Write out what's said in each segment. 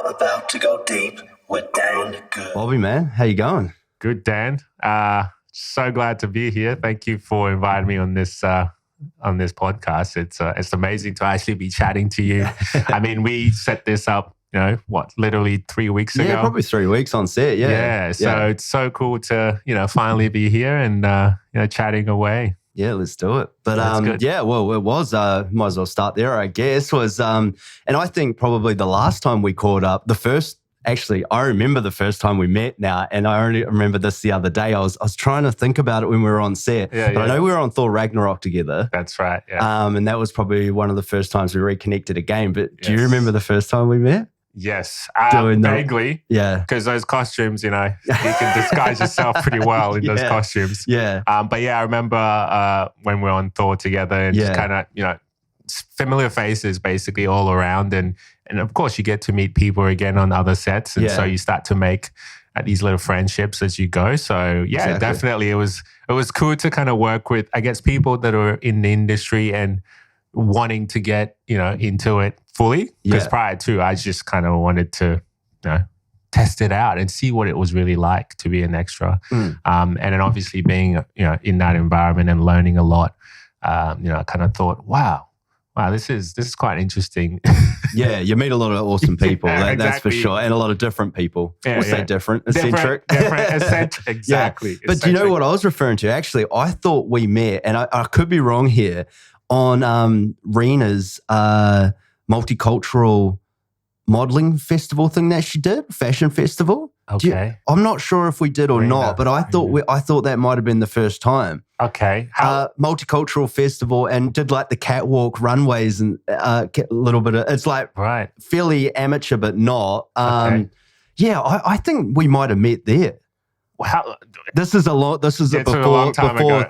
You're about to go deep with Dan Good. Bobby, man, how you going? Good, Dan. So glad to be here. Thank you for inviting me on this podcast. It's amazing to actually be chatting to you. I mean, we set this up, literally 3 weeks ago. Yeah, probably 3 weeks on set. Yeah. So it's so cool to finally be here and chatting away. Yeah, let's do it. But good. yeah, well, it was, might as well start there, I guess, was, and I think probably the last time we caught up, I remember the first time we met now, and I only remember this the other day. I was trying to think about it when we were on set, but I know we were on Thor Ragnarok together. That's right, yeah. And that was probably one of the first times we reconnected again. But do you remember the first time we met? Yes, vaguely. Yeah. Because those costumes, you can disguise yourself pretty well in those costumes. Yeah. But yeah, I remember when we were on Thor together and just kind of, familiar faces basically all around. And of course, you get to meet people again on other sets. And so you start to make these little friendships as you go. So yeah, definitely it was cool to kind of work with, I guess, people that are in the industry and wanting to get, into it fully. Because prior to, I just kind of wanted to, test it out and see what it was really like to be an extra. And then obviously being, in that environment and learning a lot, I kind of thought, wow, this is quite interesting. Yeah, you meet a lot of awesome people, that's for exactly. sure, and a lot of different people. We'll say different, eccentric. Different, eccentric, exactly. But do you know what I was referring to? Actually, I thought we met, and I could be wrong here, on Rena's multicultural modeling festival thing that she did, fashion festival. Okay. I'm not sure if we did or not, but I thought that might have been the first time. Okay. Multicultural festival, and did like the catwalk runways and a little bit of, it's like fairly amateur, but not. Yeah, I think we might have met there. Wow. This is before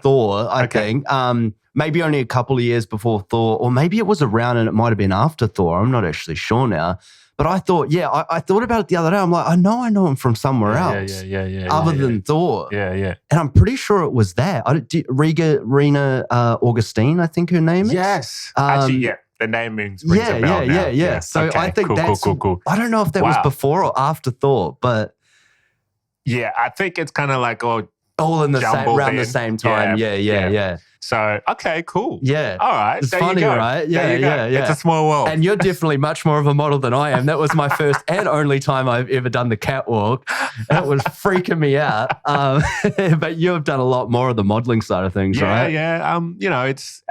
Thor, I think. Maybe only a couple of years before Thor, or maybe it was around and it might have been after Thor. I'm not actually sure now. But I thought, I thought about it the other day. I'm like, I know him from somewhere else. Other than Thor. Yeah. And I'm pretty sure it was that. Rena Augustine, I think her name is. Yes. Actually, the name rings a bell now. Yeah. So I think cool. I don't know if that was before or after Thor, but. Yeah, I think it's kind of like all in the around the same time. Yeah. So, okay, cool. Yeah. All right. It's funny, right? Yeah. It's a small world. And you're definitely much more of a model than I am. That was my first and only time I've ever done the catwalk. It was freaking me out. But you've done a lot more of the modeling side of things, right? Yeah.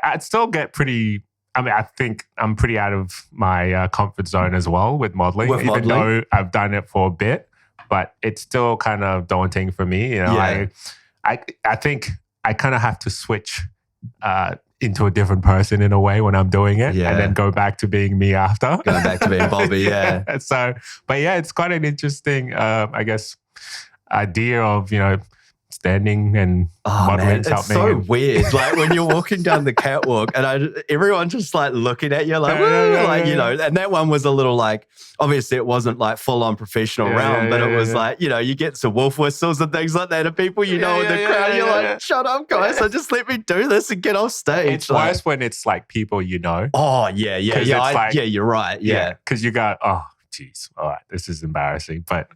I'd still get pretty, I think I'm pretty out of my comfort zone as well with modeling. Even though I've done it for a bit, but it's still kind of daunting for me. I think I kind of have to switch into a different person in a way when I'm doing it, and then go back to being me after. Going back to being Bobby, yeah. But it's quite an interesting, I guess, idea of, standing and modeling something. It's so weird. Like when you're walking down the catwalk and everyone just like looking at you like, and that one was a little like, obviously it wasn't like full on professional realm, but it was like, you get some wolf whistles and things like that and people in the crowd, you're like, shut up guys, so just let me do this and get off stage. It's worse when it's like people Oh, yeah. You're right. Yeah. Because you go, oh, geez, all right, this is embarrassing. But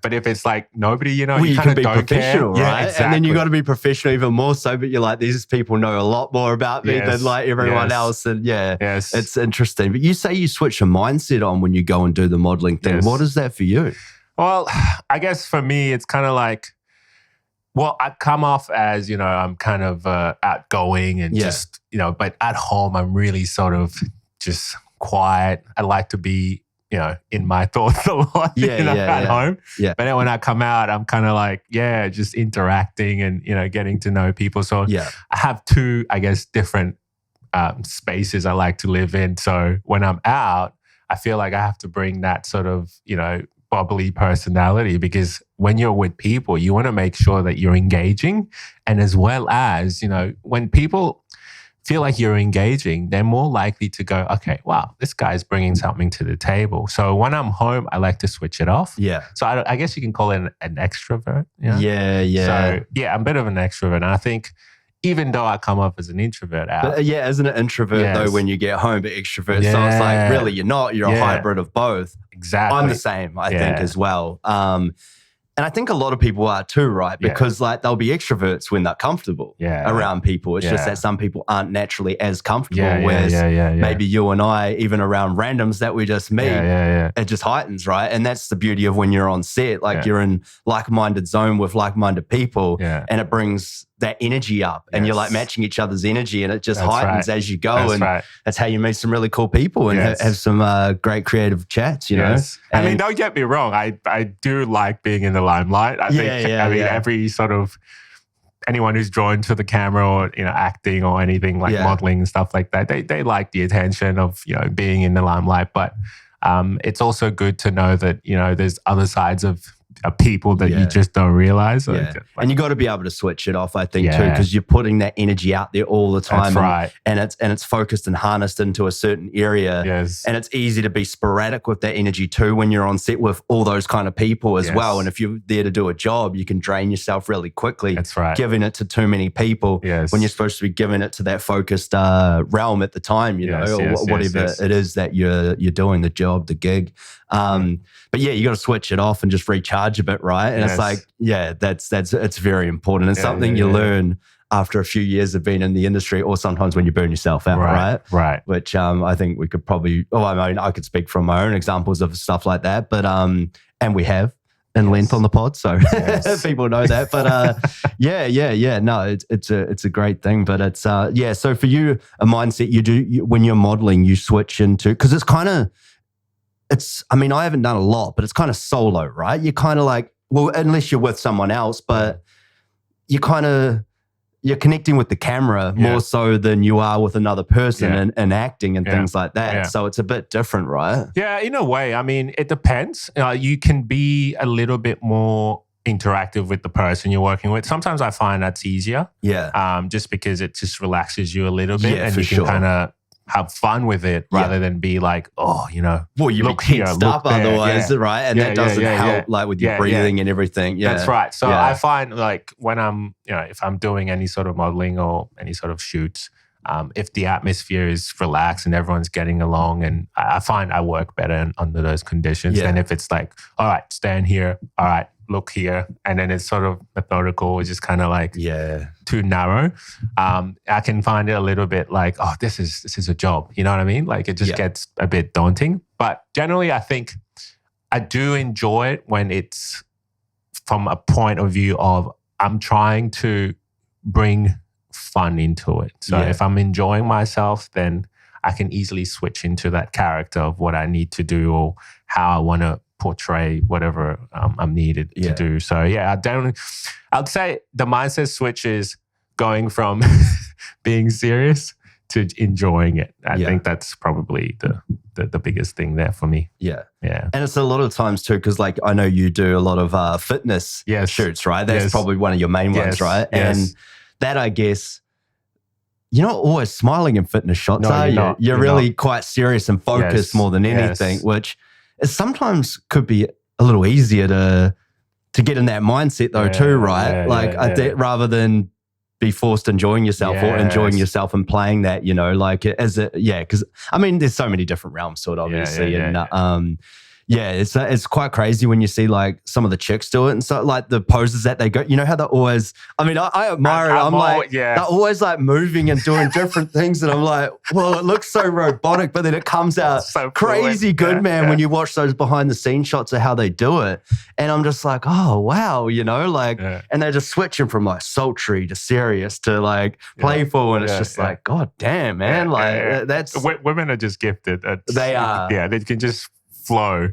but if it's like nobody, you can be professional, care. right? Exactly. And then you got to be professional even more so, but you're like, these people know a lot more about me than like everyone else. And it's interesting. But you say you switch your mindset on when you go and do the modeling thing. What is that for you? Well, I guess for me, it's kind of like, I come off as, I'm kind of outgoing and just, but at home, I'm really sort of just quiet. I like to be, in my thoughts a lot at home. Yeah. But then when I come out, I'm kind of like, just interacting and, getting to know people. So I have two, I guess, different spaces I like to live in. So when I'm out, I feel like I have to bring that sort of, bubbly personality, because when you're with people, you want to make sure that you're engaging. And as well as, when people feel like you're engaging, they're more likely to go, okay, wow, this guy's bringing something to the table. So when I'm home, I like to switch it off. Yeah. So I guess you can call it an extrovert. Yeah. So I'm a bit of an extrovert. And I think even though I come off as an introvert out. But yeah, as an introvert though, when you get home, but extrovert. So it's like, really, you're not. You're a hybrid of both. Exactly. I'm the same, I think, as well. And I think a lot of people are too, right? Because like they'll be extroverts when they're comfortable around people. It's just that some people aren't naturally as comfortable. Whereas maybe you and I, even around randoms that we just meet, it just heightens, right? And that's the beauty of when you're on set. Like you're in like-minded zone with like-minded people and it brings that energy up and you're like matching each other's energy and it just heightens as you go. That's how you meet some really cool people and have some great creative chats, you know? I mean, don't get me wrong. I do like being in the limelight. I think, every sort of anyone who's drawn to the camera or, you know, acting or anything like modeling and stuff like that, they like the attention of, you know, being in the limelight. But it's also good to know that, you know, there's other sides of people that you just don't realize. And you got to be able to switch it off, I think, too, because you're putting that energy out there all the time. That's right. And it's focused and harnessed into a certain area. And it's easy to be sporadic with that energy too when you're on set with all those kind of people as well. And if you're there to do a job, you can drain yourself really quickly. That's right. Giving it to too many people when you're supposed to be giving it to that focused realm at the time, you know, or whatever it is that you're doing, the job, the gig. But yeah, you got to switch it off and just recharge a bit, right? And it's like, it's very important. It's something you learn after a few years of being in the industry, or sometimes when you burn yourself out, right? Which I think we could probably. I mean, I could speak from my own examples of stuff like that, but and we have in length on the pod, so people know that. But no, it's a great thing. But it's so for you, a mindset you do when you're modeling, you switch into, because it's kind of. I mean, I haven't done a lot, but it's kind of solo, right? You're kind of like, well, unless you're with someone else, but you're connecting with the camera more so than you are with another person and acting and things like that. So it's a bit different, right? Yeah, in a way. I mean, it depends. You can be a little bit more interactive with the person you're working with. Sometimes I find that's easier. Just because it just relaxes you a little bit and you can kind of have fun with it rather than be like, oh, you know, well, you look here, up otherwise, right? And that doesn't help, like with your breathing and everything. That's right. So I find like when I'm, you know, if I'm doing any sort of modeling or any sort of shoots, if the atmosphere is relaxed and everyone's getting along, and I find I work better under those conditions than if it's like, all right, stand here, all right, look here, and then it's sort of methodical, it's just kind of like too narrow. I can find it a little bit like, oh, this is a job, you know what I mean? Like it just gets a bit daunting. But generally, I think I do enjoy it when it's from a point of view of I'm trying to bring fun into it. So if I'm enjoying myself, then I can easily switch into that character of what I need to do or how I want to portray whatever I'm needed to do. So I'd say the mindset switch is going from being serious to enjoying it. I think that's probably the biggest thing there for me. Yeah. And it's a lot of times too, because like I know you do a lot of fitness shoots, right? That's probably one of your main ones, right? And that, I guess, you're not always smiling in fitness shots, are you? You're really quite serious and focused more than anything, which is sometimes could be a little easier to get in that mindset though too, right? I think rather than be forced enjoying yourself or enjoying yourself and playing that, you know, like because I mean, there's so many different realms to it, obviously, it's quite crazy when you see like some of the chicks do it and so like the poses that they go, you know how they're always, I mean, I admire it. I'm like, they're always like moving and doing different things and I'm like, well, it looks so robotic, but then it comes out so crazy good, man, when you watch those behind the scenes shots of how they do it. And I'm just like, oh, wow, you know, like, and they're just switching from like sultry to serious to like playful. And it's just like, God damn, man. That's... Women are just gifted. They are. Yeah, they can just flow.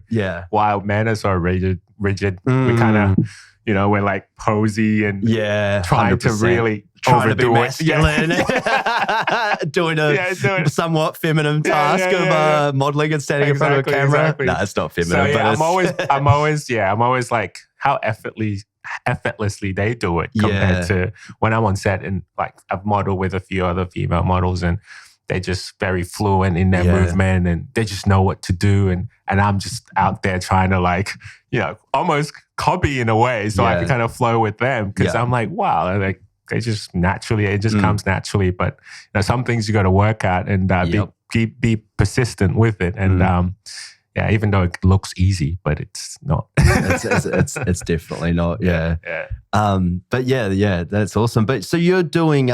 While men are so rigid. We kind of, you know, we're like posy and trying 100%. To really trying to be masculine. Doing a somewhat feminine task of modeling and standing in front of a camera. No, it's not feminine. But I'm always like how effortlessly they do it compared to when I'm on set and like I've modeled with a few other female models and they're just very fluent in their movement and they just know what to do. And I'm just out there trying to like, you know, almost copy in a way so I can kind of flow with them because I'm like, wow, like they just naturally, it just comes naturally. But some things you got to work at and be persistent with it. And even though it looks easy, but it's not. it's definitely not. Yeah. But that's awesome. But so you're doing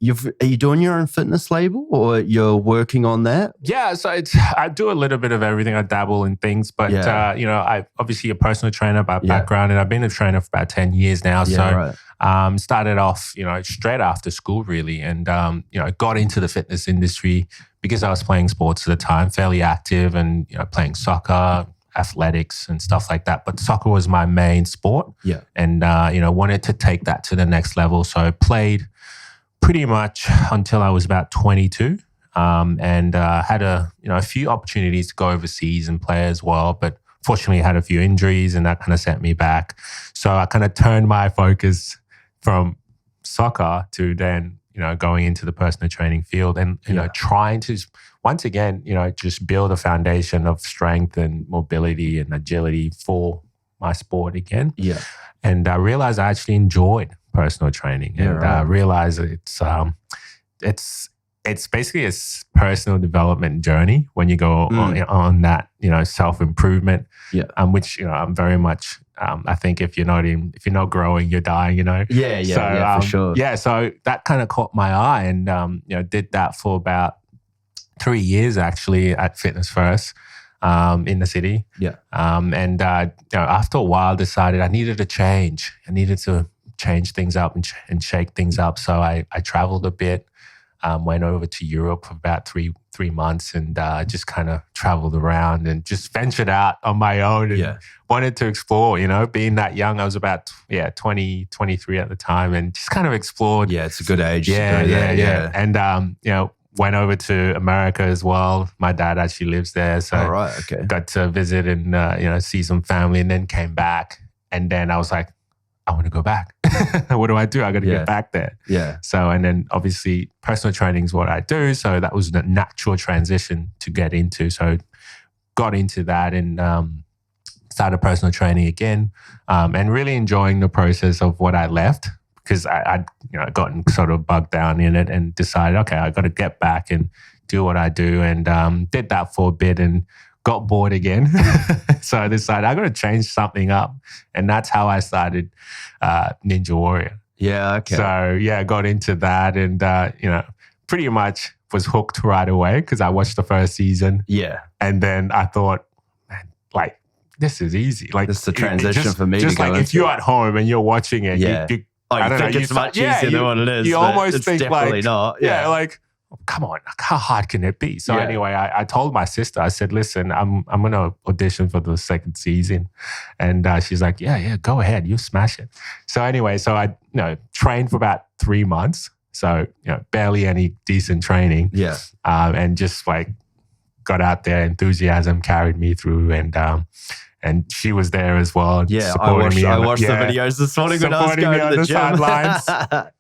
are you doing your own fitness label, or you're working on that? Yeah, so I do a little bit of everything. I dabble in things, but I obviously a personal trainer by background, and I've been a trainer for about 10 years now. Started off, straight after school really, and got into the fitness industry because I was playing sports at the time, fairly active, and playing soccer, athletics, and stuff like that. But soccer was my main sport, and wanted to take that to the next level. So I played pretty much until I was about 22, and had a few opportunities to go overseas and play as well. But fortunately, I had a few injuries, and that kind of set me back. So I kind of turned my focus from soccer to then going into the personal training field, and trying to once again just build a foundation of strength and mobility and agility for my sport again. And I realized I actually enjoyed personal training, and I realized it's basically a personal development journey when you go on that self-improvement, which I'm very much I think if you're not growing, you're dying, for sure. So that kind of caught my eye, and did that for about 3 years actually at Fitness First in the city. And after a while decided I needed to change. I needed to change things up and shake things up. So I traveled a bit, went over to Europe for about three months, and just kind of traveled around and just ventured out on my own and wanted to explore, being that young. I was about 20, 23 at the time, and just kind of explored. Yeah, it's a good age. And, went over to America as well. My dad actually lives there. So got to visit and, see some family, and then came back. And then I was like, I want to go back. What do? I got to get back there. So, and then obviously personal training is what I do. So that was the natural transition to get into. So got into that and started personal training again, and really enjoying the process of what I left, because I'd gotten sort of bogged down in it and decided, okay, I got to get back and do what I do, and did that for a bit and got bored again. So I decided I got to change something up, and that's how I started Ninja Warrior. So I got into that, and pretty much was hooked right away because I watched the first season. And then I thought, man, like, this is easy. Like, this is the transition for me. Just to like if you're at home and you're watching it, you I think it's much easier than what it is. You almost think definitely like, not. Like, come on, how hard can it be? So anyway, I told my sister, I said, listen, I'm going to audition for the second season. And she's like, yeah, go ahead. You smash it. So anyway, I trained for about 3 months. So, barely any decent training. And just like got out there, enthusiasm carried me through, and she was there as well. I watched the videos this morning when I was going to the gym. Sidelines.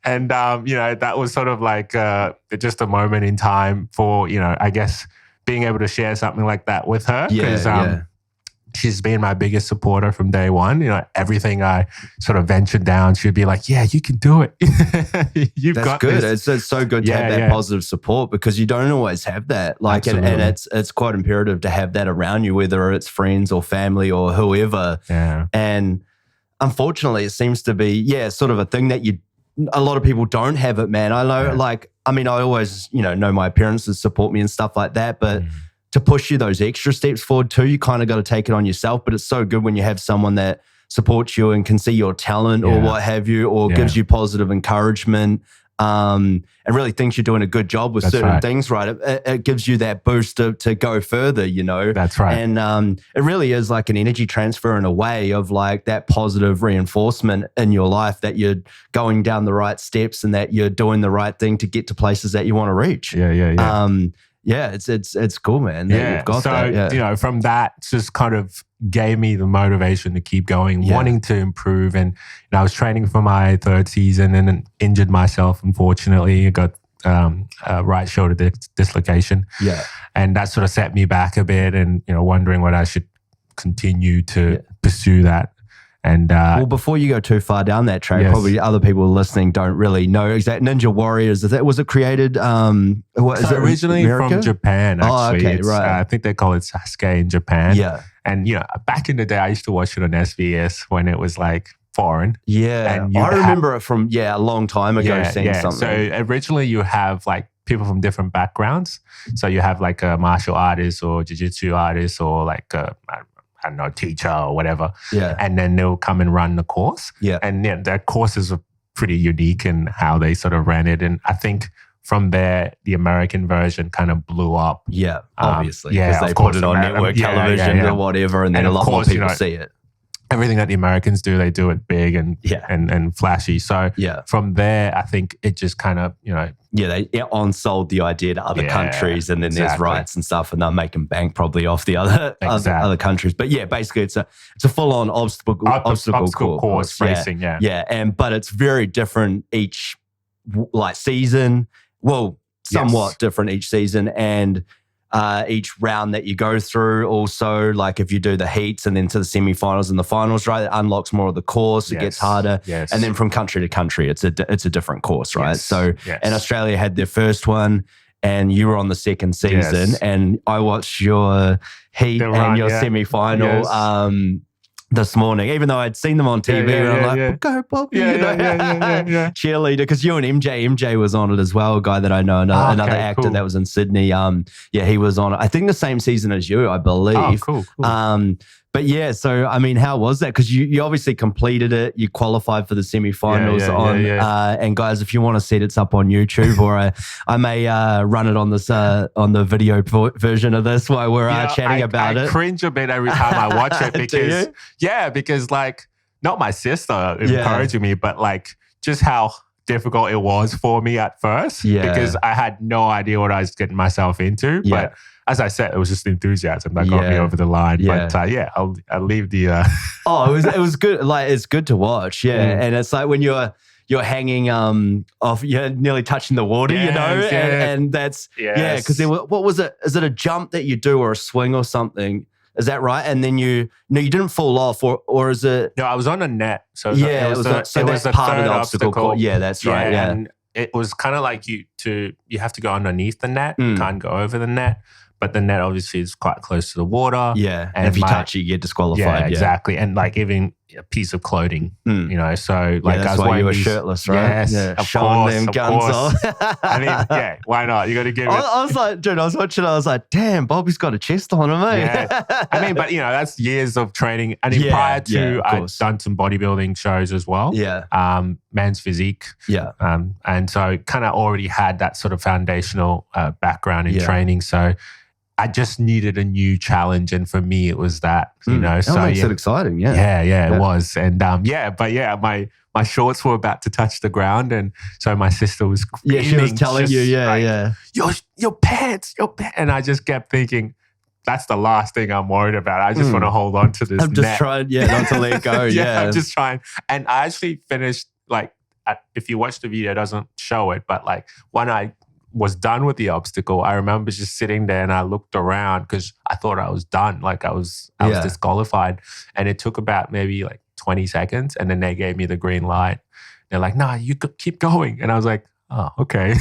And, that was sort of like just a moment in time for, I guess, being able to share something like that with her. Because she's been my biggest supporter from day one. Everything I sort of ventured down, she'd be like, yeah, you can do it. That's got good. this. It's so good to have that positive support, because you don't always have that. Like, and it's quite imperative to have that around you, whether it's friends or family or whoever. And unfortunately, it seems to be, sort of a thing that a lot of people don't have it, man. I know, I always, know my parents that support me and stuff like that, but to push you those extra steps forward too, you kind of got to take it on yourself. But it's so good when you have someone that supports you and can see your talent or what have you, or gives you positive encouragement, and really thinks you're doing a good job with certain things, right? It gives you that boost to go further, That's right. And it really is like an energy transfer in a way of like that positive reinforcement in your life that you're going down the right steps and that you're doing the right thing to get to places that you want to reach. It's cool, man. That you've got that. From that, just kind of gave me the motivation to keep going, wanting to improve. And I was training for my third season and then injured myself. Unfortunately, I got a right shoulder dislocation. And that sort of set me back a bit, and wondering what I should continue to pursue that. And well, before you go too far down that track, probably other people listening don't really know exact Ninja Warriors. Was it created? What is it originally America? from Japan? Actually, okay, right. I think they call it Sasuke in Japan. Yeah, and back in the day, I used to watch it on SBS when it was like foreign. Yeah, and I remember it from a long time ago. Seeing something. So originally, you have like people from different backgrounds. So you have like a martial artist or jiu-jitsu artist or like a, I don't know, teacher or whatever. Yeah. And then they'll come and run the course. Yeah. And their courses are pretty unique in how they sort of ran it. And I think from there, the American version kind of blew up. Yeah, obviously. Yeah, because they put it on network television or whatever, and then a lot more people see it. Everything that the Americans do, they do it big and flashy. So from there, I think it just kind of, they on-sold the idea to other countries, and then there's rights and stuff, and they're making bank probably off the other countries. But basically it's a full-on obstacle course racing. But it's very different each season. Well, somewhat different each season, and each round that you go through. Also, like if you do the heats and then to the semifinals and the finals, right, it unlocks more of the course. It gets harder, and then from country to country, it's a different course, right? And Australia had their first one, and you were on the second season, and I watched your heat and your semifinal. This morning, even though I'd seen them on TV, and I'm like, go Bobby, cheerleader, because you and MJ was on it as well, a guy that I know, another actor that was in Sydney. He was on it. I think the same season as you, I believe. Oh, cool. But so I mean, how was that? Because you obviously completed it. You qualified for the semifinals and guys, if you want to see it, it's up on YouTube, or I may run it on this on the video version of this while we're chatting about it. I cringe a bit every time I watch it because because like not my sister encouraging me, but like just how difficult it was for me at first because I had no idea what I was getting myself into, but as I said, it was just enthusiasm that got me over the line. But I'll leave the. It was good. Like it's good to watch. And it's like when you're hanging off, you're nearly touching the water, and that's because what was it? Is it a jump that you do or a swing or something? Is that right? And then you didn't fall off, or is it? No, I was on a net. So it was part of the obstacle course. Yeah, that's right. Yeah, and it was kind of like you have to go underneath the net. You can't go over the net. But the net obviously is quite close to the water. Yeah. And if you touch it, you get disqualified. Yeah, exactly. And like even a piece of clothing, so like that's why you were shirtless, right? Yes, showing them guns off. I mean, why not? You got to give it. I was like, dude, I was watching, I was like, damn, Bobby's got a chest on him, eh? Yeah. I mean, but that's years of training. I mean, prior to, I'd done some bodybuilding shows as well. Yeah. Men's physique. Yeah. And so kind of already had that sort of foundational background in training. So I just needed a new challenge, and for me, it was that, So that makes it exciting, it was, and my shorts were about to touch the ground, and so my sister was screaming, she was telling you, your pants, and I just kept thinking, that's the last thing I'm worried about. I just want to hold on to this. I'm just trying, not to let go. I'm just trying, and I actually finished like, if you watch the video, it doesn't show it, but like when I was done with the obstacle, I remember just sitting there and I looked around because I thought I was done. Like I was disqualified. And it took about maybe like 20 seconds. And then they gave me the green light. They're like, nah, you keep going. And I was like, oh, okay.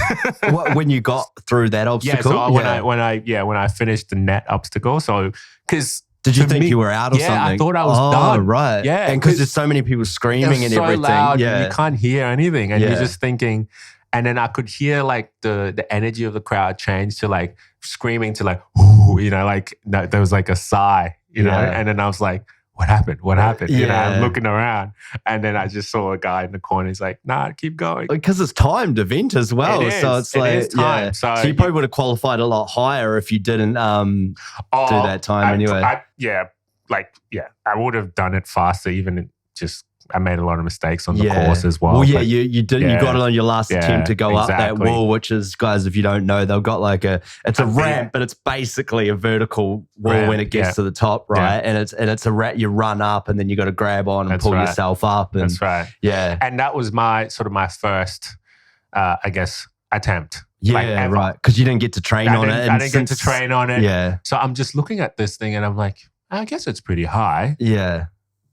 When you got through that obstacle? When I finished the net obstacle. So, because did you think you were out or something? Yeah, I thought I was done. Right. Yeah. And because there's so many people screaming and everything. Loud, and you can't hear anything. And you're just thinking. And then I could hear like the energy of the crowd change to like screaming to like, ooh, there was like a sigh, and then I was like, what happened? I'm looking around, and then I just saw a guy in the corner. He's like, nah, keep going. Because it's timed event as well. So it's like, time. So you probably would have qualified a lot higher if you didn't do that time anyway. I would have done it faster, even just. I made a lot of mistakes on the course as well. Well, you did. You got it on your last attempt to go up that wall, which is, guys, if you don't know, they've got like it's a ramp, but it's basically a vertical wall when it gets to the top, right? And it's a ramp. You run up, and then you got to grab on and pull yourself up. And, that's right. Yeah, and that was my first, I guess, attempt. Yeah, right. Because you didn't get to train on it. I didn't get to train on it. Yeah. So I'm just looking at this thing, and I'm like, I guess it's pretty high. Yeah.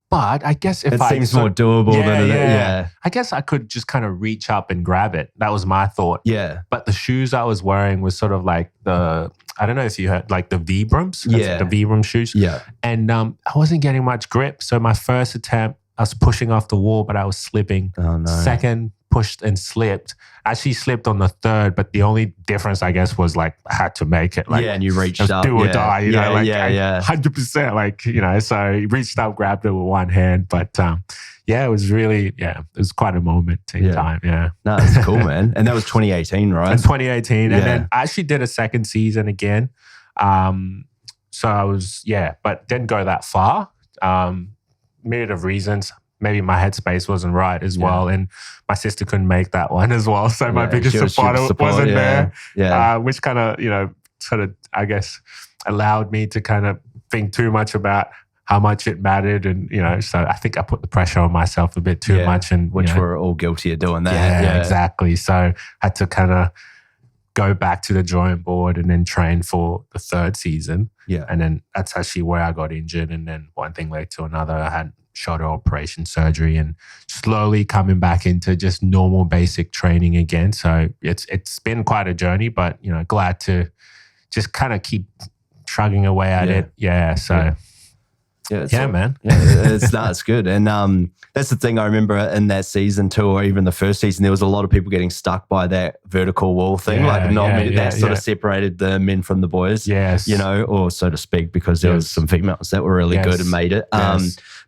But I guess if it I seems more doable than yeah. I guess I could just kind of reach up and grab it. That was my thought. Yeah. But the shoes I was wearing was sort of like I don't know if you heard, like the Vibrams. Yeah. The Vibram shoes. Yeah. And I wasn't getting much grip. So my first attempt, I was pushing off the wall, but I was slipping. Oh, no. Second, pushed and slipped. Actually slipped on the third, but the only difference, I guess, was like I had to make it. Like, and you reached it was up. do or die, you know, like 100%. Like, so I reached up, grabbed it with one hand. But it was really, it was quite a moment in time. Yeah. No, that's cool, man. And that was 2018, right? In 2018. And then I actually did a second season again. So I was, but didn't go that far. Myriad of reasons. Maybe my headspace wasn't right as well. And my sister couldn't make that one as well. So my biggest supporter wasn't there. Yeah. Which kind of, sort of, I guess, allowed me to kind of think too much about how much it mattered. And, so I think I put the pressure on myself a bit too much. And which we're all guilty of doing that. Yeah, exactly. So I had to kind of go back to the drawing board and then train for the third season. Yeah. And then that's actually where I got injured. And then one thing led to another. I had shoulder operation surgery and slowly coming back into just normal basic training again. So it's been quite a journey, but glad to just kind of keep shrugging away at it. Yeah. So man. It's good. And that's the thing I remember in that season too, or even the first season, there was a lot of people getting stuck by that vertical wall thing. That sort of separated the men from the boys. Yes. Or so to speak, because there was some females that were really good and made it.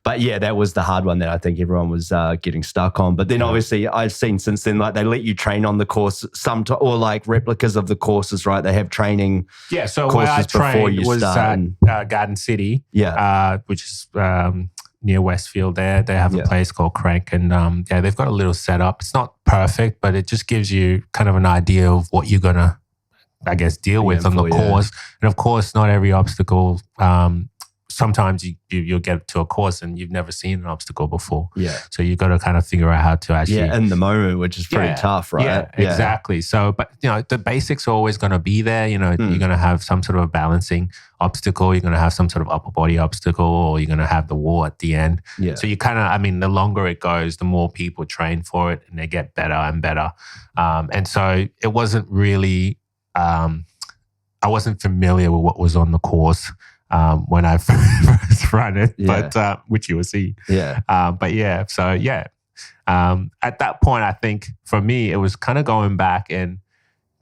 But that was the hard one that I think everyone was getting stuck on. But then obviously I've seen since then, like they let you train on the course or like replicas of the courses, right? They have training so courses where I before trained you was start. at Garden City, which is near Westfield there. They have a place called Crank and they've got a little setup. It's not perfect, but it just gives you kind of an idea of what you're going to, I guess, deal with on the course. And of course, not every obstacle, sometimes you'll get to a course and you've never seen an obstacle before. Yeah. So you've got to kind of figure out how to actually... in the moment, which is pretty tough, right? Yeah, exactly. So, but, the basics are always going to be there. You're going to have some sort of a balancing obstacle. You're going to have some sort of upper body obstacle, or you're going to have the wall at the end. Yeah. So you kind of, the longer it goes, the more people train for it and they get better and better. And so it wasn't really... I wasn't familiar with what was on the course when I first ran it, but which you will see. Yeah. At that point, I think for me, it was kind of going back and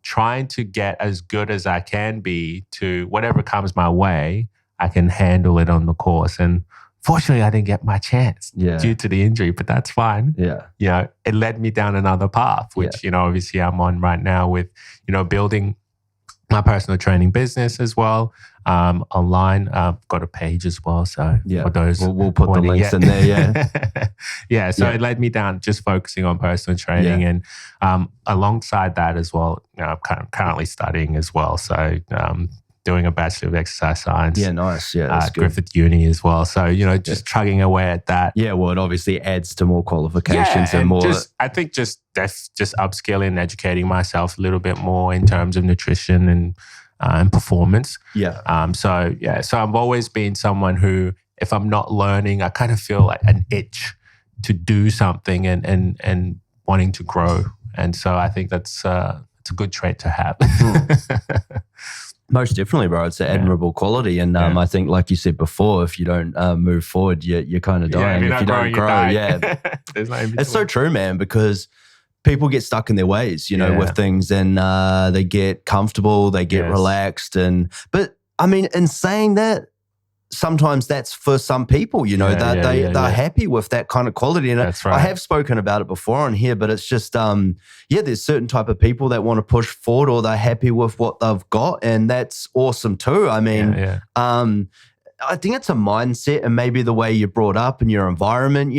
trying to get as good as I can be to whatever comes my way, I can handle it on the course. And fortunately, I didn't get my chance due to the injury, but that's fine. Yeah. It led me down another path, which, obviously I'm on right now with, building my personal training business as well. Online, I've got a page as well. So for those, we'll put the links in there. So it led me down just focusing on personal training, and alongside that as well, I'm currently studying as well. So doing a Bachelor of Exercise Science. Yeah, nice. Yeah, that's good. Griffith Uni as well. So just chugging away at that. Yeah, well, it obviously adds to more qualifications and more. I think just upskilling and educating myself a little bit more in terms of nutrition and performance. So I've always been someone who, if I'm not learning, I kind of feel like an itch to do something and wanting to grow. And so I think it's a good trait to have. Most definitely, bro. It's an admirable quality. And I think, like you said before, if you don't move forward, you're kind of dying. If you don't grow, it's so true, man, because people get stuck in their ways, with things, and they get comfortable, they get relaxed. But I mean, in saying that, sometimes that's for some people, they're happy with that kind of quality. And that's right. I have spoken about it before on here, but it's just, there's certain type of people that want to push forward, or they're happy with what they've got. And that's awesome too. I mean, I think it's a mindset and maybe the way you're brought up and your environment,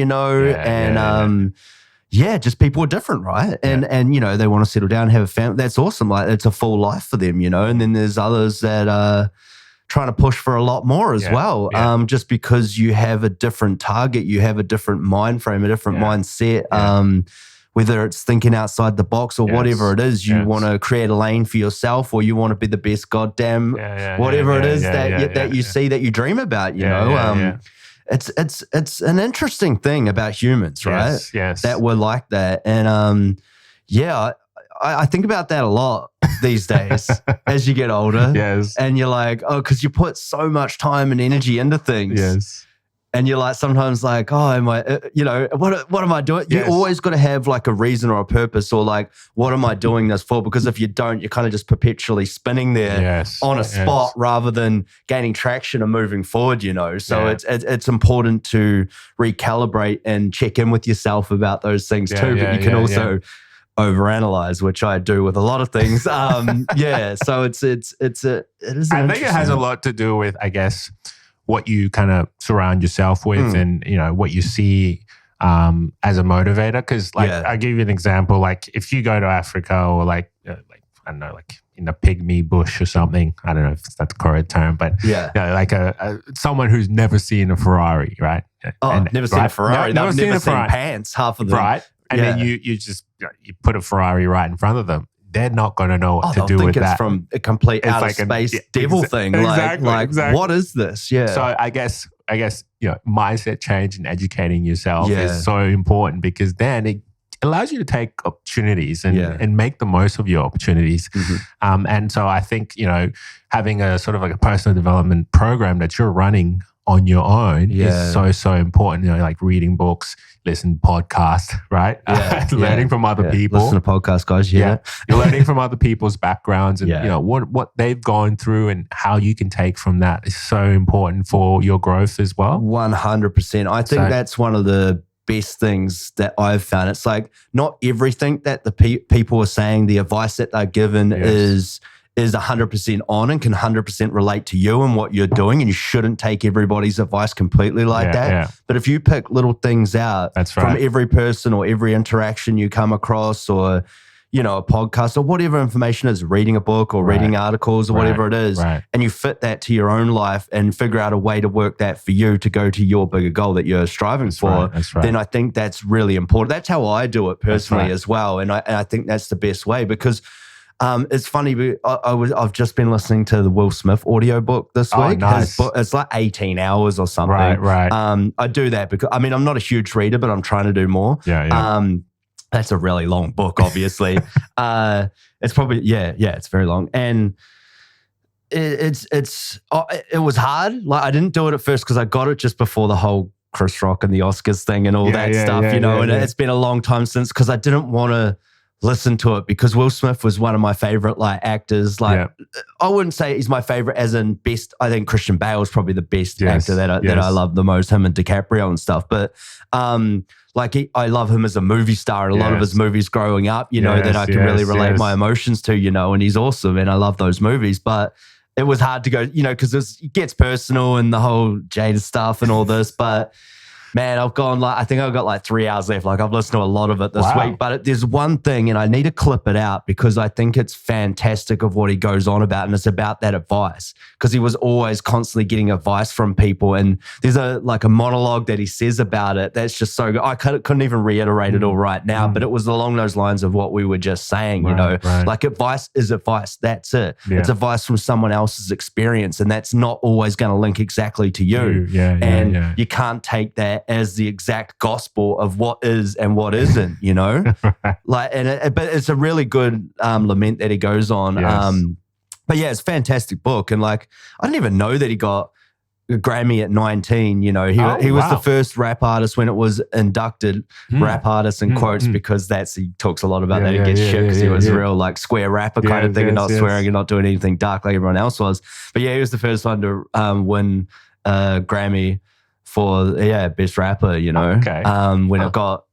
just people are different, right? And they want to settle down, have a family. That's awesome. Like, it's a full life for them, And then there's others that are trying to push for a lot more as well. Just because you have a different target, you have a different mind frame, a different mindset. Whether it's thinking outside the box or whatever it is, you want to create a lane for yourself, or you want to be the best goddamn whatever it is that you see, that you dream about, it's an interesting thing about humans, right? Yes. That we're like that. And I think about that a lot these days as you get older. Yes. And you're like, oh, because you put so much time and energy into things. Yes. And you're like, sometimes like, oh, am I, what am I doing? Yes. You always got to have like a reason or a purpose, or like, what am I doing this for? Because if you don't, you're kind of just perpetually spinning there on a spot rather than gaining traction and moving forward, So it's important to recalibrate and check in with yourself about those things too. But you can also overanalyze, which I do with a lot of things. So it is. I think it has a lot to do with, I guess, what you kind of surround yourself with, and what you see as a motivator. Because I'll give you an example. Like if you go to Africa or like I don't know, like in the pygmy bush or something. I don't know if that's the correct term, but like someone who's never seen a Ferrari, right? Never seen a Ferrari. Never seen a Ferrari. Pants, half of them, right? And then you just you put a Ferrari right in front of them. They're not going to know what to do with that. It's from a complete outer space devil thing. Exactly. What is this? Yeah. So I guess mindset change and educating yourself is so important, because then it allows you to take opportunities and make the most of your opportunities. And so I think having a sort of like a personal development program that you're running on your own is so important. Like reading books, listen to podcasts, right? Learning from other people. Listen to podcasts, guys. You're learning from other people's backgrounds and what they've gone through and how you can take from that is so important for your growth as well. 100%. I think that's one of the best things that I've found. It's like not everything that the people are saying, the advice that they're given is 100% on and can 100% relate to you and what you're doing, and you shouldn't take everybody's advice completely like that. Yeah. But if you pick little things out from every person or every interaction you come across, or a podcast or whatever information is, reading a book or reading articles or whatever it is, and you fit that to your own life and figure out a way to work that for you to go to your bigger goal that you're striving for, then I think that's really important. That's how I do it personally as well. And I think that's the best way, because it's funny. I've just been listening to the Will Smith audiobook this week. Nice. It's like 18 hours or something. Right. I do that because, I'm not a huge reader, but I'm trying to do more. That's a really long book, obviously. It's probably, it's very long. And it was hard. Like I didn't do it at first because I got it just before the whole Chris Rock and the Oscars thing and all that stuff, and it's been a long time since, because I didn't want to listen to it, because Will Smith was one of my favorite actors. I wouldn't say he's my favorite as in best. I think Christian Bale is probably the best actor that I love the most, him and DiCaprio and stuff. But I love him as a movie star, and a lot of his movies growing up, that I can really relate my emotions to, and he's awesome and I love those movies. But it was hard to go, because it gets personal and the whole Jada stuff and all this, but man, I've gone I think I've got 3 hours left. I've listened to a lot of it this week, but there's one thing, and I need to clip it out because I think it's fantastic of what he goes on about, and it's about that advice, because he was always constantly getting advice from people, and there's a monologue that he says about it that's just so good. I couldn't even reiterate it all right now, but it was along those lines of what we were just saying, like advice is advice. That's it. Yeah. It's advice from someone else's experience, and that's not always going to link exactly to you. You can't take that as the exact gospel of what is and what isn't, but it's a really good lament that he goes on. But yeah, it's a fantastic book. And I didn't even know that he got a Grammy at 19. He was the first rap artist when it was inducted, rap artist in quotes, because he talks a lot about that. He gets shit because he was a real square rapper kind of thing, and not swearing and not doing anything dark like everyone else was. But yeah, he was the first one to win a Grammy for best rapper, when it got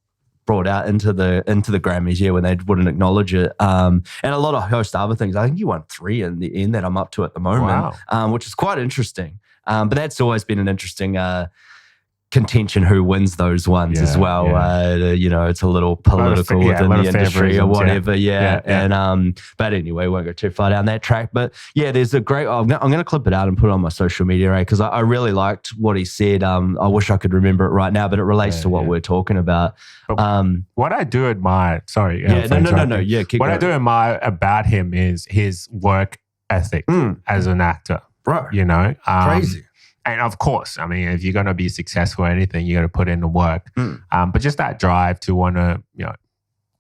brought out into the Grammys, when they wouldn't acknowledge it, and a lot of host other things. I think you won 3 in the end that I'm up to at the moment, which is quite interesting. But that's always been an interesting contention who wins those ones as well. It's a little political within the industry or whatever. And but anyway, won't go too far down that track. But yeah, there's a great. I'm going to clip it out and put it on my social media, right? Because I really liked what he said. I wish I could remember it right now, but it relates to what we're talking about. What I do admire. Sorry. No. Yeah. What I do admire about him is his work ethic as an actor. Bro, crazy. And of course, I mean, if you're going to be successful at anything, you got to put in the work. But just that drive to want to,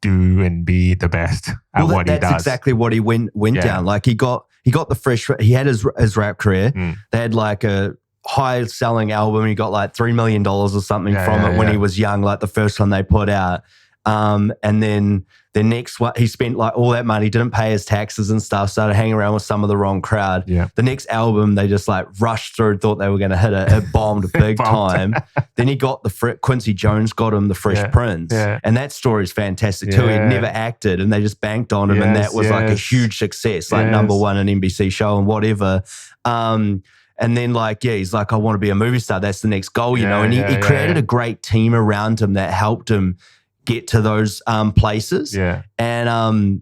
do and be the best at what he does. That's exactly what he went down. Like he got the fresh. He had his rap career. They had like a high selling album. He got like $3 million or something from it when he was young, like the first one they put out. And then the next one, he spent like all that money, didn't pay his taxes and stuff, started hanging around with some of the wrong crowd. Yeah. The next album, they just like rushed through, thought they were going to hit it. It bombed big time. Then he got Quincy Jones got him the Fresh Prince. Yeah. And that story is fantastic too. He'd never acted and they just banked on him and that was like a huge success, like number one an NBC show and whatever. And then like, he's like, I want to be a movie star. That's the next goal, you know. And he created a great team around him that helped him get to those places. Yeah. And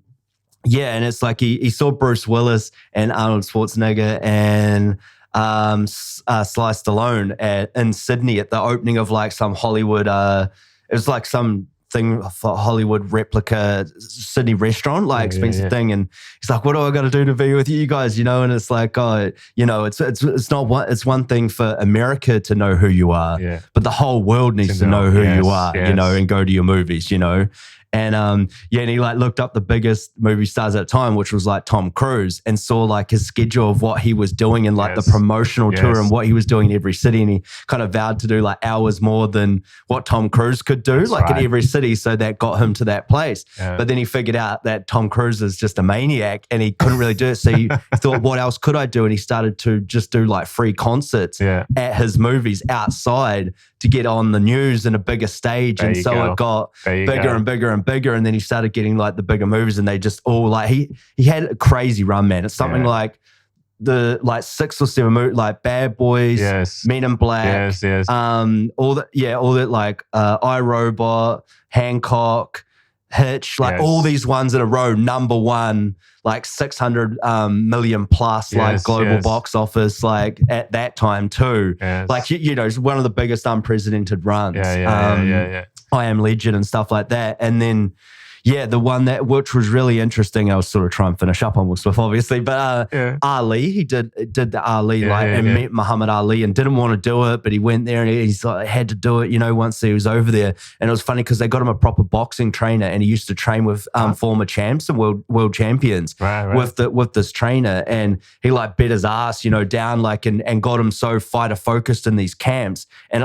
and it's like he saw Bruce Willis and Arnold Schwarzenegger and Sly Stallone in Sydney at the opening of like some Hollywood, it was like some thing for Hollywood replica Sydney restaurant, like expensive thing. And he's like, what do I got to do to be with you guys? You know, and it's like, it's one thing for America to know who you are, but the whole world needs to know who you are, you know, and go to your movies, you know. And and he like looked up the biggest movie stars at the time, which was like Tom Cruise, and saw like his schedule of what he was doing and like the promotional tour and what he was doing in every city. And he kind of vowed to do like hours more than what Tom Cruise could do, in every city. So that got him to that place. Yeah. But then he figured out that Tom Cruise is just a maniac and he couldn't really do it. So he thought, what else could I do? And he started to just do like free concerts at his movies outside to get on the news and a bigger stage. And so it got bigger and bigger and bigger. And then he started getting like the bigger movies and they just all like, he had a crazy run, man. It's something like the like 6 or 7 movies, like Bad Boys, Men in Black, all that like iRobot, Hancock, Hitch, like all these ones in a row, number one, like 600 million plus, like global box office, like at that time too. Like, you know, it's one of the biggest unprecedented runs. I Am Legend and stuff like that. And then, the one which was really interesting, I was sort of trying to finish up on Will Smith, obviously, but Ali, he did the Ali, met Muhammad Ali and didn't want to do it, but he went there and he's like, had to do it, you know, once he was over there. And it was funny because they got him a proper boxing trainer and he used to train with former champs and world champions with this trainer. And he like bet his ass, you know, down like and got him so fighter focused in these camps. And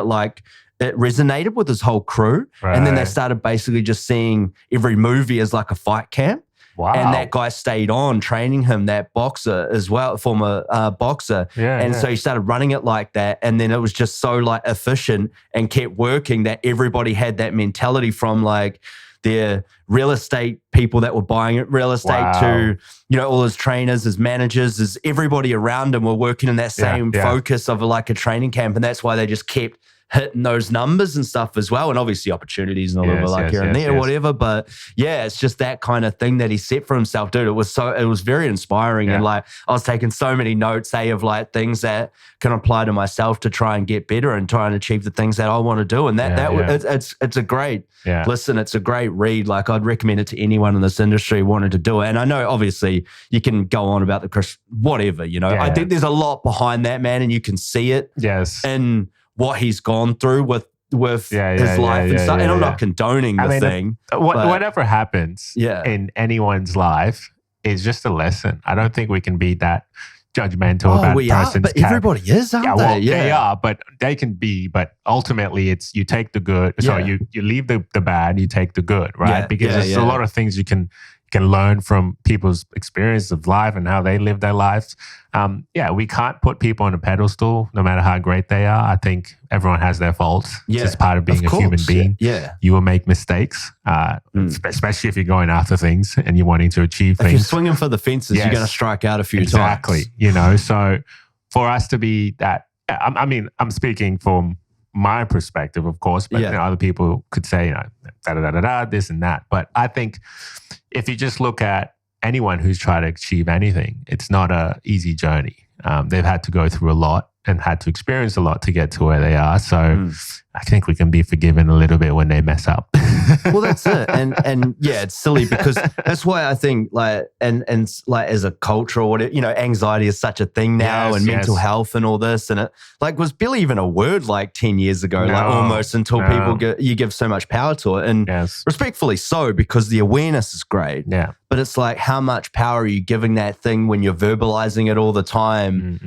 it resonated with his whole crew. And then they started basically just seeing every movie as like a fight camp. Wow. And that guy stayed on training him, that boxer as well, former boxer. So he started running it like that. And then it was just so like efficient and kept working that everybody had that mentality from like their real estate people that were buying real estate to, you know, all his trainers, his managers, everybody around him were working in that same focus of like a training camp. And that's why they just kept hitting those numbers and stuff as well. And obviously opportunities and a little bit like here and there, whatever. But it's just that kind of thing that he set for himself, dude. It was very inspiring. And like, I was taking so many notes, of like things that can apply to myself to try and get better and try and achieve the things that I want to do. And it's a great listen. It's a great read. Like I'd recommend it to anyone in this industry wanting to do it. And I know obviously you can go on about the whatever, you know, I think there's a lot behind that, man. And you can see it in what he's gone through with his life and stuff. And I'm not condoning the thing. Whatever happens in anyone's life is just a lesson. I don't think we can be that judgmental about a person's but everybody is, aren't they? They are, but they can be. But ultimately, it's you take the good. So you leave the bad, you take the good, right? Because there's a lot of things you can learn from people's experience of life and how they live their lives. We can't put people on a pedestal no matter how great they are. I think everyone has their faults. It's just part of being a human being. You will make mistakes, especially if you're going after things and you're wanting to achieve things. If you're swinging for the fences, you're going to strike out a few times. Exactly. You know, so for us to be that, I mean, I'm speaking from my perspective, of course, but you know, other people could say, you know, this and that. But I think if you just look at anyone who's trying to achieve anything, it's not an easy journey. They've had to go through a lot and had to experience a lot to get to where they are. So I think we can be forgiven a little bit when they mess up. Well, that's it. And yeah, it's silly because that's why I think like, and like as a culture or whatever, anxiety is such a thing now, and mental health and all this. And it like was barely even a word like 10 years ago, like almost, until people you give so much power to it. And respectfully so, because the awareness is great. Yeah. But it's like, how much power are you giving that thing when you're verbalizing it all the time,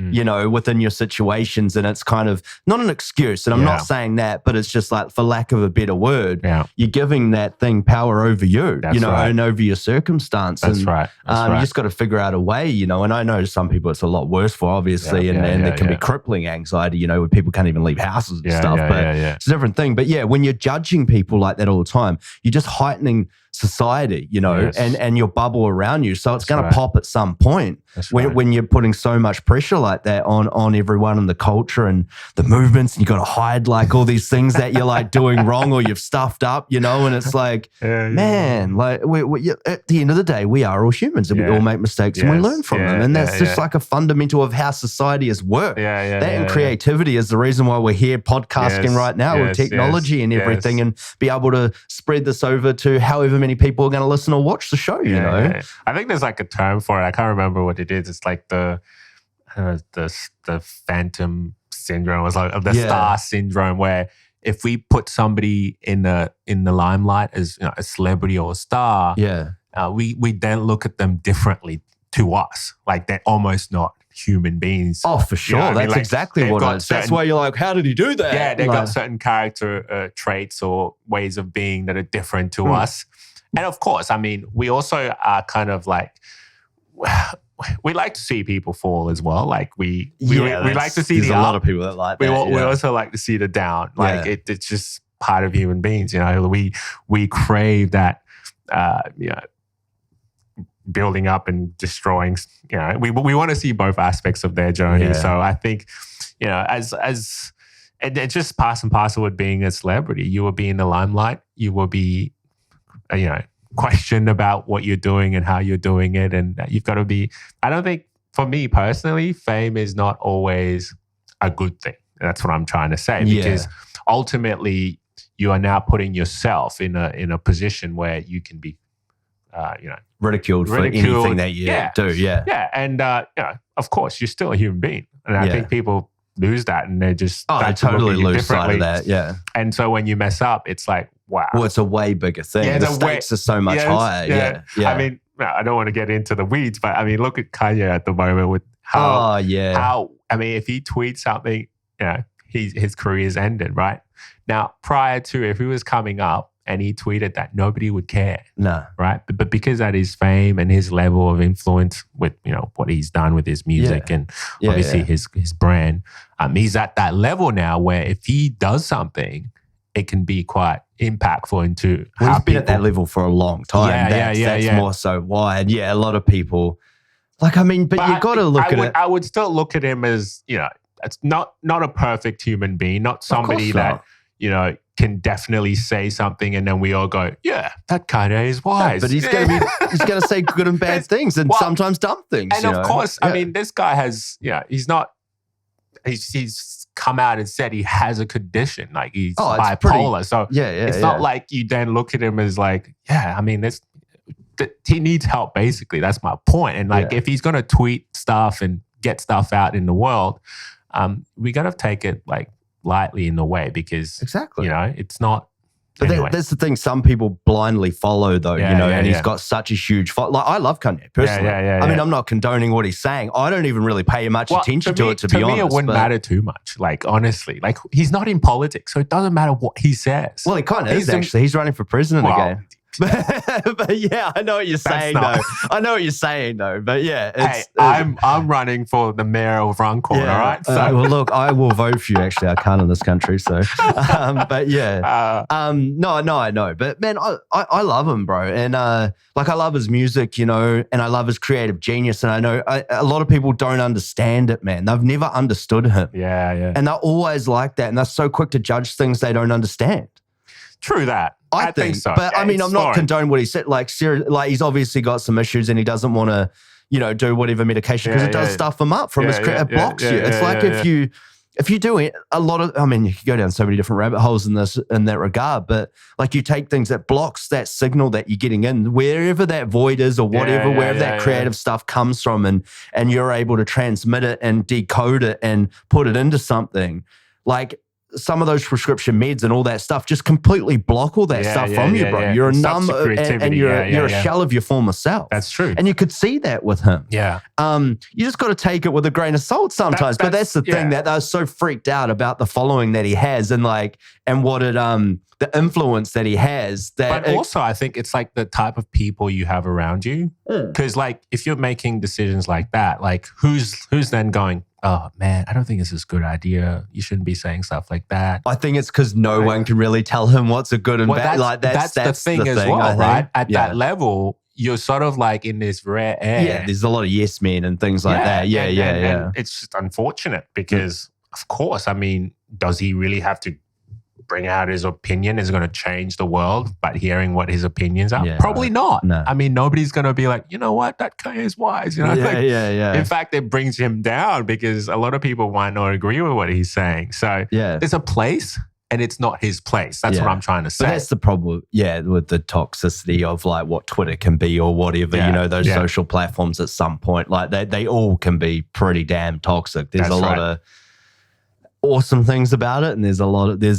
within your situations? And it's kind of not an excuse. And I'm not saying that, but it's just like, for lack of a better word, you're giving that thing power over you, and over your circumstance. That's and, right. You just got to figure out a way, and I know some people it's a lot worse for, obviously, and there can be crippling anxiety, where people can't even leave houses and stuff. But it's a different thing. But yeah, when you're judging people like that all the time, you're just heightening society, and your bubble around you. So it's going to pop at some point when you're putting so much pressure like that on everyone and the culture and the movements, and you got to hide like all these things that you're like doing wrong or you've stuffed up, and it's like, man, like we at the end of the day, we are all humans and we all make mistakes and we learn from them. And that's just like a fundamental of how society has worked. That and creativity is the reason why we're here podcasting right now with technology and everything, and be able to spread this over to however many people are going to listen or watch the show, you know? I think there's like a term for it. I can't remember what it is. It's like the phantom syndrome, or like the star syndrome, where if we put somebody in the limelight as a celebrity or a star, we then look at them differently to us. Like they're almost not human beings. Oh, for sure. That's exactly what it is. That's why you're like, how did he do that? Yeah, they've got certain character traits or ways of being that are different to us. And of course, I mean, we also are kind of like, we like to see people fall as well. Like we like to see there's a lot of people that like that. We also like to see the down. Like it's just part of human beings. We crave that. Building up and destroying. We want to see both aspects of their journey. Yeah. So I think, as it's just part and parcel with being a celebrity. You will be in the limelight. You will be, questioned about what you're doing and how you're doing it. And you've got to be, I don't think, for me personally, fame is not always a good thing. That's what I'm trying to say. Because ultimately, you are now putting yourself in a position where you can be, ridiculed for anything that you do. Yeah. And, of course, you're still a human being. And I think people lose that and they just they totally lose sight of that. Yeah. And so when you mess up, it's like, wow. Well, it's a way bigger thing. Yeah, the stakes are so much higher. Yeah. I mean, I don't want to get into the weeds, but I mean, look at Kanye at the moment with how, I mean, if he tweets something, his career's ended, right? Now, prior to, if he was coming up and he tweeted that, nobody would care. No. Right? But because at his fame and his level of influence with, what he's done with his music and obviously his brand, he's at that level now where if he does something, it can be quite impactful into how he's been at that level for a long time. That's more so why. And a lot of people, like, I mean, but you got to look at it. I would still look at him as, it's not a perfect human being, not somebody that, can definitely say something and then we all go, that Kanye is wise. But he's going to say good and bad things and sometimes dumb things. And of course, I mean, this guy has, he's come out and said he has a condition, like he's bipolar. So it's not like you then look at him as like, I mean, he needs help, basically. That's my point. And like, if he's going to tweet stuff and get stuff out in the world, we got to take it like lightly in a way because it's not. But that's the thing. Some people blindly follow, though, and he's got such a huge like, I love Kanye personally. I mean, I'm not condoning what he's saying. I don't even really pay much attention to it, to be honest. To me, it wouldn't matter too much. Like, honestly, like he's not in politics, so it doesn't matter what he says. Well, he kind of is, actually. He's running for president again. But I know what you're saying, though. I know what you're saying, though. But I'm running for the mayor of Runcorn. All right. So. Well, look, I will vote for you. Actually, I can't in this country. So, but no, I know. But man, I love him, bro, and like I love his music, and I love his creative genius. And I know a lot of people don't understand it, man. They've never understood him. Yeah. And they're always like that, and they're so quick to judge things they don't understand. True that. I think so. But I mean, I'm not condoning what he said. Like, like he's obviously got some issues and he doesn't want to, do whatever medication because it does stuff him up from his it blocks you. It's like if you, if you do it, a lot of, I mean, you could go down so many different rabbit holes in that regard, but like you take things that blocks that signal that you're getting in, wherever that void is or whatever, wherever that creative stuff comes from, and you're able to transmit it and decode it and put it into something. Like some of those prescription meds and all that stuff just completely block all that stuff from you, bro. Yeah. You're a numb and you're a shell of your former self. That's true. And you could see that with him. Yeah. You just got to take it with a grain of salt sometimes. But that's the thing, that they're so freaked out about the following that he has and what it the influence that he has. But also I think it's like the type of people you have around you. Because like if you're making decisions like that, like who's then going, oh man, I don't think this is a good idea. You shouldn't be saying stuff like that. I think it's because no one can really tell him what's a good and bad. That's the thing as well, right? At that level, you're sort of like in this rare air. Yeah, there's a lot of yes men and things like that. Yeah. And it's just unfortunate because, of course, I mean, does he really have to bring out his opinion is going to change the world, but hearing what his opinions are? Probably not. No. I mean, nobody's going to be like, you know what, that guy is wise. You know? In fact, it brings him down because a lot of people might not agree with what he's saying. So there's a place and it's not his place. That's what I'm trying to say. But that's the problem, with the toxicity of like what Twitter can be or whatever, those social platforms at some point, like they all can be pretty damn toxic. There's a lot of awesome things about it, and there's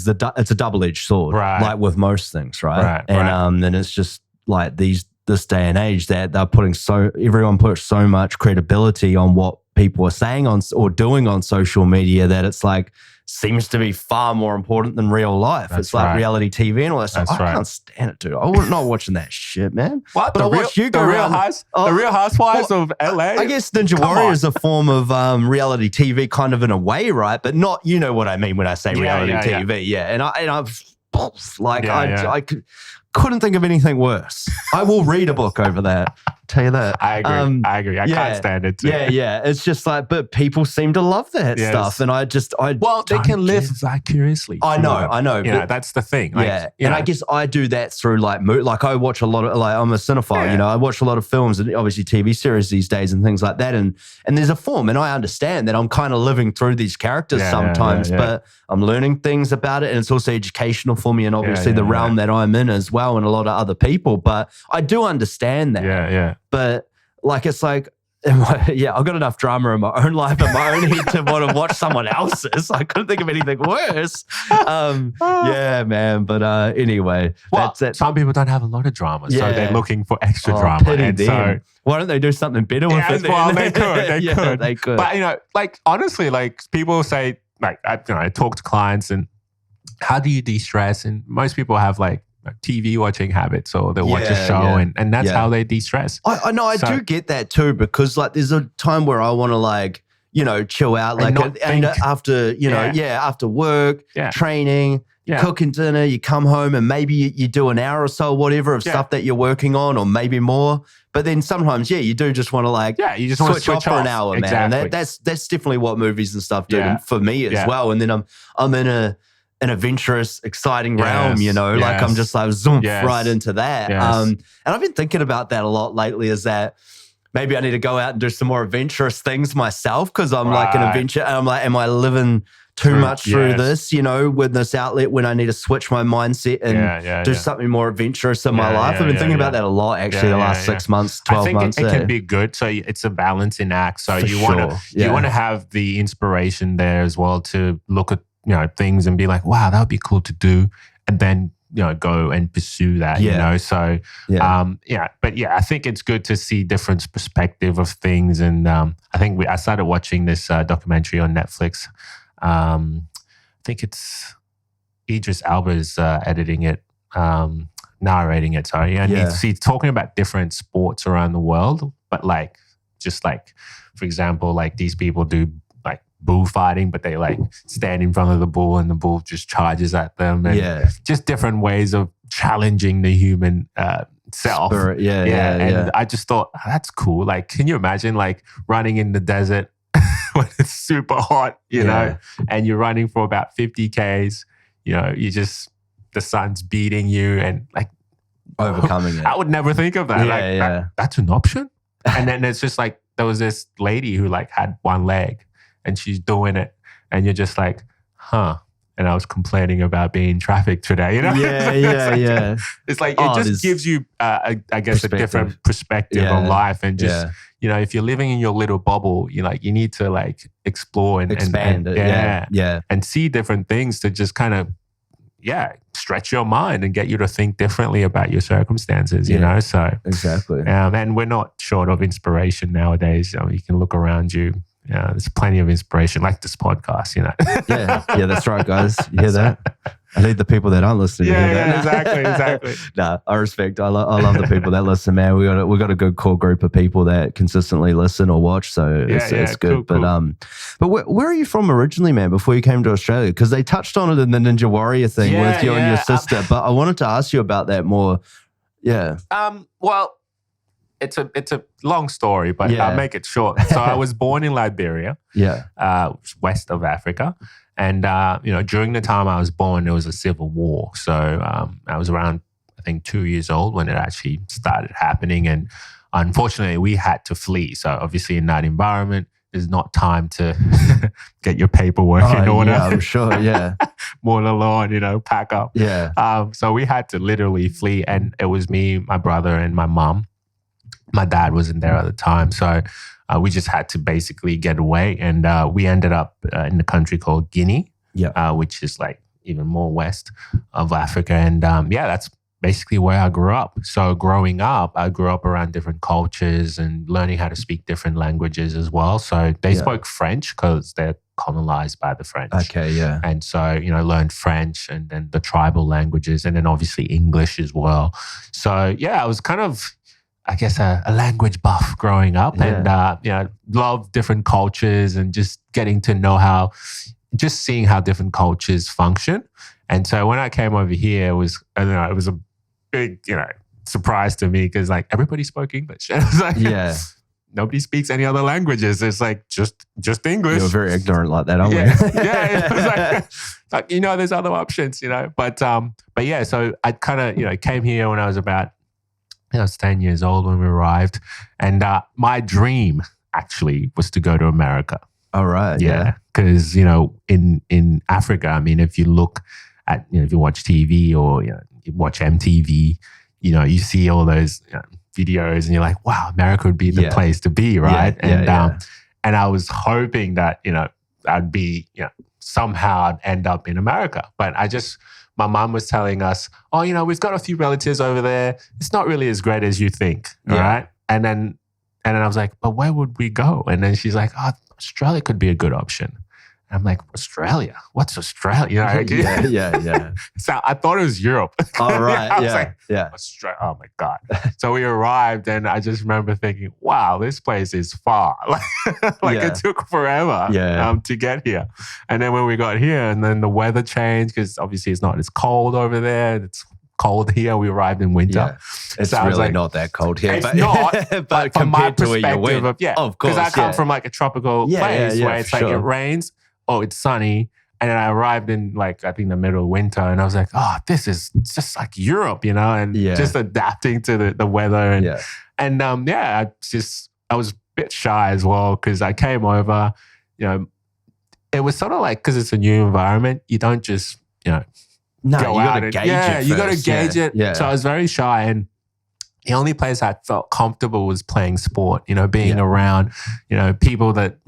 it's a double-edged sword, like with most things, right? And it's just like this day and age that they're putting everyone puts so much credibility on what people are saying on or doing on social media that it's like seems to be far more important than real life. It's like reality TV and all that stuff. I can't stand it, dude. I'm not watching that shit, man. What? But the Real Housewives of LA? I guess Ninja Warrior is a form of reality TV kind of in a way, right? But not, you know what I mean when I say reality TV. Yeah. And I couldn't think of anything worse. I will read a book over that. Tell you that. I agree. I can't stand it too. Yeah. It's just like, but people seem to love that stuff. And they can live vicariously. I know. Yeah, that's the thing. Like, and I guess I do that through like I watch a lot of, like, I'm a cinephile, I watch a lot of films and obviously TV series these days and things like that. And there's a form, and I understand that I'm kind of living through these characters sometimes, but I'm learning things about it. And it's also educational for me and obviously the realm that I'm in as well, and a lot of other people. But I do understand that. Yeah. But like, it's like, I've got enough drama in my own life and my own head to want to watch someone else's. I couldn't think of anything worse. Man. But anyway, that's it. Some people don't have a lot of drama, so they're looking for extra drama. And so, why don't they do something better with it? Well, they could. They could. But like honestly, like people say, like I talk to clients and how do you de-stress? And most people have like TV watching habits, or they'll watch a show and that's how they de-stress. I know, I do get that too, because like there's a time where I want to like, chill out, like after, after work, training, cooking dinner, you come home and maybe you do an hour or so, whatever, of stuff that you're working on, or maybe more. But then sometimes, you do just want to like you just want to switch off for an hour, man. And that's definitely what movies and stuff do for me as well. And then I'm in an adventurous, exciting realm, like I'm just like zoom right into that. And I've been thinking about that a lot lately, is that maybe I need to go out and do some more adventurous things myself, because I'm like an adventure, and I'm like, am I living too much through this, with this outlet, when I need to switch my mindset and do something more adventurous in my life? I've been thinking about that a lot, actually, the last 6 months, 12 months. I think it can be good. So it's a balancing act. So you want to have the inspiration there as well to look at things and be like, wow, that would be cool to do, and then go and pursue that. So but I think it's good to see different perspective of things. And I think I started watching this documentary on Netflix. I think it's Idris Elba's editing it, narrating it. Sorry, and he's talking about different sports around the world, but like just like, for example, like these people do bullfighting, but they like stand in front of the bull and the bull just charges at them, and just different ways of challenging the human self. Spirit. And I just thought, that's cool. Like, can you imagine like running in the desert when it's super hot, and you're running for about 50 Ks, the sun's beating you, and like overcoming it. I would never think of that. That's an option. And then it's just like, there was this lady who like had one leg, and she's doing it, and you're just like, huh. And I was complaining about being in traffic today, you know? Yeah. It's like, it just gives you, I guess, a different perspective on life. And just, you know, if you're living in your little bubble, you need to like explore and expand it. And see different things to just kind of, stretch your mind and get you to think differently about your circumstances, you know? So exactly. And we're not short of inspiration nowadays. You can look around you. Yeah, there's plenty of inspiration, like this podcast, you know. yeah, that's right, guys. You hear that? I need the people that aren't listening to hear that. Exactly. No, I respect. I love the people that listen, man. We got a good core group of people that consistently listen or watch, so it's good. Cool. But where are you from originally, man? Before you came to Australia, because they touched on it in the Ninja Warrior thing with you and your sister. But I wanted to ask you about that more. Yeah. Well, it's a long story, but I'll make it short. So I was born in Liberia, west of Africa. And, during the time I was born, there was a civil war. So I was around, I think, 2 years old when it actually started happening. And unfortunately, we had to flee. So obviously in that environment, there's not time to get your paperwork in order. Yeah, I'm sure, More alone, pack up. Yeah. So we had to literally flee. And it was me, my brother, and my mom. My dad wasn't there at the time. So we just had to basically get away. And we ended up in a country called Guinea, which is like even more west of Africa. And that's basically where I grew up. So growing up, I grew up around different cultures and learning how to speak different languages as well. So they spoke French because they're colonized by the French. Okay, yeah. And so, learned French and then the tribal languages and then obviously English as well. So, I was kind of, I guess, a language buff growing up and, love different cultures and just getting to know seeing how different cultures function. And so when I came over here, it was a big, surprise to me because like everybody spoke English. And I was like, nobody speaks any other languages. It's like just English. You're very ignorant like that, aren't we? It was like, there's other options, But so I kind of, came here when I was about, I was 10 years old when we arrived. And my dream actually was to go to America. All right. Yeah. Because, in Africa, I mean, if you look at, if you watch TV or, you watch MTV, you see all those videos and you're like, wow, America would be the place to be, right? And I was hoping that, I'd be, somehow I'd end up in America. But my mom was telling us, oh, we've got a few relatives over there. It's not really as great as you think, right? And then I was like, but where would we go? And then she's like, Australia could be a good option. And I'm like, Australia? What's Australia? So I thought it was Europe. All right. I was like, Australia. Oh my God. So we arrived and I just remember thinking, wow, this place is far. It took forever to get here. And then when we got here and then the weather changed because obviously it's not as cold over there. It's cold here. We arrived in winter. Yeah. It's so really not that cold here. It's not. but from my perspective of course. Because I come from like a tropical place where it's like it rains. Oh, it's sunny. And then I arrived in I think the middle of winter and I was like, oh, this is just like Europe, and just adapting to the weather. And I was a bit shy as well because I came over, it was sort of like, because it's a new environment, you don't just, no, you got to gauge it. You got to gauge it. Yeah. So I was very shy and the only place I felt comfortable was playing sport, being around, people that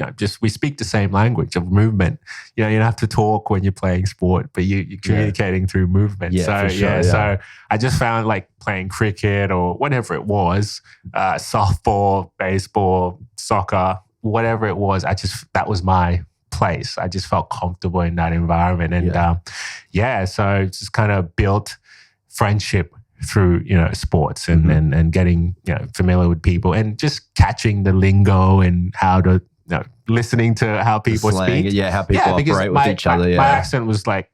we speak the same language of movement. You don't have to talk when you're playing sport, but you're communicating through movement. So I just found like playing cricket or whatever it was, softball, baseball, soccer, whatever it was, that was my place. I just felt comfortable in that environment. And so just kind of built friendship through sports and getting familiar with people and just catching the lingo and how to listening to how people speak, how people operate with each other. My accent was like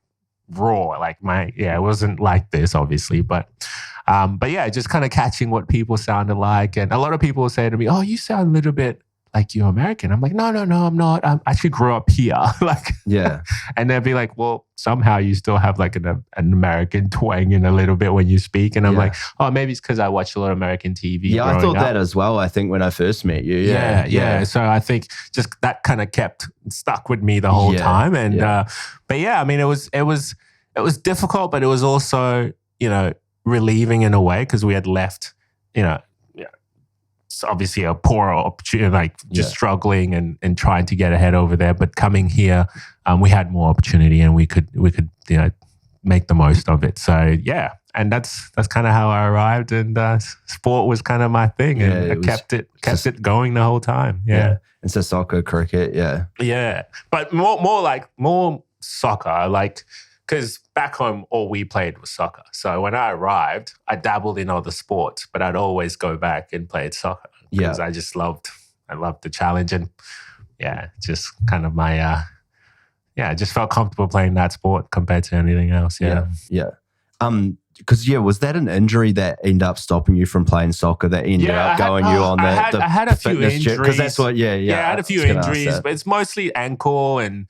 raw, like it wasn't like this obviously, but just kind of catching what people sounded like. And a lot of people say to me, "Oh, you sound a little bit like, you're American. I'm like, no, I'm not. I actually grew up here. Like, Yeah. And they'd be like, well, somehow you still have like an American twang in a little bit when you speak. And I'm like, oh, maybe it's because I watched a lot of American TV. Yeah, I thought up. that as well, I think, when I first met you. Yeah. So I think just that kind of kept stuck with me the whole time. And but yeah, I mean, it was difficult, but it was also, relieving in a way, because we had left, it's obviously a poor opportunity, like just struggling and trying to get ahead over there. But coming here, we had more opportunity, and we could make the most of it. So yeah, and that's kind of how I arrived, and sport was kind of my thing, and I kept it going the whole time. Yeah. And so soccer, cricket, yeah, but more soccer, like. Because back home, all we played was soccer. So when I arrived, I dabbled in other sports, but I'd always go back and play soccer because I loved the challenge, and just kind of my I just felt comfortable playing that sport compared to anything else. Yeah. Because was that an injury that ended up stopping you from playing soccer? That ended up going you on I had a few injuries. Because that's what. I had a few injuries, but it's mostly ankle and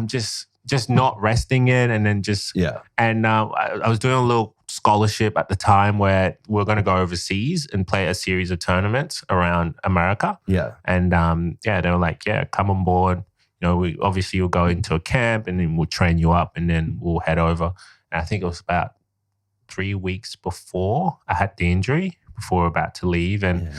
just not resting it, and then and I was doing a little scholarship at the time where we were going to go overseas and play a series of tournaments around America. And they were like, come on board. We obviously will go into a camp, and then we'll train you up, and then we'll head over. And I think it was about 3 weeks before I had the injury, before we were about to leave, and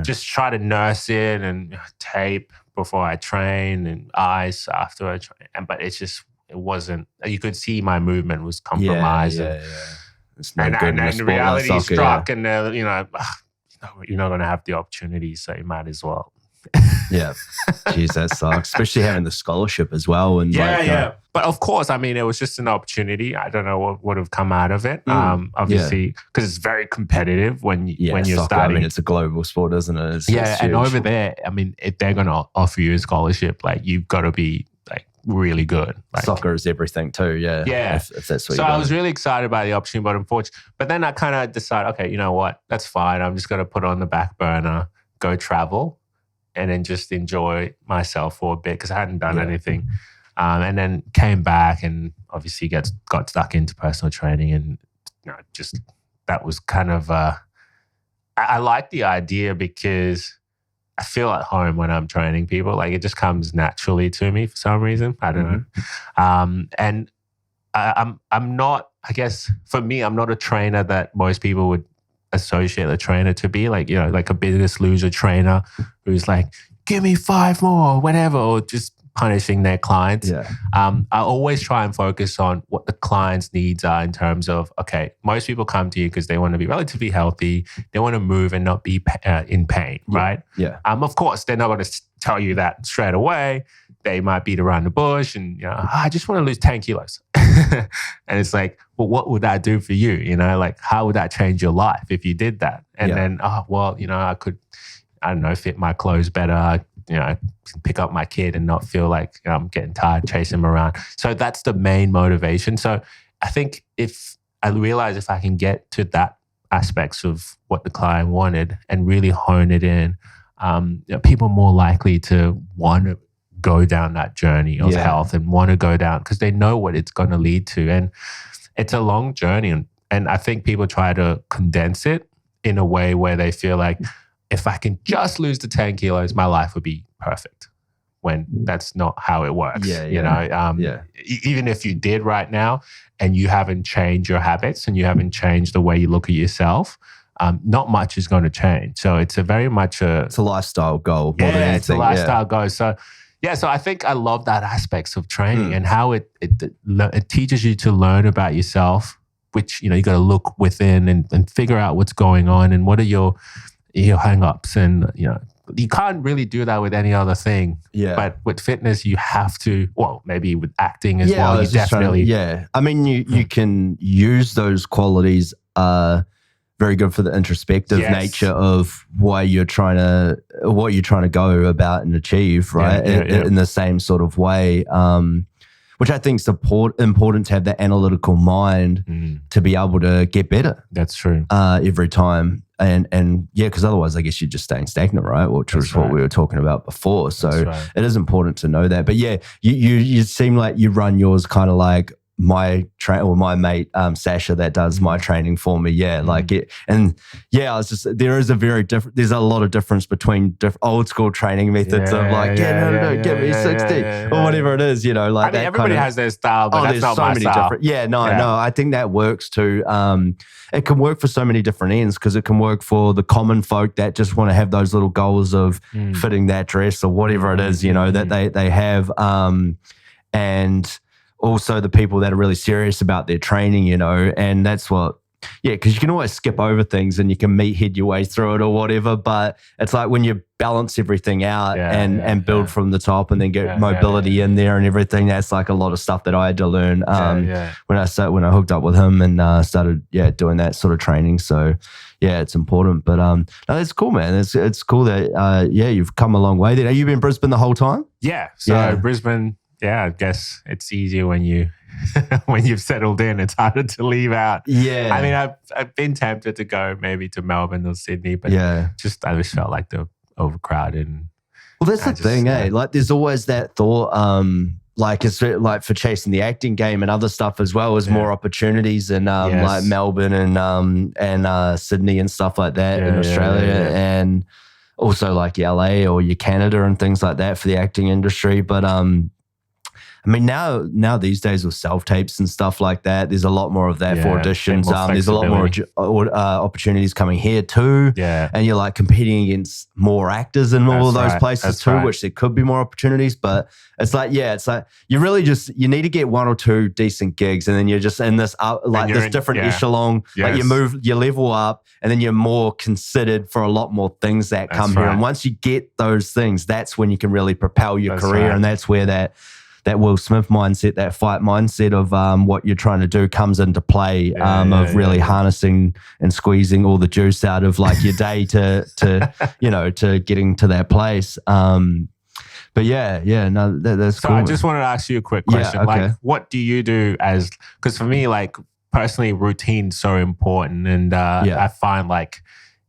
just try to nurse it and tape before I train and ice after I train. But it wasn't, you could see my movement was compromised. It's no good and the reality struck, and you're not going to have the opportunity, so you might as well. Jeez, that sucks. Especially having the scholarship as well. And but of course, I mean, it was just an opportunity. I don't know what would have come out of it. Obviously, because it's very competitive when you're soccer, starting. I mean, it's a global sport, isn't it? It's and huge. over there, I mean, if they're going to offer you a scholarship, like, you've got to be like really good. Like, soccer is everything too. If that's what. So I was really excited by the opportunity, but unfortunately, then I kind of decided, okay, you know what? That's fine. I'm just going to put it on the back burner, go travel, and then just enjoy myself for a bit, because I hadn't done anything. And then came back and obviously got stuck into personal training, and just that was kind of I like the idea because I feel at home when I'm training people. Like, it just comes naturally to me for some reason. I don't know. And I'm not, I guess for me, I'm not a trainer that most people would associate a trainer to be, like, like a Biggest Loser trainer who's like, give me 5 more, whatever, or just punishing their clients. I always try and focus on what the client's needs are in terms of, okay, most people come to you because they want to be relatively healthy, they want to move and not be in pain, right? Of course, they're not going to tell you that straight away. They might beat around the bush and, I just want to lose 10 kilos. And it's like, well, what would that do for you? Like, how would that change your life if you did that? And then, I could, I don't know, fit my clothes better, pick up my kid and not feel like I'm getting tired chasing him around. So that's the main motivation. So I think if I realize if I can get to that aspects of what the client wanted and really hone it in, people are more likely to want to go down that journey of health and want to go down because they know what it's going to lead to. And it's a long journey. And I think people try to condense it in a way where they feel like, if I can just lose the 10 kilos, my life would be perfect. When that's not how it works. Even if you did right now and you haven't changed your habits and you haven't changed the way you look at yourself, not much is going to change. So it's very much it's a lifestyle goal. It's a lifestyle goal. So so I think I love that aspects of training and how it teaches you to learn about yourself, which, you got to look within and figure out what's going on and what are your hang-ups. And, you can't really do that with any other thing. But with fitness, you have to, well, maybe with acting as well, you definitely. I mean, you can use those qualities very good for the introspective nature of what you're trying to go about and achieve, right? In the same sort of way, which I think is important to have that analytical mind to be able to get better. That's true. Every time. and yeah, because otherwise I guess you're just staying stagnant, right? Which was what we were talking about before. So it is important to know that. But yeah, you seem like you run yours kind of like my mate Sasha that does my training for me. Yeah, like it, and yeah, it's just there's a lot of difference between old school training methods of like give me 60 or whatever it is, you know, like I mean, everybody has their style, but that's not my style. No, I think that works too. It can work for so many different ends, because it can work for the common folk that just want to have those little goals of fitting that dress or whatever it is, you know, that they have, and also the people that are really serious about their training, you know, and that's what, because you can always skip over things and you can meathead your way through it or whatever, but it's like when you balance everything out and build from the top and then get mobility in there and everything, that's like a lot of stuff that I had to learn when I hooked up with him and started doing that sort of training. So yeah, it's important. But no, it's cool, man. It's cool that you've come a long way there. Have you been in Brisbane the whole time? Yeah. So Brisbane. Yeah, I guess it's easier when you've settled in. It's harder to leave out. Yeah, I mean, I've been tempted to go maybe to Melbourne or Sydney, but I just felt like they're overcrowded. Well, that's the thing, eh? Like, there's always that thought, like it's like for chasing the acting game and other stuff as well as more opportunities in like Melbourne and Sydney and stuff like that in Australia and also like LA or your Canada and things like that for the acting industry, but I mean, now these days with self-tapes and stuff like that, there's a lot more of that for auditions. There's a lot more opportunities coming here too. Yeah. And you're like competing against more actors in all of those places too, which there could be more opportunities. But it's like you really you need to get one or two decent gigs, and then you're just in this different echelon. Like you level up, and then you're more considered for a lot more things that come here. And once you get those things, that's when you can really propel your career. And that's where that Will Smith mindset, that fight mindset of what you're trying to do comes into play, of really harnessing and squeezing all the juice out of like your day to to getting to that place. But that's cool. So I just wanted to ask you a quick question. Okay. Like, what do you do because for me, like personally, routine's so important, and I find like,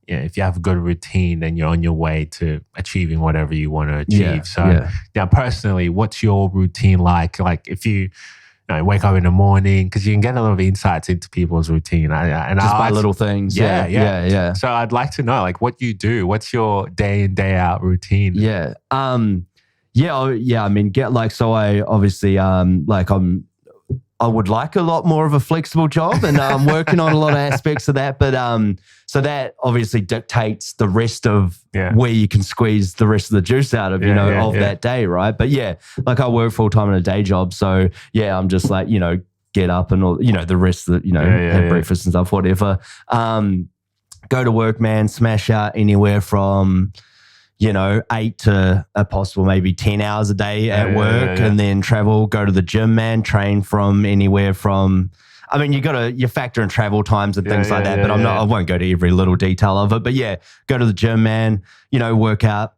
if you have a good routine, then you're on your way to achieving whatever you want to achieve. Personally, what's your routine like? Like if you wake up in the morning, because you can get a lot of insights into people's routine. By little things. Yeah. So I'd like to know, like, what you do. What's your day in, day out routine? Yeah. I mean, I obviously, I would like a lot more of a flexible job, and I'm working on a lot of aspects of that. But so that obviously dictates the rest of where you can squeeze the rest of the juice out of, that day, right? But like I work full time in a day job. So I'm just like, get up and all, the rest of the, have breakfast and stuff, whatever. Go to work, man, smash out anywhere from 8 to a possible maybe 10 hours a day at work, and then travel, go to the gym, man, train from anywhere from, I mean, you factor in travel times and things like that, but I won't go to every little detail of it, but go to the gym, man, work out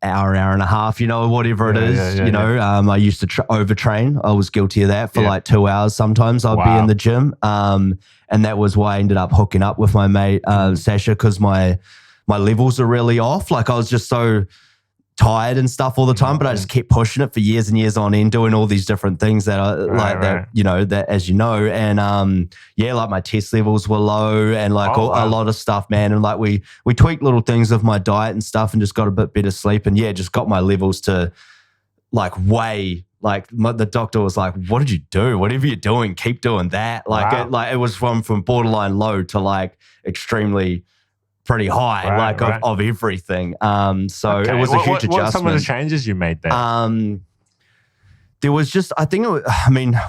hour and a half, whatever it is, I used to overtrain. I was guilty of that for like 2 hours. Sometimes I'd be in the gym. And that was why I ended up hooking up with my mate, Sasha, because my levels are really off. Like I was just so tired and stuff all the time, but I just kept pushing it for years and years on end, doing all these different things that I that, as you know, and like my test levels were low and like a lot of stuff, man. And like we tweaked little things of my diet and stuff and just got a bit better sleep and just got my levels to like way, like the doctor was like, what did you do? Whatever you're doing, keep doing that. Like it was from borderline low to like extremely pretty high, of everything. So it was a huge adjustment. What are some of the changes you made there? There was just, I think,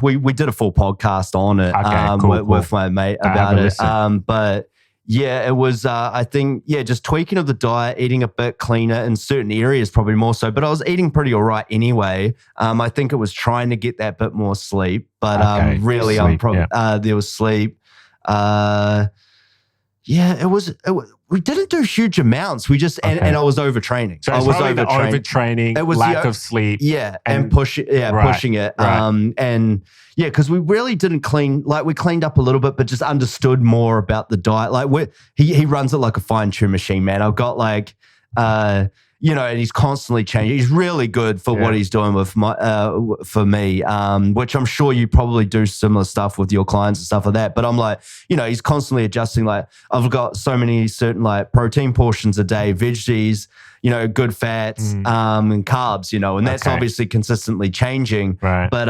we did a full podcast on it with my mate about it. But it was, I think, just tweaking of the diet, eating a bit cleaner in certain areas, probably more so. But I was eating pretty all right anyway. I think it was trying to get that bit more sleep. But there was sleep. We didn't do huge amounts. We just and I was overtraining. So I was overtraining. It was lack of sleep. And pushing it. Right. And Yeah, because we really didn't we cleaned up a little bit, but just understood more about the diet. Like he runs it like a fine-tuned machine, man. I've got like, and he's constantly changing. He's really good for what he's doing with for me, which I'm sure you probably do similar stuff with your clients and stuff like that. But I'm like, he's constantly adjusting. Like I've got so many certain like protein portions a day, veggies, good fats, and carbs, and that's obviously consistently changing. Right. But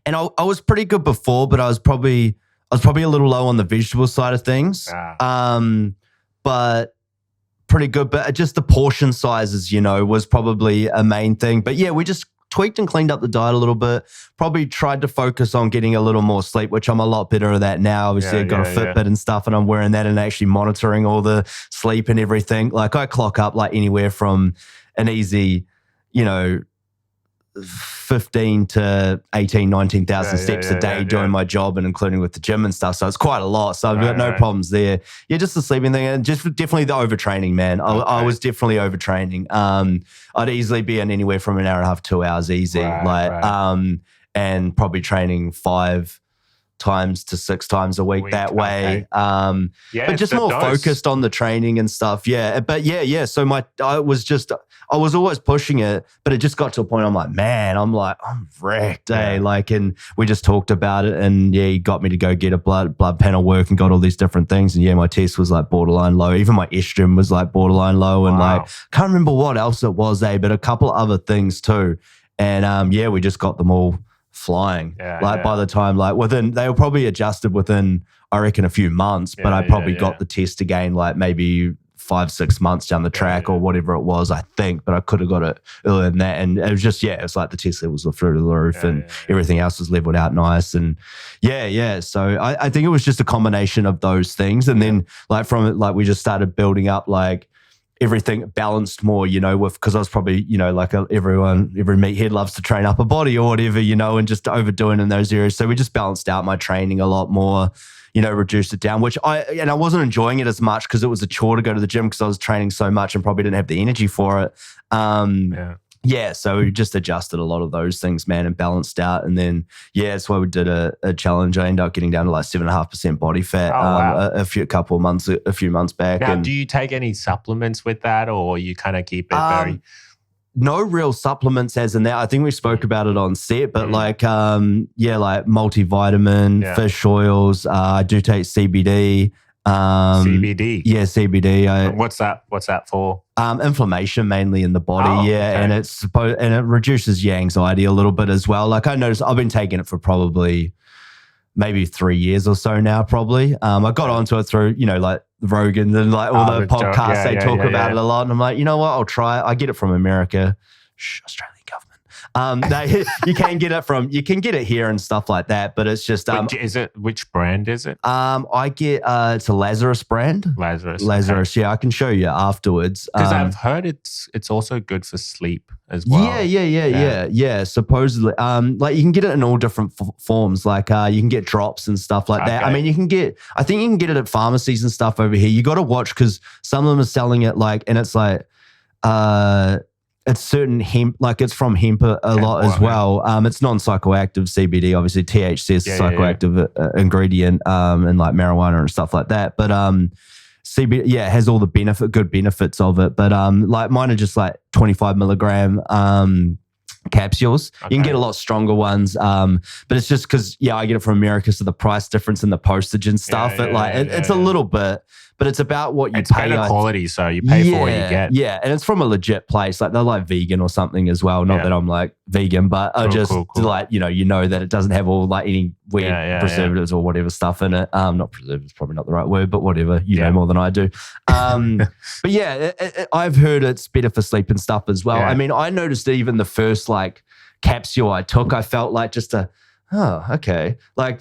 and I was pretty good before, but I was probably a little low on the vegetable side of things. But pretty good. But just the portion sizes, was probably a main thing. But yeah, we just tweaked and cleaned up the diet a little bit. Probably tried to focus on getting a little more sleep, which I'm a lot better at that now. Obviously, I've got a Fitbit and stuff, and I'm wearing that and actually monitoring all the sleep and everything. Like I clock up like anywhere from an easy, 15 to 18, 19,000 steps a day doing my job and including with the gym and stuff. So it's quite a lot. So I've got no problems there. Yeah, just the sleeping thing and just definitely the overtraining, man. I was definitely overtraining. I'd easily be in anywhere from an hour and a half, 2 hours easy. And probably training 5 times to 6 times a week that way. But just more focused on the training and stuff. Yeah. But yeah. So I was always pushing it, but it just got to a point I'm wrecked, eh? Like, and we just talked about it and he got me to go get a blood panel work and got all these different things. And my test was like borderline low. Even my estrogen was like borderline low. And like, can't remember what else it was, but a couple other things too. And we just got them all flying. By the time, they were probably adjusted within, I reckon, a few months, but I probably got the test again, like maybe 5-6 months down the track or whatever it was, I think, but I could have got it earlier than that. And it was just, it was like the test levels were through the roof and everything else was leveled out nice. And so I think it was just a combination of those things. And then from it, we just started building up everything balanced more, because I was probably, every meathead loves to train up a body or whatever, and just overdoing in those areas. So we just balanced out my training a lot more, reduced it down, which I wasn't enjoying it as much because it was a chore to go to the gym because I was training so much and probably didn't have the energy for it. So we just adjusted a lot of those things, man, and balanced out. And then, that's why we did a challenge. I ended up getting down to like 7.5% body fat a few months back. Now, do you take any supplements with that or you kind of keep it very... No real supplements as in that. I think we spoke about it on set, but like multivitamin, fish oils. I do take CBD. CBD? Yeah, CBD. What's that for? Inflammation mainly in the body, and it reduces your anxiety a little bit as well. Like I noticed, I've been taking it for probably maybe 3 years or so now, probably. I got onto it through, Rogan and like all the podcasts, they talk about it a lot. And I'm like, you know what, I'll try it. I get it from America. Australian government. You can get it here and stuff like that, but it's just which brand is it? I get it's a Lazarus brand. Lazarus, yeah, I can show you afterwards. Because I've heard it's also good for sleep as well. Yeah. Supposedly, like you can get it in all different forms. Like you can get drops and stuff like that. I mean, I think you can get it at pharmacies and stuff over here. You got to watch because some of them are selling it and it's like it's certain hemp, like it's from hemp a lot as well. It's non-psychoactive CBD, obviously THC is a psychoactive ingredient in like marijuana and stuff like that. But CBD, it has all the good benefits of it. But like mine are just like 25 milligram capsules. You can get a lot stronger ones, but it's just because I get it from America, so the price difference in the postage and stuff. It's a little bit, but it's about what you pay. It's better quality, so you pay for what you get. Yeah, and it's from a legit place. Like they're like vegan or something as well. Not that I'm like vegan, but cool. Like you know that it doesn't have all like any weird preservatives or whatever stuff in it. Not preservatives, probably not the right word, but whatever. You know more than I do. But I've heard it's better for sleep and stuff as well. I mean, I noticed that even the first like capsule I took, I felt like just like like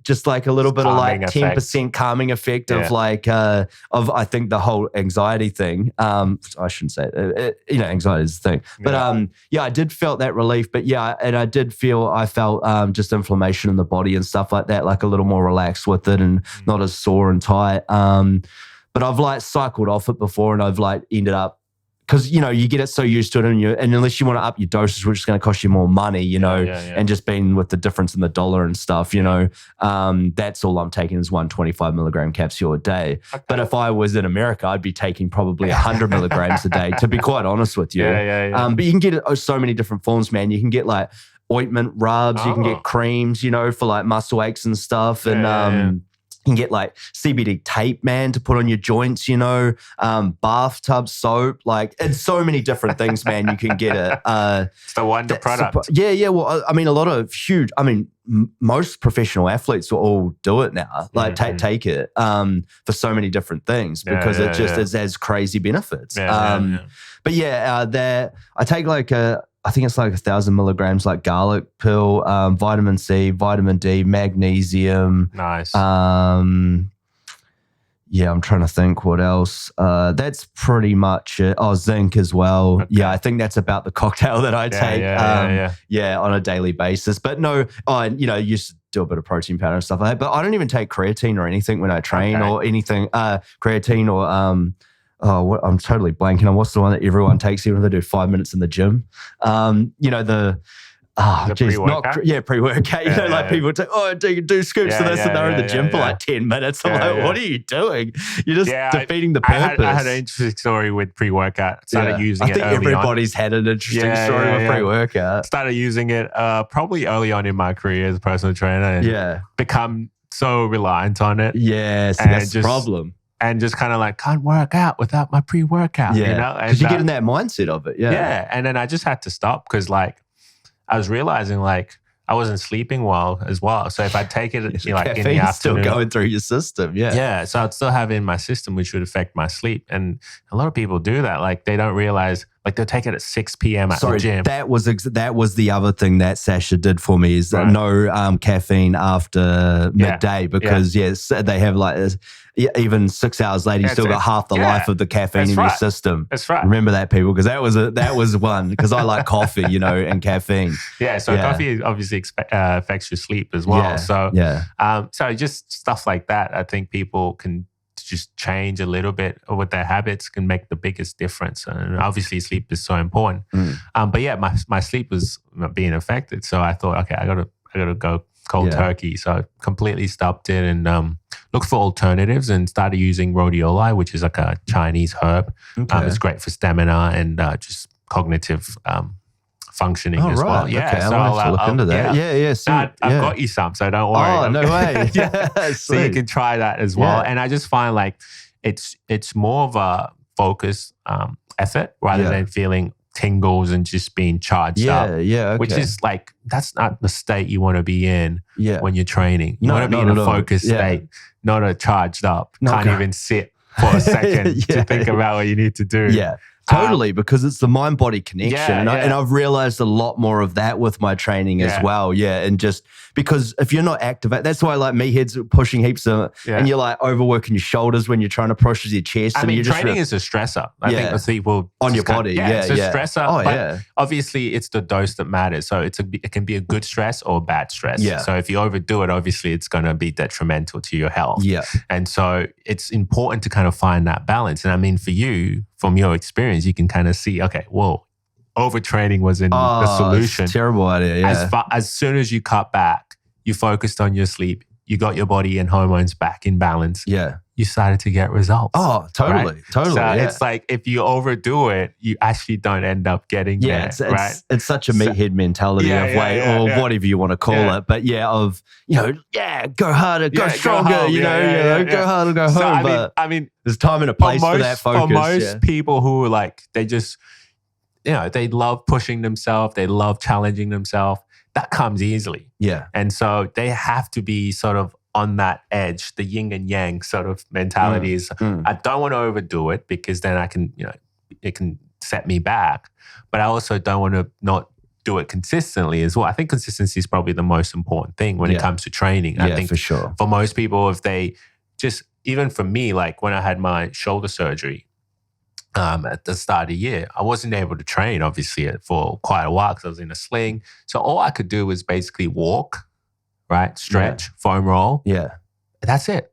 just like a little bit of like 10% calming effect of like of I think the whole anxiety thing. I shouldn't say it, anxiety is the thing, but I did felt that relief. But and I felt just inflammation in the body and stuff like that, like a little more relaxed with it and not as sore and tight. But I've like cycled off it before and I've like ended up because, you get it so used to it and unless you want to up your doses, which is going to cost you more money, and just being with the difference in the dollar and stuff, that's all I'm taking is 125 milligram capsule a day. Okay. But if I was in America, I'd be taking probably 100 milligrams a day, to be quite honest with you. But you can get it so many different forms, man. You can get like ointment rubs, you can get creams, for like muscle aches and stuff. And you can get like CBD tape, man, to put on your joints, bathtub soap, like it's so many different things, man. You can get it. It's the wonder product. Well, I mean, a lot of most professional athletes will all do it now. Like take it for so many different things because it has crazy benefits. But I take like I think it's like 1,000 milligrams, like garlic pill, vitamin C, vitamin D, magnesium. Nice. I'm trying to think what else. That's pretty much it. Oh, zinc as well. Okay. Yeah, I think that's about the cocktail that I take. On a daily basis. But no, used to do a bit of protein powder and stuff like that. But I don't even take creatine or anything when I train or anything. Creatine or I'm totally blanking on what's the one that everyone takes even if they do 5 minutes in the gym. Pre-workout. People take, do scoops of this and they're in the gym for like 10 minutes. I'm like, what are you doing? You're just defeating the purpose. I had an interesting story with pre-workout. Started using it early on. I think everybody's had an interesting story with pre-workout. Started using it probably early on in my career as a personal trainer and become so reliant on it. Yes, that's the problem. And just kind of like, can't work out without my pre-workout, Because you get in that mindset of it, Yeah, and then I just had to stop because like I was realizing like I wasn't sleeping well as well. So if I take it in the afternoon. Still going through your system, Yeah, so I'd still have it in my system, which would affect my sleep. And a lot of people do that. Like they don't realize, like they'll take it at 6 p.m. at the gym. That was the other thing that Sasha did for me is no caffeine after midday because they have like even 6 hours later, you still got half the life of the caffeine in your system. That's right. Remember that, people, because that was one because I like coffee, and caffeine. Yeah, so coffee obviously affects your sleep as well. So just stuff like that, I think people can just change a little bit with their habits can make the biggest difference. And obviously sleep is so important. But my sleep was being affected. So I thought, okay, I gotta go cold turkey. So I completely stopped it and looked for alternatives and started using rhodiola, which is like a Chinese herb. It's great for stamina and just cognitive functioning as well. Yeah, okay. So I'll have to look into that. I've got you some, so don't worry. Oh, no way. So you can try that as well. And I just find like it's more of a focus effort rather than feeling tingles and just being charged up. Which is like, that's not the state you want to be in when you're training. You want to be in a focused state, not a charged up. Can't even sit for a second to think about what you need to do. Yeah. Totally, because it's the mind-body connection. And I've realized a lot more of that with my training as well. Yeah, and just because if you're not activated, that's why like meatheads pushing heaps of, and you're like overworking your shoulders when you're trying to push your chest. I mean, training is a stressor. I think most people on your body. It's a stressor. But obviously, it's the dose that matters. So it can be a good stress or a bad stress. Yeah. So if you overdo it, obviously, it's going to be detrimental to your health. Yeah. And so it's important to kind of find that balance. And I mean, for you, from your experience, you can kind of see, okay, well, overtraining wasn't the solution. It's a terrible idea, As soon as you cut back, you focused on your sleep, you got your body and hormones back in balance. Yeah. You started to get results. Oh, totally. Right? Totally. So it's like if you overdo it, you actually don't end up getting there. It's such a meathead mentality or whatever you want to call it. But go harder, go stronger, go harder, go home. So, I mean, there's time and a place for that focus. For most people who are like, they just, they love pushing themselves, they love challenging themselves. That comes easily. Yeah. And so they have to be sort of on that edge, the yin and yang sort of mentality is, I don't want to overdo it because then I can, it can set me back. But I also don't want to not do it consistently as well. I think consistency is probably the most important thing when it comes to training. I think for sure. For most people, if they just, even for me, like when I had my shoulder surgery at the start of the year, I wasn't able to train obviously for quite a while because I was in a sling. So all I could do was basically walk, right? Stretch, foam roll. Yeah. That's it.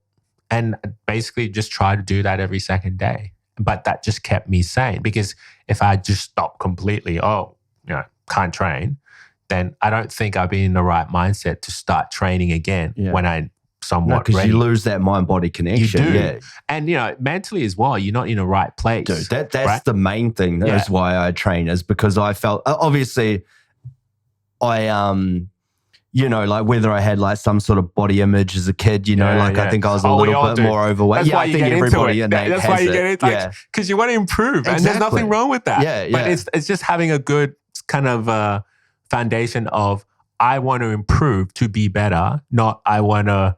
And basically just try to do that every second day. but that just kept me sane, because if I just stopped completely, can't train, then I don't think I'd be in the right mindset to start training again when I'm somewhat because ready. you lose that mind-body connection. You do. Yeah. And, mentally as well, you're not in the right place. Dude, that's right? the main thing. That's why I train, is because I felt, obviously, like whether I had like some sort of body image as a kid, I think I was a little bit more overweight. That's why I think everybody innate has it. That's why you get into it, because you want to improve. Exactly. And there's nothing wrong with that. Yeah, But it's just having a good kind of foundation of, I want to improve to be better, not I want to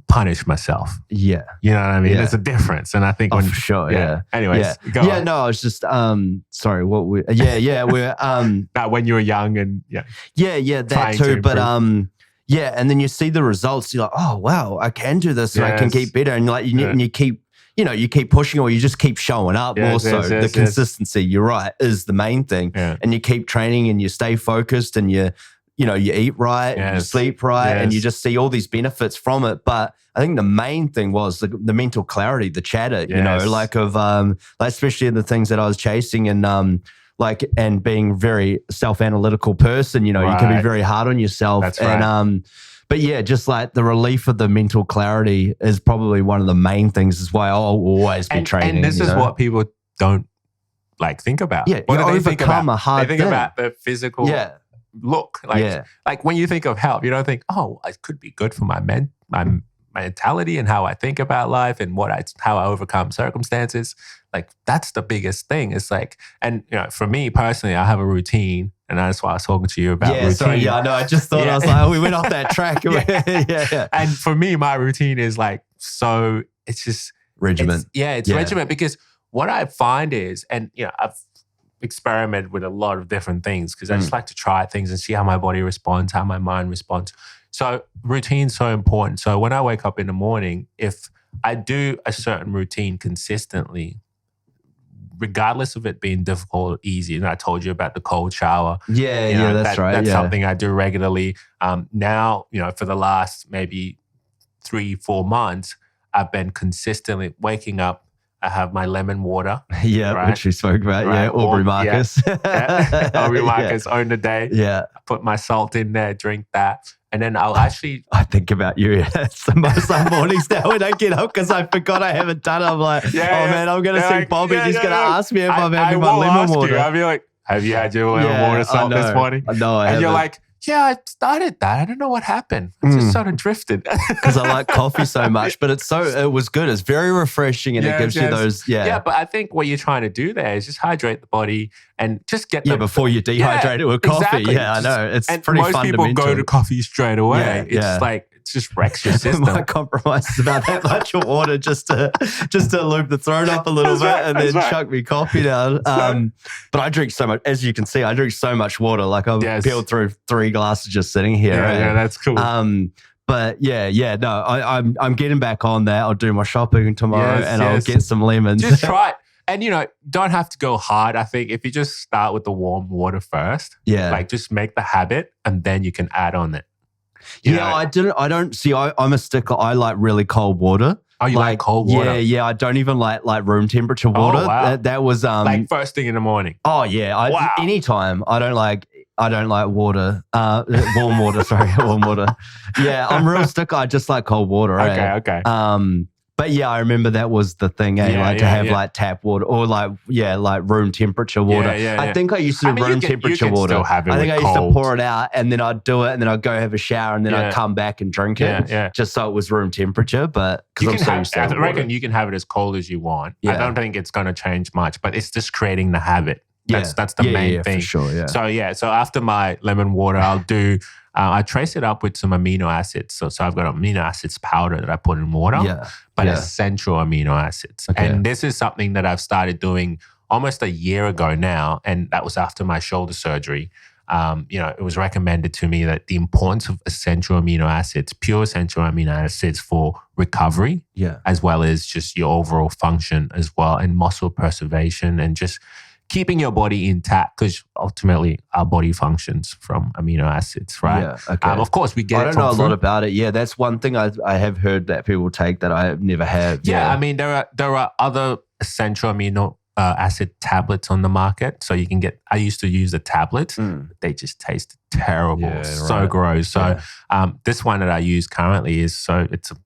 punish myself. Yeah. You know what I mean? There's a difference. And I think for sure. Yeah. Anyways, go on. No, I was just, sorry, what we, we're, when you were young and that too. But, and then you see the results, you're like, oh, wow, I can do this and I can keep better. And like, and you keep, you keep pushing, or you just keep showing up. The consistency, you're right, is the main thing. Yeah. And you keep training and you stay focused and you eat right, and you sleep right, and you just see all these benefits from it. But I think the main thing was the mental clarity, the chatter, especially in the things that I was chasing, and and being very self-analytical person, you can be very hard on yourself. That's right. And but just like the relief of the mental clarity is probably one of the main things, is why I'll always be training. And this is what people don't think about. Yeah, what do they think about? A hard they think about the physical look. Like when you think of health, you don't think, it could be good for my mentality and how I think about life and how I overcome circumstances. Like that's the biggest thing. It's like, and for me personally, I have a routine, and that's why I was talking to you about routine. Sorry, I just thought I was like, we went off that track. And for me, my routine is like, so it's just regiment. It's regiment, because what I find is, and I've experimented with a lot of different things, because I just like to try things and see how my body responds, how my mind responds. So routine's so important. So when I wake up in the morning, if I do a certain routine consistently, regardless of it being difficult or easy, and I told you about the cold shower. That's right. That's something I do regularly. Now, for the last maybe 3-4 months, I've been consistently waking up. I have my lemon water. Which we spoke about. Right? Aubrey Marcus. Aubrey Marcus owned the day. Yeah. I put my salt in there, drink that. And then I'll actually... I think about you. Some mornings now when I get up, because I forgot I haven't done it. I'm like, man, I'm going to see Bobby. He's going to ask me if I'm having my lemon water. I'll be like, have you had your lemon water salt this morning? No, I haven't. And you're like, I started that. I don't know what happened. It just sort of drifted. Because I like coffee so much, but it was good. It's very refreshing, and it gives you those, Yeah, but I think what you're trying to do there is just hydrate the body and just get before you dehydrate it with coffee. Exactly. Yeah, I know. It's and pretty most fundamental. People go to coffee straight away. It just wrecks your system. My compromise is about that much of water just to lube the throat up a little bit, and then chuck me coffee down. But I drink so much, as you can see, I drink so much water. Like I've peeled through 3 glasses just sitting here. Yeah, that's cool. But no, I'm getting back on that. I'll do my shopping tomorrow, I'll get some lemons. Just try it. And, don't have to go hard. I think if you just start with the warm water first, just make the habit, and then you can add on it. I don't see, I'm a stickler. I like really cold water. Oh, you like cold water? Yeah. I don't even like room temperature water. Oh, wow. That was like first thing in the morning. Oh yeah. Anytime. I don't like water. Warm water. Sorry, warm water. Yeah, I'm real stickler. I just like cold water. Okay. But I remember that was the thing, to have like tap water or like room temperature water. I think I used to do room temperature water. I think I used to pour it out, and then I'd do it, and then I'd go have a shower, and then I'd come back and drink it, just so it was room temperature. But because I'm so used to I reckon you can have it as cold as you want. I don't think it's going to change much, but it's just creating the habit. That's the main thing. For sure, yeah. So after my lemon water, I'll do. I trace it up with some amino acids. So I've got amino acids powder that I put in water, but essential amino acids. Okay. And this is something that I've started doing almost a year ago now, and that was after my shoulder surgery. It was recommended to me that the importance of essential amino acids, pure essential amino acids for recovery, as well as just your overall function as well, and muscle preservation, and just keeping your body intact, because ultimately our body functions from amino acids, right? Yeah, okay. Of course, we get I don't know a lot about it. Yeah, that's one thing I have heard that people take that I never have. Yeah, I mean, there are other essential amino acid tablets on the market. So you can get, I used to use the tablets. They just taste terrible. So gross. So this one that I use currently it's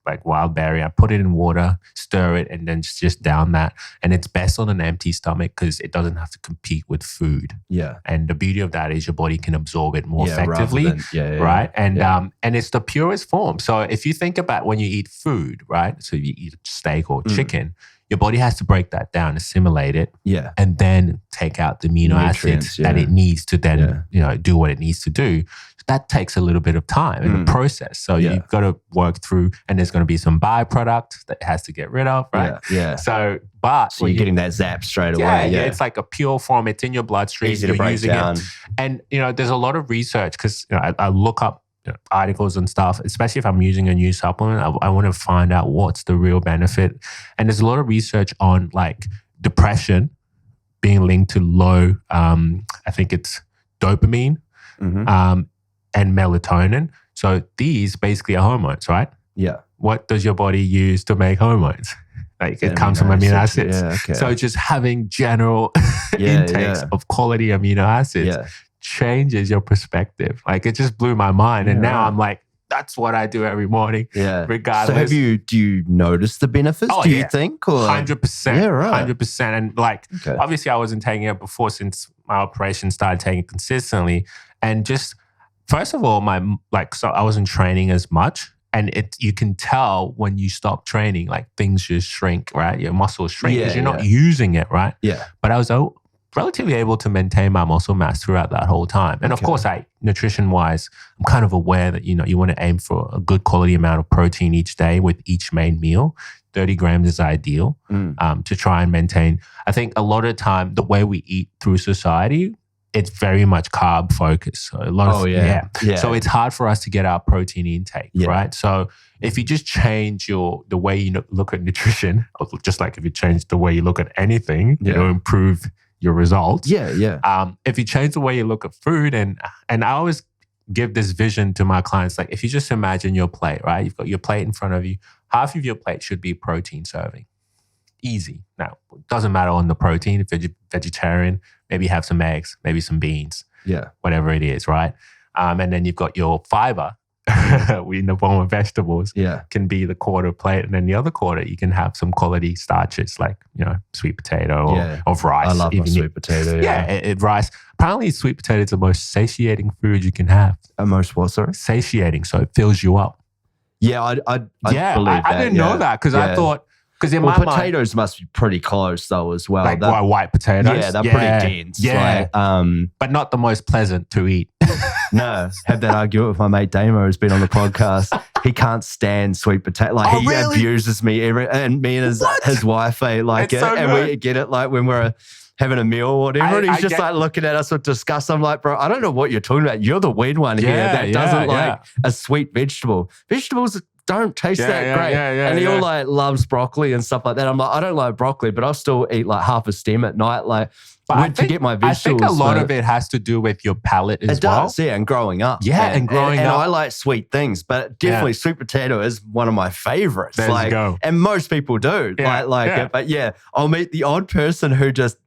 like wild berry. I put it in water, stir it, and then just down that. And it's best on an empty stomach because it doesn't have to compete with food. Yeah. And the beauty of that is your body can absorb it more effectively. Right. And it's the purest form. So if you think about when you eat food, right? So you eat steak or chicken, your body has to break that down, assimilate it, and then take out the amino acids that it needs to then, do what it needs to do. That takes a little bit of time in the process. So you've got to work through, and there's going to be some byproduct that it has to get rid of, right? Yeah. So you're getting that zap straight away. Yeah, it's like a pure form. It's in your bloodstream. Easy to break down. And, there's a lot of research because I look up articles and stuff, especially if I'm using a new supplement. I want to find out what's the real benefit. And there's a lot of research on like depression being linked to low, I think it's dopamine and melatonin. So these basically are hormones, right? Yeah. What does your body use to make hormones? Like it comes from amino acids. Yeah, okay. So just having general intakes of quality amino acids changes your perspective. Like it just blew my mind. And now I'm like, that's what I do every morning. Yeah. Regardless. So do you notice the benefits, do you think? Or? 100%. Yeah, right. 100%. And like, obviously I wasn't taking it before since my operation started taking it consistently. And just, first of all, so I wasn't training as much. And you can tell when you stop training, like things just shrink, right? Your muscles shrink because you're not using it, right? Yeah. But I was relatively able to maintain my muscle mass throughout that whole time. And of course, nutrition-wise, I'm kind of aware that, you want to aim for a good quality amount of protein each day with each main meal. 30 grams is ideal to try and maintain. I think a lot of the time, the way we eat through society, it's very much carb focused. So a lot of So it's hard for us to get our protein intake, right? So if you just change the way you look at nutrition, just like if you change the way you look at anything, improve your results. If you change the way you look at food, and I always give this vision to my clients, like if you just imagine your plate, right? You've got your plate in front of you. Half of your plate should be protein serving. Easy. Now, it doesn't matter on the protein. If you're vegetarian, maybe have some eggs, maybe some beans, whatever it is, right? And then you've got your fiber in the form of vegetables, can be the quarter plate. And then the other quarter, you can have some quality starches like, sweet potato or rice. I love my sweet potato. Rice. Apparently, sweet potato is the most satiating food you can have. Most what, sorry? Satiating. So it fills you up. Yeah, I believe that. I didn't know that because I thought, because in my potatoes must be pretty close though as well. Like white potatoes? Yeah, they're pretty dense. Yeah. But not the most pleasant to eat. No, had that argument with my mate Damo who's been on the podcast. He can't stand sweet potato. Like he abuses me and his wife like it. So and we get it like when we're having a meal or whatever. And he's just like looking at us with disgust. I'm like, bro, I don't know what you're talking about. You're the weird one here that doesn't like a sweet vegetable. Vegetables don't taste that great. And he all like loves broccoli and stuff like that. I'm like, I don't like broccoli, but I'll still eat like half a stem at night. Like to get my vegetables. I think a lot of it has to do with your palate as well. It does, and growing up. Yeah, and growing up. And I like sweet things, but definitely sweet potato is one of my favorites. There you go. And most people do like it. But I'll meet the odd person who just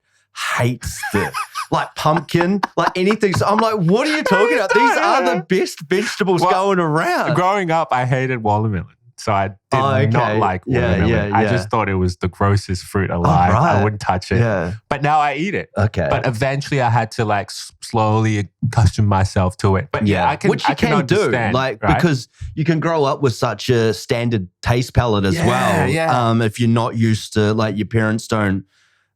hates the like pumpkin, like anything. So I'm like, what are you talking about? These are the best vegetables going around. Growing up, I hated watermelon. So I did not like watermelon. I just thought it was the grossest fruit alive. I wouldn't touch it. Yeah. But now I eat it. Okay. But eventually I had to like slowly accustom myself to it. But I can, which you can understand, do, like because you can grow up with such a standard taste palette as well. Yeah. If you're not used to, like, your parents don't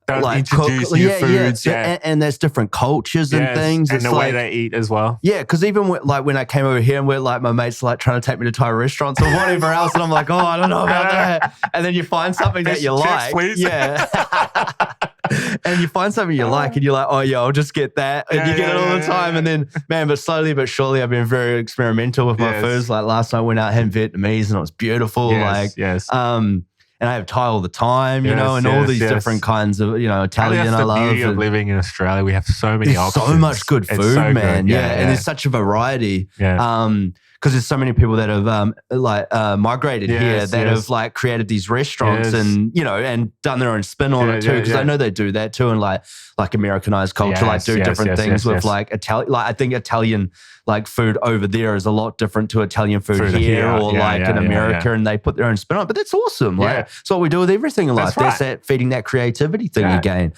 like introduce cook, new foods. And there's different cultures and things. And it's the way they eat as well. Yeah, because even when I came over here and we're like, my mates like trying to take me to Thai restaurants or whatever else, and I'm like, oh, I don't know about that. And then you find something that you like. Yeah. And you find something you like and you're like, oh yeah, I'll just get that. And you get it all the time. And then, man, but slowly but surely I've been very experimental with my foods. Like last night I went out and had Vietnamese and it was beautiful. And I have Thai all the time, you know, and all these different kinds of, Italian I love. That's the beauty of living in Australia. We have so many options. So much good food, man. Good. And there's such a variety. Yeah. because there's so many people that have migrated here that have like created these restaurants and, you know, and done their own spin on it too. Because I know they do that too. And like Americanized culture, like do different things with like Italian, like I think Italian like food over there is a lot different to Italian food here or like in America, and they put their own spin on it. But that's awesome. Like it's what we do with everything in life. That's that feeding that creativity thing again.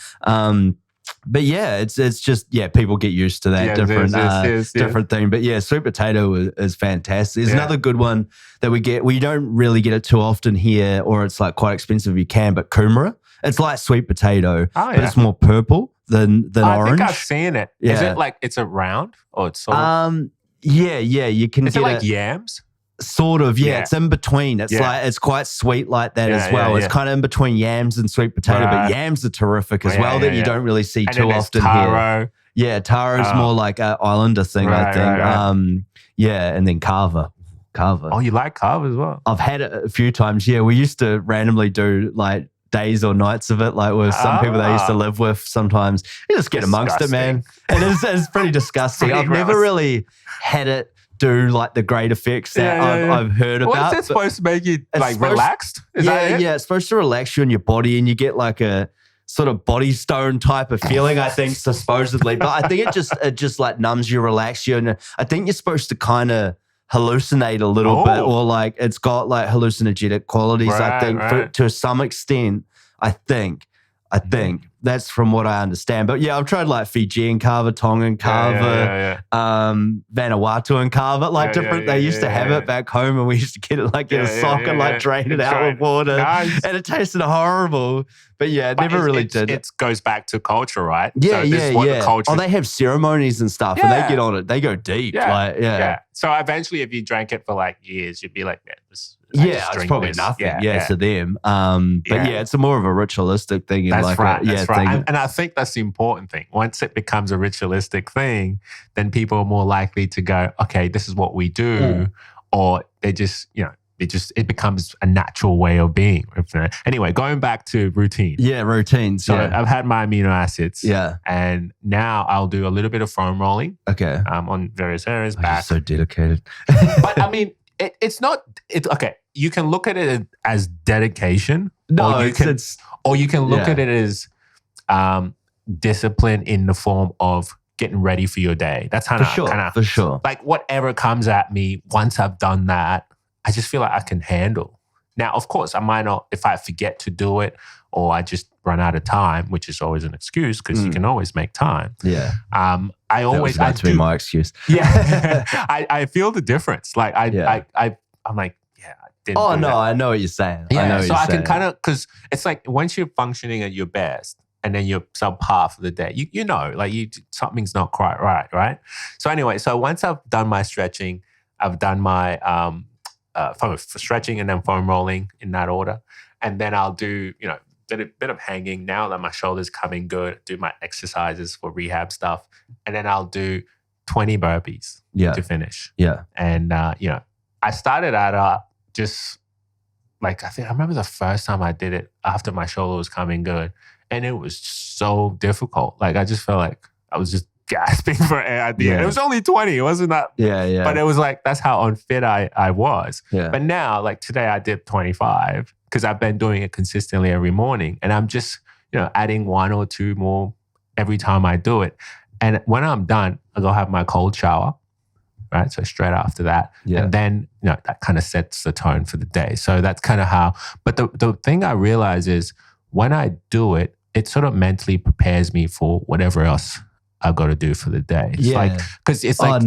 But yeah, it's just people get used to that different thing. But yeah, sweet potato is fantastic. There's another good one that we get. We don't really get it too often here, or it's like quite expensive if you can. But kumara, it's like sweet potato, but it's more purple than orange. I think I've seen it. Is it like it's a round or it's sort of? You can. Is it like yams? Sort of, it's in between. It's like it's quite sweet like that as well. It's kind of in between yams and sweet potato, but yams are terrific as well that you don't really see too often taro. Here. Yeah, taro's more like an islander thing, I think. And then kava. Oh, you like kava as well? I've had it a few times. Yeah, we used to randomly do like days or nights of it, like with some people that I used to live with. Sometimes you just get amongst it, man. It's pretty disgusting. I've never really had it do like the great effects that I've heard about. What's it supposed to make you like relaxed? Is that it? Yeah, it's supposed to relax you in your body and you get like a sort of body stone type of feeling, I think, supposedly. But I think it just like numbs you, relax you. And I think you're supposed to kind of hallucinate a little bit, or like it's got like hallucinogenic qualities, I think, to some extent, I think. That's from what I understand. But yeah, I've tried like Fijian kava, Tongan kava, Vanuatuan kava, like different. They used to have it back home and we used to get it like in a sock and like drain it out with water. Nice. And it tasted horrible. But yeah, it never really did. It goes back to culture, right? Yeah, so this is what the culture. Oh, they have ceremonies and stuff and they get on it. They go deep. Yeah. So eventually if you drank it for like years, you'd be like, it's probably nothing. To them. But it's a more of a ritualistic thing. That's right. And I think that's the important thing. Once it becomes a ritualistic thing, then people are more likely to go, okay, this is what we do. Or they just, it becomes a natural way of being. Anyway, going back to routine. Yeah, routines. So I've had my amino acids. Yeah. And now I'll do a little bit of foam rolling. Okay. On various areas. You're so dedicated. But I mean, it's not, okay. You can look at it as dedication. No, or you can look at it as discipline in the form of getting ready for your day. That's kind of for sure. Like whatever comes at me, once I've done that, I just feel like I can handle. Now, of course, I might not, if I forget to do it or I just run out of time, which is always an excuse because you can always make time. Yeah. I always that was to be my excuse. Yeah. I feel the difference. Like I'm like, I know what you're saying. Yeah, so I can kind of, because it's like once you're functioning at your best and then you're subpar for the day, you know, like something's not quite right? So anyway, so once I've done my stretching, I've done my for stretching and then foam rolling in that order. And then I'll do, a bit of hanging now that my shoulder's coming good, do my exercises for rehab stuff. And then I'll do 20 burpees to finish. Yeah. And, I started at just like, I remember the first time I did it after my shoulder was coming good. And it was so difficult. Like, I just felt like I was just gasping for air at the end. It was only 20. It wasn't that. Yeah. But it was like, that's how unfit I was. Yeah. But now, like today I did 25 because I've been doing it consistently every morning. And I'm just, adding 1 or 2 more every time I do it. And when I'm done, I'll go have my cold shower. Right. So straight after that. Yeah. And then, that kind of sets the tone for the day. So that's kind of how, but the thing I realize is when I do it, it sort of mentally prepares me for whatever else I've got to do for the day. It's like, because it's like,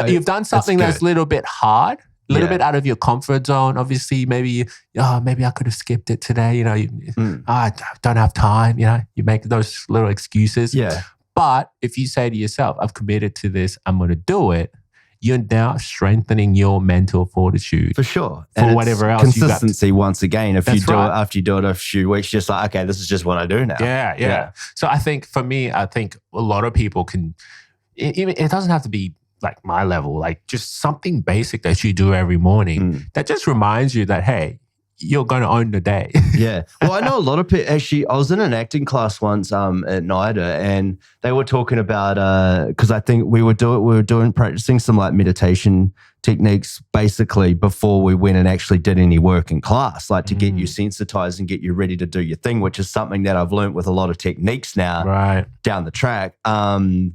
you've done something that's a little bit hard, a little bit out of your comfort zone. Obviously, maybe I could have skipped it today. I don't have time. You make those little excuses. Yeah. But if you say to yourself, I've committed to this, I'm going to do it. You're now strengthening your mental fortitude. For sure. For whatever else you got. Consistency once again. If you do it after you do it a few weeks, just like, okay, this is just what I do now. Yeah. So I think for me, a lot of people can, it doesn't have to be like my level, like just something basic that you do every morning that just reminds you that, hey, you're going to own the day. Yeah. Well, I know a lot of people, actually, I was in an acting class once at NIDA and they were talking about, because I think we were practicing some like meditation techniques basically before we went and actually did any work in class, like to get you sensitized and get you ready to do your thing, which is something that I've learned with a lot of techniques now down the track,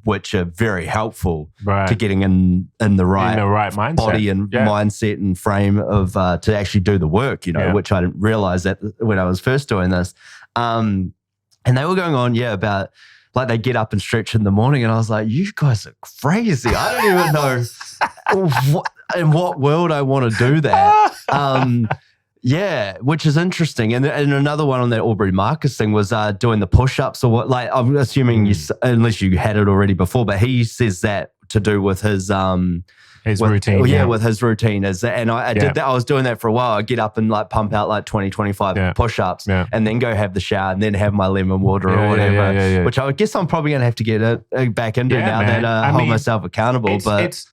which are very helpful to getting in the right mindset. body and mindset and frame of to actually do the work, which I didn't realize that when I was first doing this. And they were going on, about like they get up and stretch in the morning, and I was like, you guys are crazy. I don't even know in what world I want to do that. Which is interesting. And another one on that Aubrey Marcus thing was doing the push-ups or what. Like I'm assuming unless you had it already before, but he says that to do with his routine. With his routine. And I did that. I was doing that for a while. I get up and like pump out like 20, 25 push-ups and then go have the shower and then have my lemon water or whatever, which I guess I'm probably going to have to get back into now that I hold myself accountable.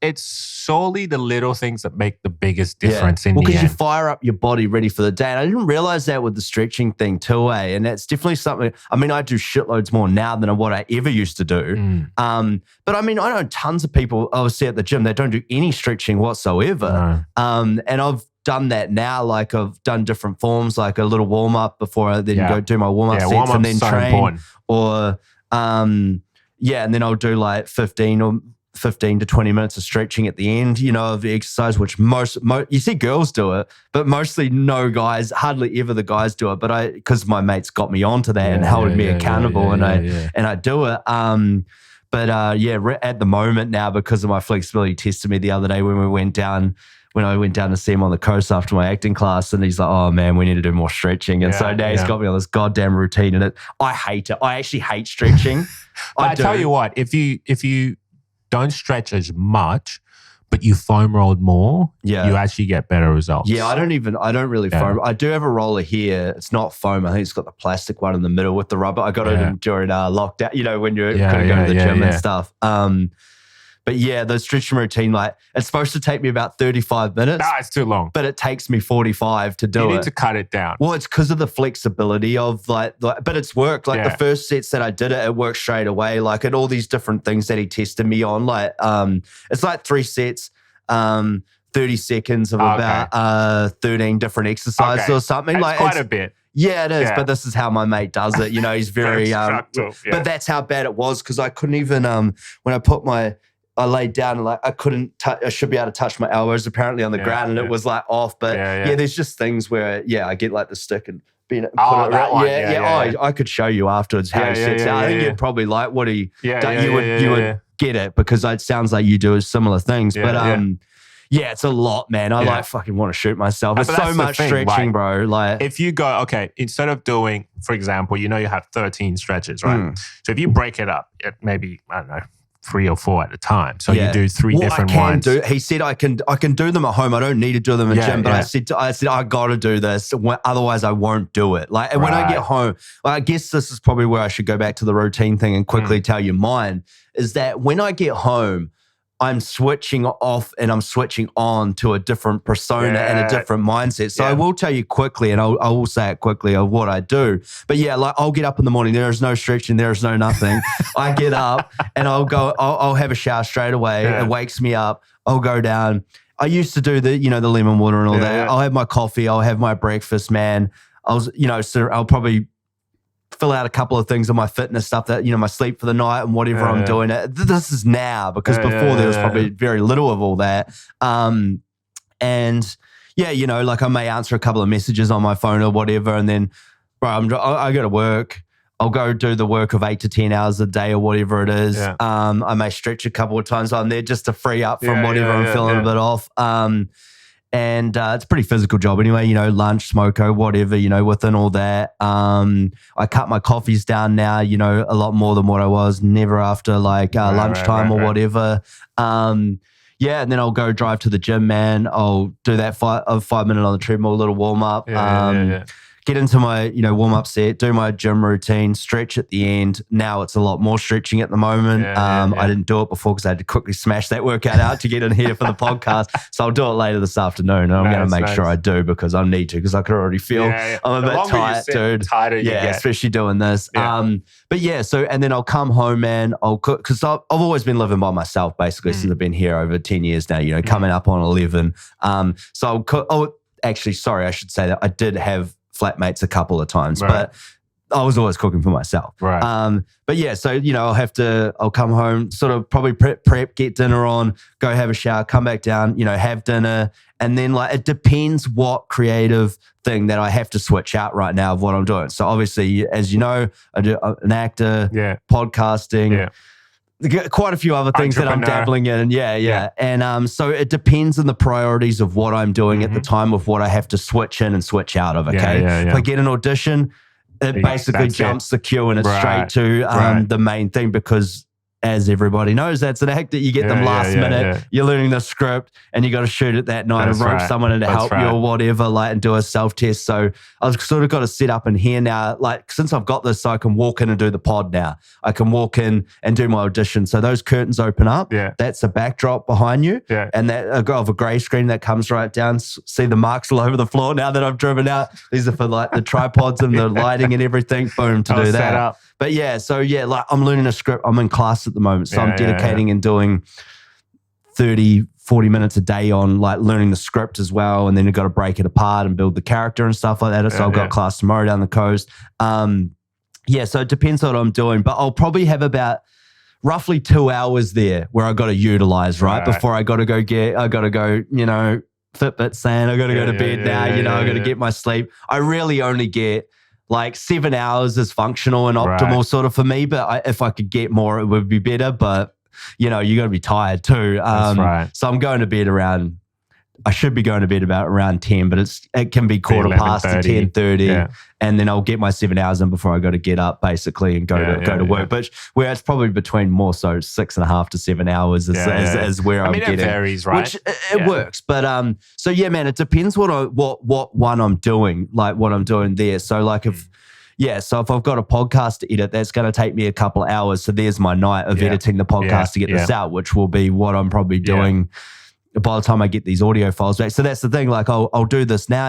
It's solely the little things that make the biggest difference in the end. Because you fire up your body ready for the day. And I didn't realize that with the stretching thing too, and that's definitely something, I mean, I do shitloads more now than what I ever used to do. But I mean, I know tons of people obviously at the gym that don't do any stretching whatsoever. And I've done that now. Like I've done different forms, like a little warm up before I then go do my warm up sets and then train. Important. Or and then I'll do like 15 to 20 minutes of stretching at the end, of the exercise, which most you see girls do it, but mostly no guys, hardly ever the guys do it. But because my mates got me onto that and held me accountable, and I do it. But at the moment now, because of my flexibility, he tested me the other day when I went down to see him on the coast after my acting class, and he's like, "Oh man, we need to do more stretching." And so now he's got me on this goddamn routine, and I hate it. I actually hate stretching. I tell you what, if you don't stretch as much, but you foam rolled more, you actually get better results. Yeah, I don't really foam. I do have a roller here. It's not foam. I think it's got the plastic one in the middle with the rubber. I got it during lockdown, when you're going to go to the gym and stuff. But the stretching routine, like it's supposed to take me about 35 minutes. Nah, it's too long. But it takes me 45 to do it. You need to cut it down. Well, it's because of the flexibility of but it's worked. Like the first sets that I did it worked straight away. Like at all these different things that he tested me on. Like it's like 3 sets, 30 seconds of about 13 different exercises or something. That's like quite a bit. Yeah, it is. But this is how my mate does it. He's very but that's how bad it was, because I couldn't even when I laid down and like I couldn't I should be able to touch my elbows apparently on the ground, and it was like off. But there's just things where I get like the stick and put it around. I could show you afterwards how he sits out. I think you'd probably like what he you would get it, because it sounds like you do similar things. It's a lot, man. I like fucking want to shoot myself. It's so much stretching, bro. Like if you go, instead of doing, for example, you have 13 stretches, right? So if you break it up, maybe, I don't know, 3 or 4 at a time. So you do 3 different ones. He said I can do them at home. I don't need to do them in the gym. But I said I got to do this. Otherwise, I won't do it. Like when I get home, I guess this is probably where I should go back to the routine thing and quickly tell you mine. Is that when I get home, I'm switching off and I'm switching on to a different persona and a different mindset. So I will tell you quickly, and I will say it quickly of what I do. But like I'll get up in the morning. There is no stretching. There is no nothing. I get up and I'll have a shower straight away. It wakes me up. I'll go down. I used to do the lemon water and all that. I'll have my coffee. I'll have my breakfast, man. So I'll probably fill out a couple of things on my fitness stuff, that my sleep for the night and whatever I'm doing. This is now, because before there was probably very little of all that. Like I may answer a couple of messages on my phone or whatever, and then I go to work. I'll go do the work of 8 to 10 hours a day or whatever it is. I may stretch a couple of times on there just to free up from whatever I'm feeling a bit off. And it's a pretty physical job anyway, lunch, smoko, whatever, within all that. I cut my coffees down now, a lot more than what I was, never after like lunchtime or whatever. And then I'll go drive to the gym, man. I'll do that 5 minute on the treadmill, a little warm up. get into my, warm up set, do my gym routine, stretch at the end. Now it's a lot more stretching at the moment. I didn't do it before because I had to quickly smash that workout out to get in here for the podcast. So I'll do it later this afternoon. And I'm going to make sure I do because I need to, because I could already feel I'm a bit tight, dude. Especially doing this. But yeah, so, and then I'll come home, man. I'll cook, because I've always been living by myself basically since I've been here over 10 years now, coming up on 11. So I'll cook. Oh, actually, sorry, I should say that I did have flatmates a couple of times, but I was always cooking for myself. Right. But yeah, so, I'll come home, sort of probably prep, get dinner on, go have a shower, come back down, have dinner. And then it depends what creative thing that I have to switch out right now of what I'm doing. So obviously, as you know, I do an actor, podcasting, quite a few other things that I'm dabbling in. Yeah. And so it depends on the priorities of what I'm doing at the time of what I have to switch in and switch out of, okay? If I get an audition, it basically jumps the queue and it's straight to the main thing, because as everybody knows, that's an act that you get them last minute. You're learning the script and you got to shoot it that night and rope someone in to help you or whatever, and do a self-test. So I've sort of got to set up in here now, since I've got this, so I can walk in and do the pod now. I can walk in and do my audition. So those curtains open up. That's a backdrop behind you. And that of a grey screen that comes right down. See the marks all over the floor now that I've driven out. These are for the tripods and the lighting and everything. Boom, to do that. But yeah, so I'm learning a script. I'm in class at the moment. So I'm dedicating and doing 30, 40 minutes a day on learning the script as well. And then you've got to break it apart and build the character and stuff like that. So I've got class tomorrow down the coast. So it depends on what I'm doing. But I'll probably have about roughly 2 hours there where I got to utilize, right? Before I got to go Fitbit saying I got to go to bed now, I got to get my sleep. I really only get 7 hours is functional and optimal sort of for me. But if I could get more, it would be better. But, you got to be tired too. So I'm going to bed I should be going to bed about around 10, but it can be quarter past to 10:30. And then I'll get my 7 hours in before I got to get up basically and go to work. But where it's probably between more so 6.5 to 7 hours is where I'm getting. It varies, right? Which it works. But so yeah, man, it depends what one I'm doing, what I'm doing there. So so if I've got a podcast to edit, that's going to take me a couple of hours. So there's my night of editing the podcast to get this out, which will be what I'm probably doing by the time I get these audio files back. So that's the thing, I'll do this now,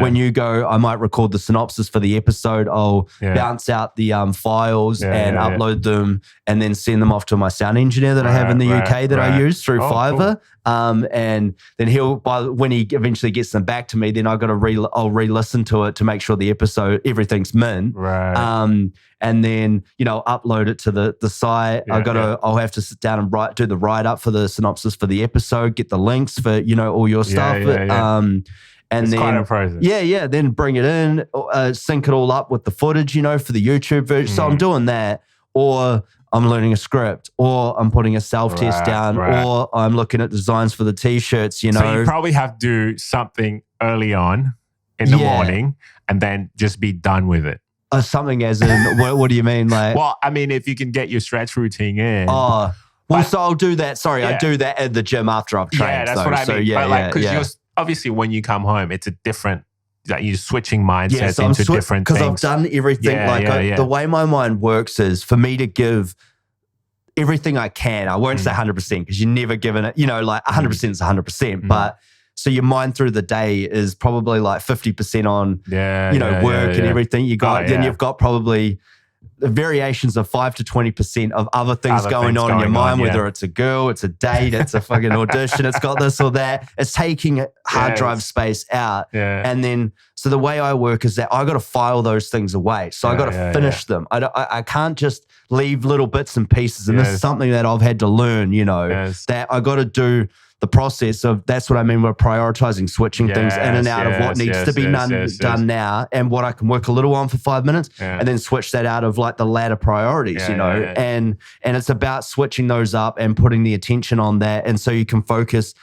when you go, I might record the synopsis for the episode. I'll bounce out the files and upload them and then send them off to my sound engineer that I have in the UK that I use through Fiverr. Cool. And then when he eventually gets them back to me, then I've got to I'll re-listen to it to make sure the episode, everything's mint. And then, upload it to the site. I'll have to sit down and do the write-up for the synopsis for the episode, get the links for, all your stuff. And it's then quite a process. Then bring it in, sync it all up with the footage, for the YouTube version. So I'm doing that, or I'm learning a script, or I'm putting a self-test down, or I'm looking at designs for the t-shirts, So you probably have to do something early on in the morning and then just be done with it. Something as in, what do you mean? Well, I mean, if you can get your stretch routine in. So I'll do that. Sorry, I do that at the gym after I've trained. Yeah, that's what I mean. Because obviously when you come home, it's a different, you're switching mindsets into different things. Because I've done everything. The way my mind works is for me to give everything I can. I won't say 100% because you're never given it, 100% is 100%. But so your mind through the day is probably 50% on, work and everything you got. Then you've got probably the variations of 5 to 20% of other things going on in your mind, whether it's a girl, it's a date, it's a fucking audition, it's got this or that. It's taking hard drive space out. And then, so the way I work is that I got to file those things away. So I got to finish them. I can't just leave little bits and pieces. And this is something that I've had to learn, that I got to do the process of, that's what I mean, we're prioritizing, switching things in and out of what needs to be done now and what I can work a little on for 5 minutes and then switch that out of the latter priorities, and it's about switching those up and putting the attention on that. And so you can focus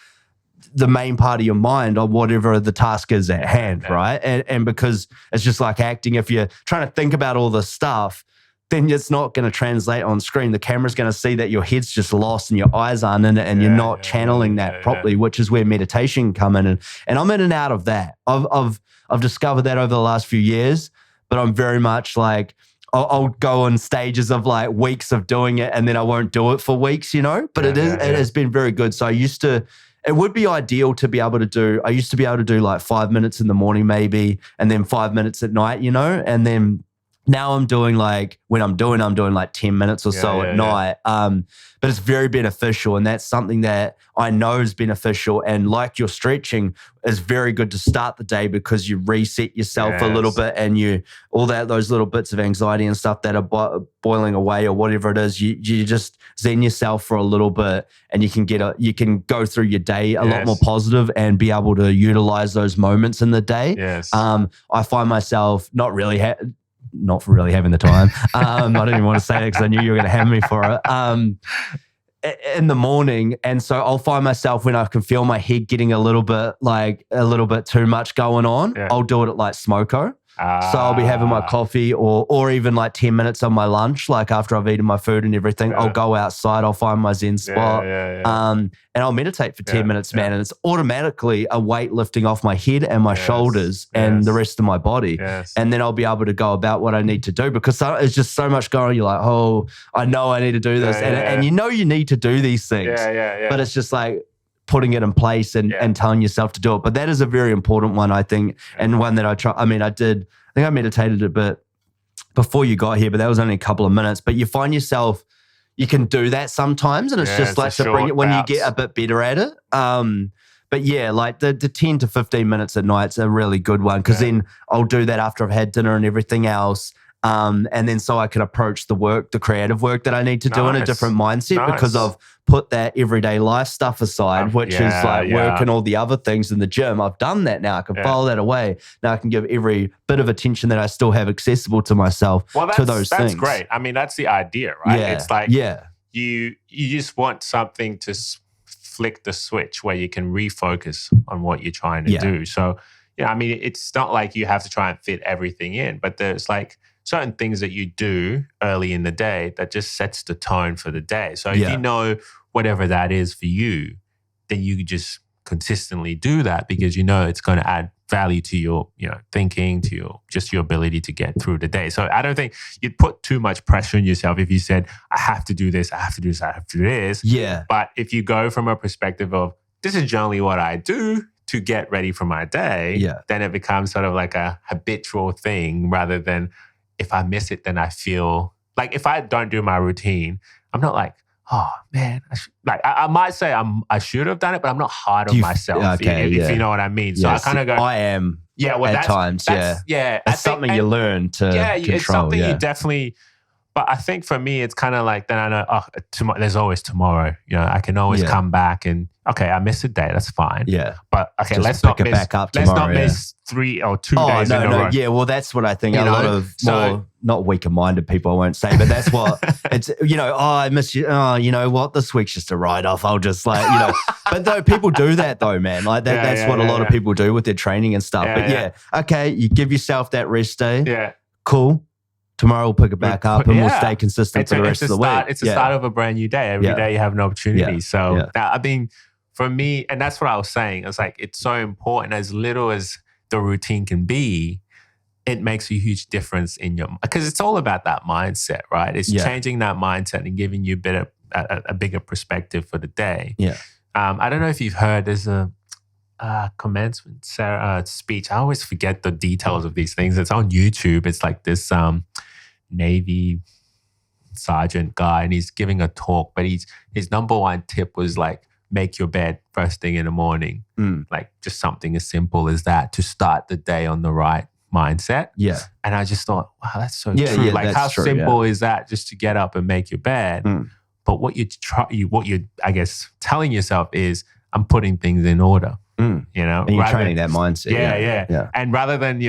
the main part of your mind on whatever the task is at hand, right? And because it's just like acting, if you're trying to think about all this stuff, then it's not going to translate on screen. The camera's going to see that your head's just lost and your eyes aren't in it and you're not channeling that properly, which is where meditation come in. And I'm in and out of that. I've discovered that over the last few years, but I'm very much like, I'll go on stages of like weeks of doing it and then I won't do it for weeks, but it has been very good. So it would be ideal to be able to do, I used to be able to do like 5 minutes in the morning maybe, and then 5 minutes at night, and then now I'm doing like, when I'm doing like 10 minutes or so at night. But it's very beneficial. And that's something that I know is beneficial. And like your stretching is very good to start the day because you reset yourself a little bit and those little bits of anxiety and stuff that are boiling away or whatever it is, you just zen yourself for a little bit and you can go through your day a lot more positive and be able to utilize those moments in the day. Yes. I find myself not really having the time. I didn't even want to say it because I knew you were going to have me for it. In the morning. And so I'll find myself when I can feel my head getting a little bit too much going on, I'll do it at like smoko. So I'll be having my coffee or even like 10 minutes on my lunch, like after I've eaten my food and everything, I'll go outside, I'll find my Zen spot, and I'll meditate for 10 minutes, man. And it's automatically a weight lifting off my head and my shoulders and the rest of my body. And then I'll be able to go about what I need to do because it's just so much going on. You're like, oh, I know I need to do this. And you need to do these things. But it's just like, putting it in place and telling yourself to do it. But that is a very important one, I think, and one that I try. I mean, I think I meditated a bit before you got here, but that was only a couple of minutes. But you find yourself, you can do that sometimes, and it's just like to bring it when you get a bit better at it. But yeah, like the 10 to 15 minutes at night's a really good one because then I'll do that after I've had dinner and everything else. And then so I can approach the creative work that I need to do in a different mindset because I've put that everyday life stuff aside, which is like work and all the other things in the gym. I've done that now. I can file that away. Now I can give every bit of attention that I still have accessible to myself to those things. That's great. I mean, that's the idea, right? It's like you just want something to flick the switch where you can refocus on what you're trying to do. So, I mean, it's not like you have to try and fit everything in, but there's like certain things that you do early in the day that just sets the tone for the day. So if you know whatever that is for you, then you just consistently do that because you know it's going to add value to your thinking, to your ability to get through the day. So I don't think you'd put too much pressure on yourself if you said, I have to do this, I have to do this, I have to do this. Yeah. But if you go from a perspective of this is generally what I do to get ready for my day, then it becomes sort of like a habitual thing rather than if I miss it, then I feel like if I don't do my routine, I'm not like, oh man, I might say I should have done it, but I'm not hard on myself. If you know what I mean. So I kind of go, I am. Yeah, well, at times. It's something you learn to control. It's something you definitely. But I think for me, it's kind of like then I know there's always tomorrow. I can always come back and I missed a day. That's fine. Yeah. But okay, just let's not miss. Back up let's tomorrow, not miss 3 or 2 days in a row. Yeah, well, that's what I think. A lot of more not weaker-minded people, I won't say, but that's what it's. I miss you. Oh, you know what? This week's just a write-off. I'll just but though people do that though, man. Like that. That's what a lot of people do with their training and stuff. Okay, you give yourself that rest day. Yeah. Cool. Tomorrow we'll pick it back up and we'll stay consistent for the rest of the week. It's the start of a brand new day. Every day you have an opportunity. So I mean, for me, and that's what I was saying. It's like it's so important. As little as the routine can be, it makes a huge difference in because it's all about that mindset, right? It's changing that mindset and giving you a bigger perspective for the day. Yeah. I don't know if you've heard. There's a commencement speech. I always forget the details of these things. It's on YouTube. It's like this Navy sergeant guy, and he's giving a talk. But his number one tip was like, make your bed first thing in the morning. Like just something as simple as that to start the day on the right mindset. Yeah. And I just thought, wow, that's so true. Like how simple is that just to get up and make your bed? But what you're I guess telling yourself is, I'm putting things in order. And you're training that mindset. Yeah. And rather than,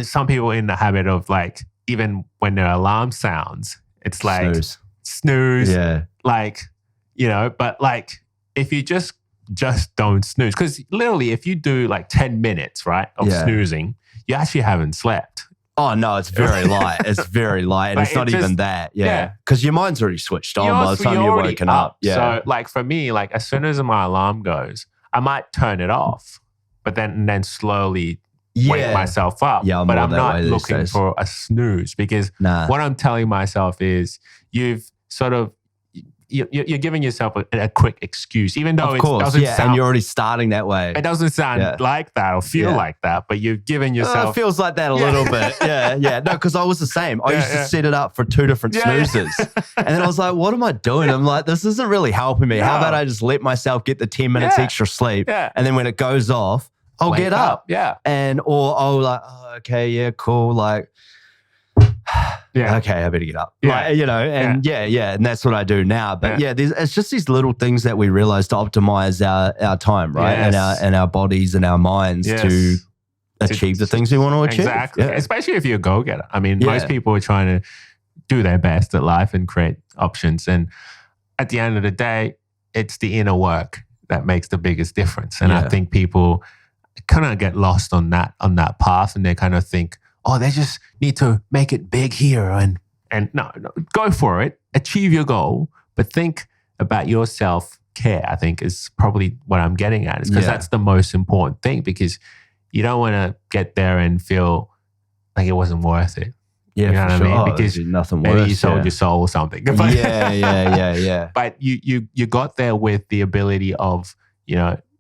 some people in the habit of like, even when their alarm sounds, it's like snooze. Yeah. Like, but like if you just don't snooze, because literally if you do like 10 minutes, right, of snoozing, you actually haven't slept. Oh no, it's very light. It's very light, and Like, it's not it even just- that. yeah. Yeah, because your mind's already switched on by the time you're already woken up. Yeah, So like for me, like as soon as my alarm goes, I might turn it off, but then slowly wake myself up. Yeah, I'm but more I'm that not way these looking days. for a snooze because Nah. what I'm telling myself is you've sort of you're giving yourself a quick excuse, even though Of it course, doesn't and sound. you're already starting that way. It doesn't sound like that or feel like that, but you're giving yourself. It feels like that a little bit. Yeah. No, because I was the same. I used to set it up for 2 different snoozes. And then I was like, what am I doing? I'm like, this isn't really helping me. How about I just let myself get the 10 minutes extra sleep? Yeah. And then when it goes off, I'll Wake get up. Yeah. Or I'll like, oh, okay, yeah, cool. Like, okay, I better get up. Yeah. Like, and and that's what I do now. But it's just these little things that we realize to optimize our time, right? Yes. And our bodies and our minds to achieve the things we want to achieve. Exactly. Yeah. Especially if you're a go-getter. I mean, most people are trying to do their best at life and create options. And at the end of the day, it's the inner work that makes the biggest difference. And I think people kind of get lost on that path, and they kind of think, oh, they just need to make it big here. And no, go for it. Achieve your goal, but think about your self-care, I think is probably what I'm getting at. Is because that's the most important thing, because you don't want to get there and feel like it wasn't worth it. Yeah, you know for what sure. I mean? Because nothing maybe worse, you sold your soul or something. But yeah. But you got there with the ability of,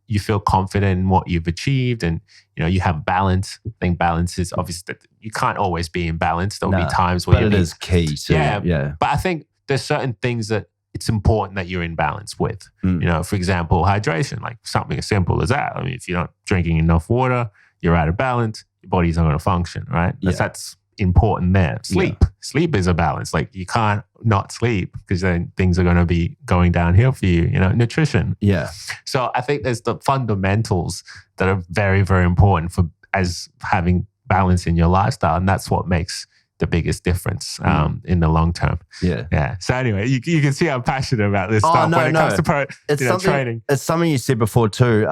you feel confident in what you've achieved, and you have balance. I think balance is obviously you can't always be in balance. There'll be times where it is key to But I think there's certain things that it's important that you're in balance with. For example, hydration, like something as simple as that. I mean, if you're not drinking enough water, you're out of balance. Your body's not going to function, right? That's important there. Sleep is a balance. Like you can't not sleep, because then things are going to be going downhill for you. Nutrition. Yeah. So I think there's the fundamentals that are very, very important for as having balance in your lifestyle, and that's what makes the biggest difference in the long term. Yeah. So anyway, you can see I'm passionate about this stuff when it comes to training. It's something you said before too.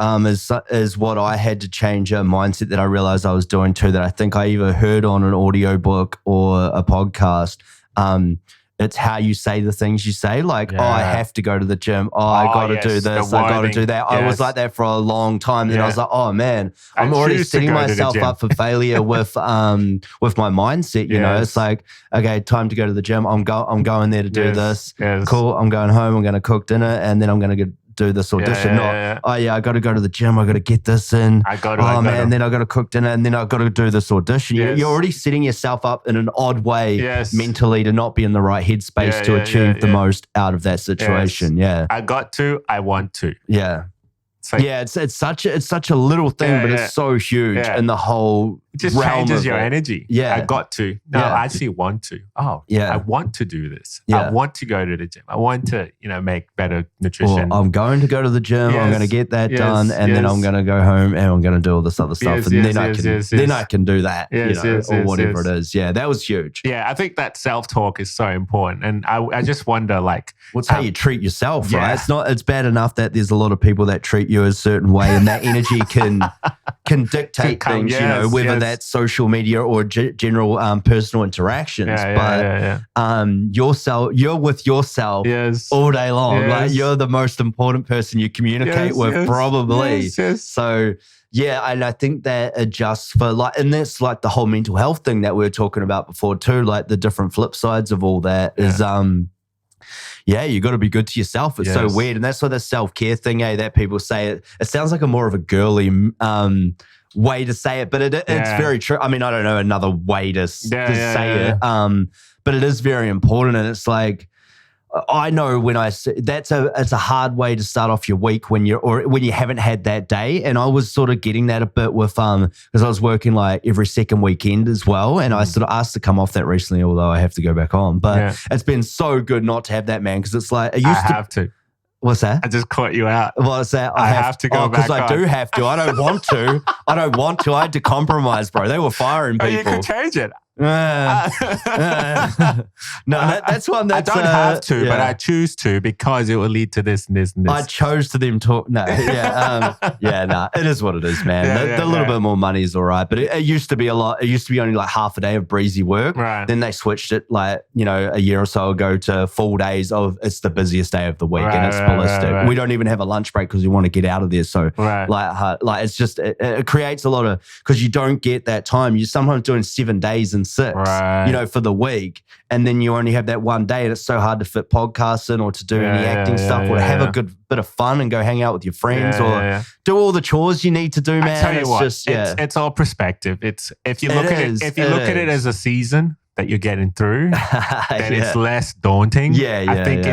Is what I had to change a mindset that I realized I was doing too. That I think I either heard on an audiobook or a podcast. It's how you say the things you say. Like, I have to go to the gym. I got to do this. I got to do that. I was like that for a long time. Then I was like, oh man, I'm already setting myself up for failure with my mindset. You know, it's like, okay, time to go to the gym. I'm going there to do this. Cool. I'm going home. I'm going to cook dinner, and then I'm going to do this audition. I got to go to the gym. I got to get this in. Then I got to cook dinner, and then I got to do this audition. You're already setting yourself up in an odd way mentally to not be in the right headspace to achieve the most out of that situation. I want to. It's such a little thing, but it's so huge in the whole. It just realm changes of your it. energy. I got to. No, I actually want to. I want to do this. I want to go to the gym. I want to, make better nutrition. I'm going to go to the gym. I'm going to get that done, and then I'm going to go home and I'm going to do all this other stuff, and then I can do that, or whatever it is. Yeah, that was huge. Yeah, I think that self-talk is so important, and I just wonder, like, what's how you treat yourself, right? It's bad enough that there's a lot of people that treat you a certain way, and that energy can dictate things, whether that's social media or general personal interactions. You're with yourself all day long. Like, you're the most important person you communicate with, probably. So and I think that adjusts for and that's like the whole mental health thing that we were talking about before too. Like the different flip sides of all that is you got to be good to yourself. It's so weird. And that's why the self-care thing, that people say it sounds like a more of a girly way to say it, but it's very true. I mean, I don't know another way to say it, but it is very important. And it's like, I know when I say it's a hard way to start off your week when you haven't had that day. And I was sort of getting that a bit with because I was working like every second weekend as well, and I sort of asked to come off that recently, although I have to go back on. But it's been so good not to have that, man, because it's like I have to. What's that? I just caught you out. What's that? I have to go back on. Because I do have to. I don't want to. I had to compromise, bro. They were firing people. You can change it. That's one that's... I don't have to, but I choose to because it will lead to this and this and this. I chose to them talk... No, it is what it is, man. The little bit more money is all right, but it used to be a lot. It used to be only like half a day of breezy work. Right. Then they switched it like, a year or so ago to full days of it's the busiest day of the week and it's ballistic. Right. We don't even have a lunch break because we want to get out of there. So like it's just, it creates a lot of, because you don't get that time. You're sometimes doing 7 days and 6, for the week. And then you only have that one day and it's so hard to fit podcasts in or to do any acting stuff or to have a good bit of fun and go hang out with your friends or do all the chores you need to do, man. I tell you what, it's all perspective. It's if you look at it as a season that you're getting through, then it's less daunting. I think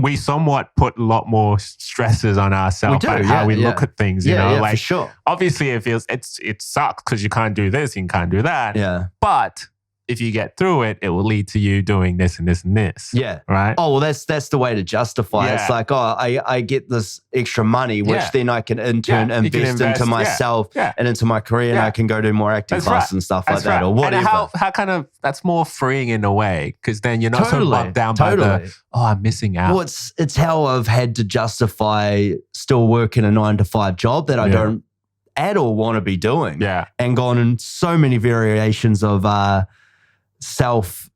we somewhat put a lot more stresses on ourselves about how we look at things, you know? Like, for sure. Obviously it sucks because you can't do this, you can't do that. Yeah. But if you get through it, it will lead to you doing this and this and this. Yeah. Right? Oh, well, that's the way to justify it. It's like, I get this extra money, which then I can in turn invest into myself and into my career and I can go do more acting classes and stuff like that or whatever. And how kind of, that's more freeing in a way because then you're not so bogged down by the, I'm missing out. Well, it's how I've had to justify still working a 9-to-5 job that I don't at all want to be doing. Yeah. And gone in so many variations of self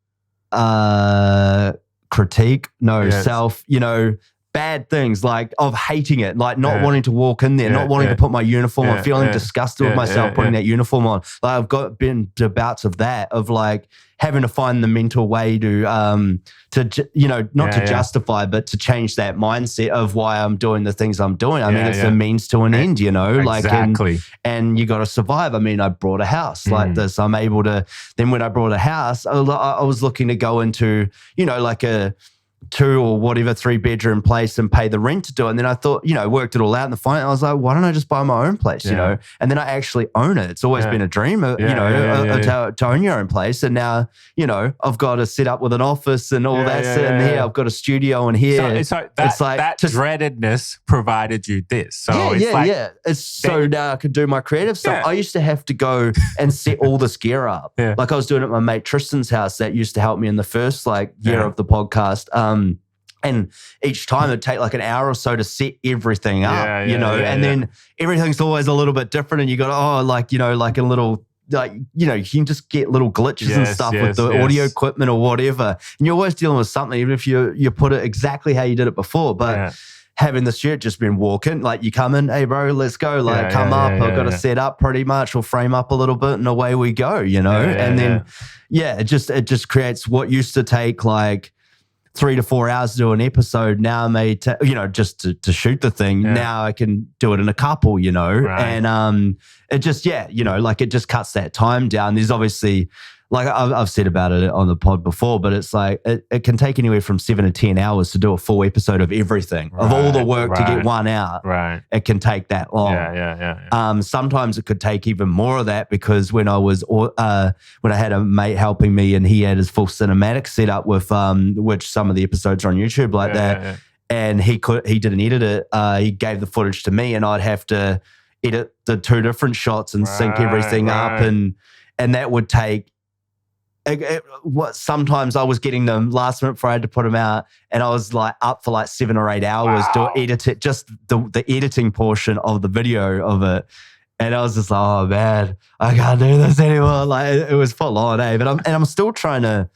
critique, self, bad things like of hating it, like not wanting to walk in there, not wanting to put my uniform on, feeling disgusted with myself putting that uniform on. Like I've been to bouts of that, of like having to find the mental way to justify, but to change that mindset of why I'm doing the things I'm doing. I mean, it's a means to an end, Exactly. and you got to survive. I mean, I brought a house like this. I'm able to, then when I brought a house, I was looking to go into, like a 2 or whatever 3-bedroom place and pay the rent to do it. And then I thought, worked it all out in the final. I was like, why don't I just buy my own place, And then I actually own it. It's always been a dream, to own your own place. And now, I've got to set up with an office and all that sitting here. I've got a studio in here. So it's like that dreadedness provided you this. So it's so now I can do my creative stuff. I used to have to go and set all this gear up. Like I was doing it at my mate Tristan's house that used to help me in the first year of the podcast. And each time it'd take like an hour or so to set everything up, and then everything's always a little bit different. And you got, like a little, you can just get little glitches and stuff with the audio equipment or whatever. And you're always dealing with something, even if you put it exactly how you did it before. But having the shirt just been walking, like you come in, hey bro, let's go. Like come up, I've got to set up pretty much or frame up a little bit and away we go, and then, it just creates what used to take like 3 to 4 hours to do an episode. Now I may, just to shoot the thing. Now I can do it in a couple, and it just, it just cuts that time down. There's obviously, like I've said about it on the pod before, but it's like it can take anywhere from 7 to 10 hours to do a full episode of everything, of all the work to get one out. Right. It can take that long. Sometimes it could take even more of that because when I had a mate helping me and he had his full cinematic set up with which some of the episodes are on YouTube like that. And he didn't edit it. He gave the footage to me and I'd have to edit the 2 different shots and sync everything up and that would take sometimes I was getting them last minute before I had to put them out, and I was like up for like 7 or 8 hours to edit it, just the editing portion of the video of it. And I was just like, oh man, I can't do this anymore. Like it was full on, But I'm still trying to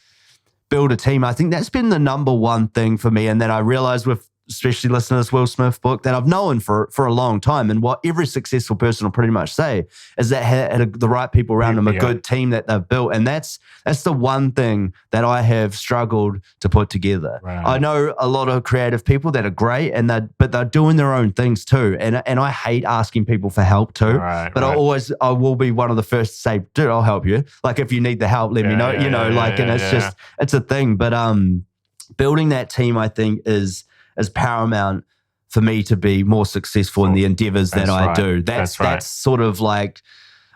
build a team. I think that's been the number one thing for me, and then I realized with especially listening to this Will Smith book that I've known for a long time. And what every successful person will pretty much say is that had the right people around them, a good team that they've built. And that's the one thing that I have struggled to put together. Right. I know a lot of creative people that are great but they're doing their own things too. And I hate asking people for help too. Right, but I will be one of the first to say, dude, I'll help you. Like if you need the help, let me know, it's a thing. But building that team, I think is paramount for me to be more successful in the endeavors that I do. That's sort of like,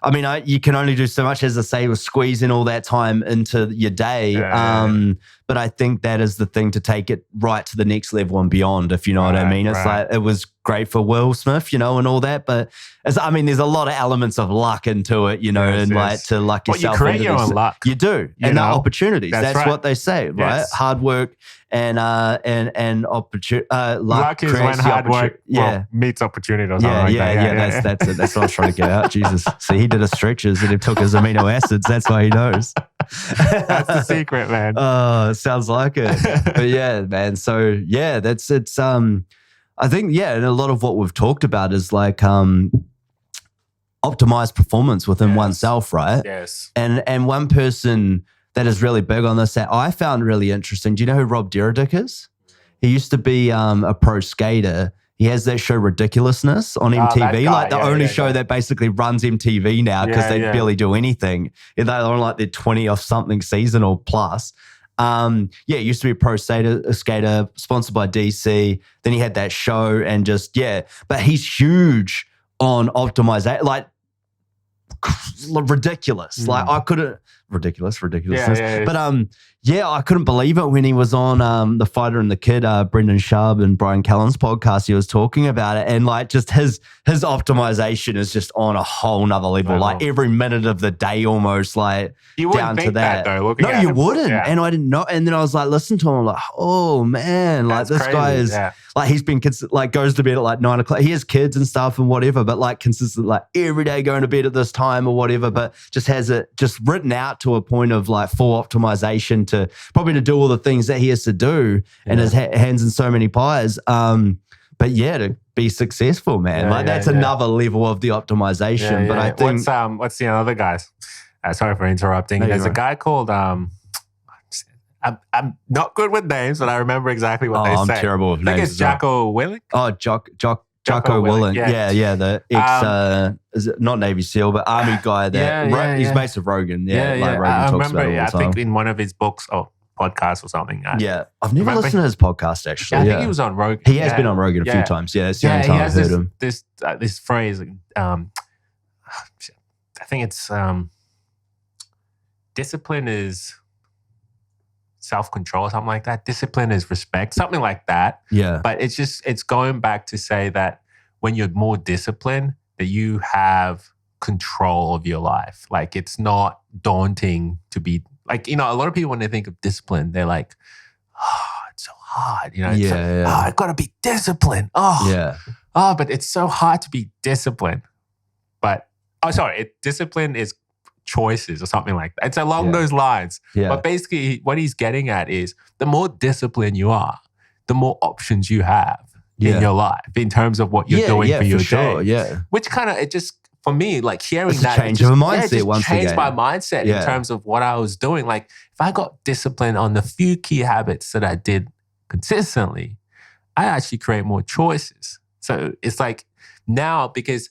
I mean, you can only do so much, as I say, with squeezing all that time into your day. But I think that is the thing to take it right to the next level and beyond, if you know what I mean. It's like, it was great for Will Smith, and all that. But there's a lot of elements of luck into it, like to luck yourself. You create your own luck. You do. And the opportunities. That's what they say, right? Yes. Hard work and opportunity. Luck is when hard work meets opportunity or something like that. Yeah. That's it. That's what I was trying to get out. Jesus. See, he did his stretches and he took his amino acids. That's why he knows. That's the secret, man. Oh, it sounds like it. But yeah, man. So yeah, it's I think, and a lot of what we've talked about is like optimized performance within oneself, right? Yes. And one person that is really big on this that I found really interesting. Do you know who Rob Dyrdek is? He used to be a pro skater. He has that show Ridiculousness on MTV, like the only show that basically runs MTV now because they barely do anything. They're on like their 20 or something season or plus. He used to be a pro skater, sponsored by DC. Then he had that show and but he's huge on optimization, like ridiculous. Like I couldn't, ridiculousness. But I couldn't believe it when he was on The Fighter and the Kid, Brendan Schaub and Brian Callen's podcast. He was talking about it, and like just his optimization is just on a whole nother level. Like every minute of the day, almost like down to that. Though, no, you wouldn't. And I didn't know. And then I was like, listen to him, I'm like, oh man, like this guy is like he's been like goes to bed at like 9 o'clock. He has kids and stuff and whatever, but like consistent, like every day going to bed at this time or whatever. But just has it just written out to a point of like full optimization to probably to do all the things that he has to do and his hands in so many pies. But to be successful, man, that's another level of the optimization. But I think what's the other guys? Sorry for interrupting. There's a guy called I'm not good with names, but I remember exactly what they say. I'm terrible with names. I think it's Jocko Willink. Oh, Jocko Willink. Yeah, the ex, is it not Navy SEAL, but Army guy that he's based of Rogan. Rogan I talks remember, about it all the time. I think in one of his books podcast or something. I've never listened to his podcast actually. I think he was on Rogan. He has been on Rogan a few times. Yeah, it's the only time I've heard him. This phrase, I think it's discipline is self-control or something like that. Discipline is respect, something like that. Yeah. But it's going back to say that when you're more disciplined, that you have control of your life. Like it's not daunting to be like, a lot of people when they think of discipline, they're like, it's so hard. I've got to be disciplined. But it's so hard to be disciplined. But, discipline is choices or something like that. It's along those lines. Yeah. But basically what he's getting at is the more disciplined you are, the more options you have in your life in terms of what you're doing for your day. Yeah. Which kind of, it just, for me, like hearing it's that. Change of a mindset once again. Changed my mindset in terms of what I was doing. Like if I got disciplined on the few key habits that I did consistently, I actually create more choices. So it's like now because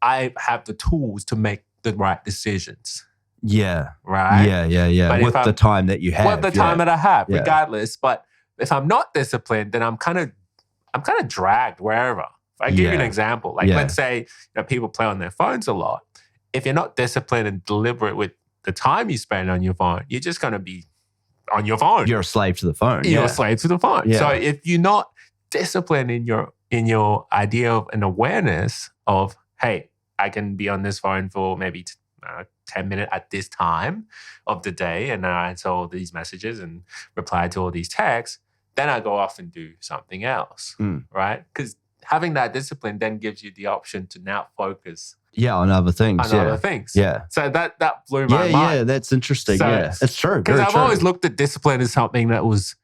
I have the tools to make the right decisions. Yeah. Right? Yeah. But with the time that you have. With the time that I have, regardless. But if I'm not disciplined, then I'm kind of dragged wherever. I give you an example. Like let's say people play on their phones a lot. If you're not disciplined and deliberate with the time you spend on your phone, you're just going to be on your phone. You're a slave to the phone. You're a slave to the phone. Yeah. So if you're not disciplined in your idea of an awareness of, hey, I can be on this phone for maybe 10 minutes at this time of the day and I answer all these messages and reply to all these texts, then I go off and do something else, right? Because having that discipline then gives you the option to now focus on other things. Yeah. So that blew my mind. Yeah, that's interesting. So, it's true. Because I've always looked at discipline as something that was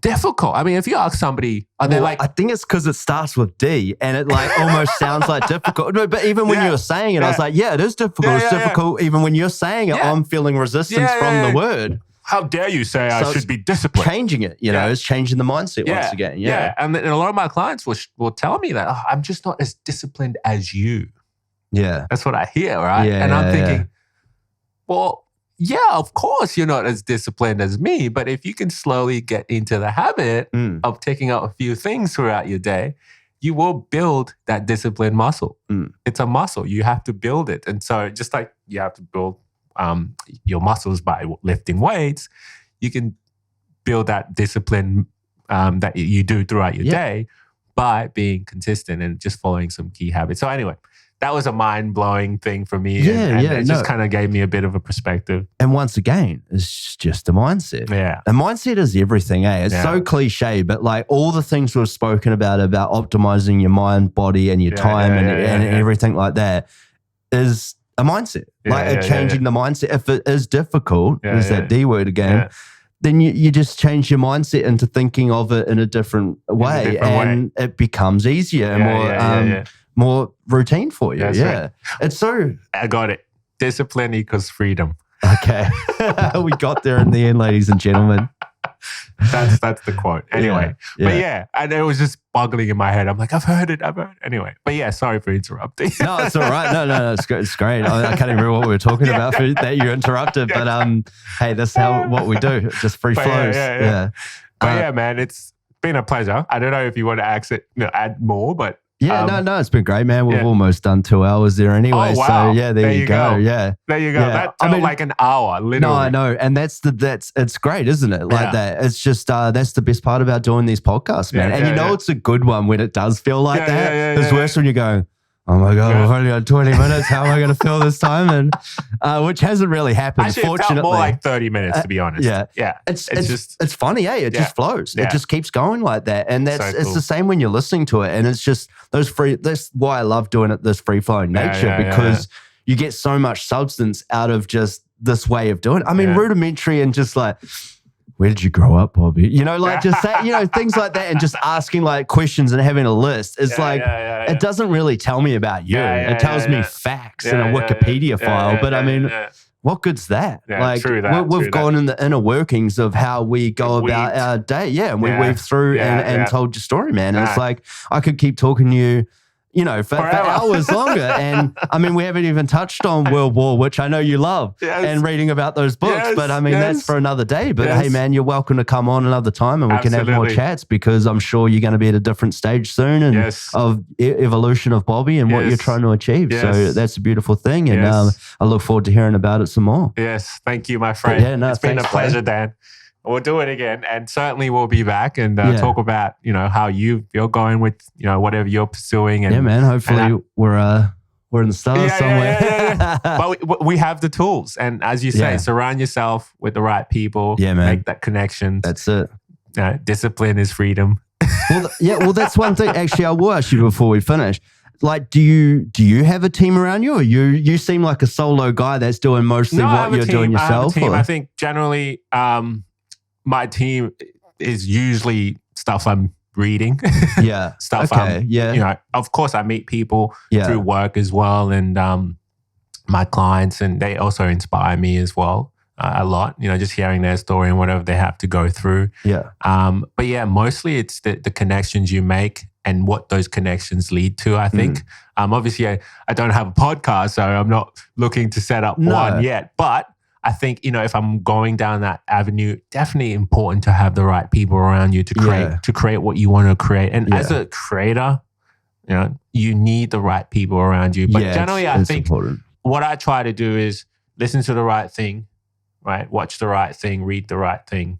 difficult. I mean, if you ask somebody, they're like, I think it's because it starts with D and it like almost sounds like difficult. No, but even when you were saying it, I was like, it is difficult. It's difficult. Even when you're saying it, I'm feeling resistance from the word. How dare you say I should be disciplined? Changing it, is changing the mindset once again. Yeah. And a lot of my clients will tell me that, I'm just not as disciplined as you. Yeah. That's what I hear, right? Yeah, and I'm thinking, well, of course you're not as disciplined as me, but if you can slowly get into the habit of taking out a few things throughout your day, you will build that discipline muscle. It's a muscle. You have to build it. And so just like you have to build your muscles by lifting weights, you can build that discipline that you do throughout your day by being consistent and just following some key habits. So anyway, that was a mind-blowing thing for me. And it just kind of gave me a bit of a perspective. And once again, it's just a mindset. Yeah. A mindset is everything, eh? It's so cliche, but like all the things we've spoken about optimizing your mind, body, and your time and everything like that is a mindset. Changing the mindset. If it is difficult, there's that D word again, then you just change your mindset into thinking of it in a different way, it becomes easier and more routine for you. That's right. It's so... I got it. Discipline equals freedom. Okay. We got there in the end, ladies and gentlemen. That's the quote. Anyway. But and it was just boggling in my head. I'm like, I've heard it. Anyway. But sorry for interrupting. No, it's all right. No, it's great. I can't even remember what we were talking about that you interrupted. But hey, that's what we do. It just free flows. But man, it's been a pleasure. I don't know if you want to add more, but no, it's been great, man. We've almost done 2 hours there anyway. Oh, wow. So there you go. Yeah. There you go. That felt like an hour, literally. No, I know. And it's great, isn't it? Like that. It's just, that's the best part about doing these podcasts, man. And it's a good one when it does feel like that. It's worse when you go, oh my God, we've only got 20 minutes. How am I going to fill this time? And which hasn't really happened, actually, fortunately. It felt more like 30 minutes, to be honest. Yeah. It's funny, eh? It just flows. It just keeps going like that. And that's so cool. It's the same when you're listening to it. And it's just that's why I love doing it, this free-flowing nature, because you get so much substance out of just this way of doing it. I mean, rudimentary and just like, where did you grow up, Bobby? Just that, things like that, and just asking like questions and having a list. It's it doesn't really tell me about you. It tells me facts in a Wikipedia file. But I mean, what good's that? True that. We've gone in the inner workings of how we go about our day. Yeah, and we weave through and told your story, man. And it's like, I could keep talking to you, for hours longer. And I mean, we haven't even touched on World War, which I know you love, and reading about those books. But I mean, that's for another day. But hey, man, you're welcome to come on another time and we can have more chats, because I'm sure you're going to be at a different stage soon and of evolution of Bobby and what you're trying to achieve. So that's a beautiful thing. And I look forward to hearing about it some more. Yes. Thank you, my friend. It's been a pleasure, Dan. We'll do it again, and certainly we'll be back and talk about how you're going with whatever you're pursuing. And, man. Hopefully we're in the stars somewhere. But we have the tools, and as you say, surround yourself with the right people. Yeah, man. Make that connection. That's it. Discipline is freedom. Well, that's one thing. Actually, I will ask you before we finish. Like, do you have a team around you, or you seem like a solo guy that's doing mostly what you're doing yourself? I think generally. My team is usually stuff I'm reading. Stuff of course I meet people through work as well, and my clients, and they also inspire me as well a lot, just hearing their story and whatever they have to go through. But mostly it's the connections you make and what those connections lead to, I think. Obviously I don't have a podcast, so I'm not looking to set up one yet, but I think, if I'm going down that avenue, definitely important to have the right people around you to create what you want to create. And as a creator, you need the right people around you. But generally, I think what I try to do is listen to the right thing, right? Watch the right thing, read the right thing,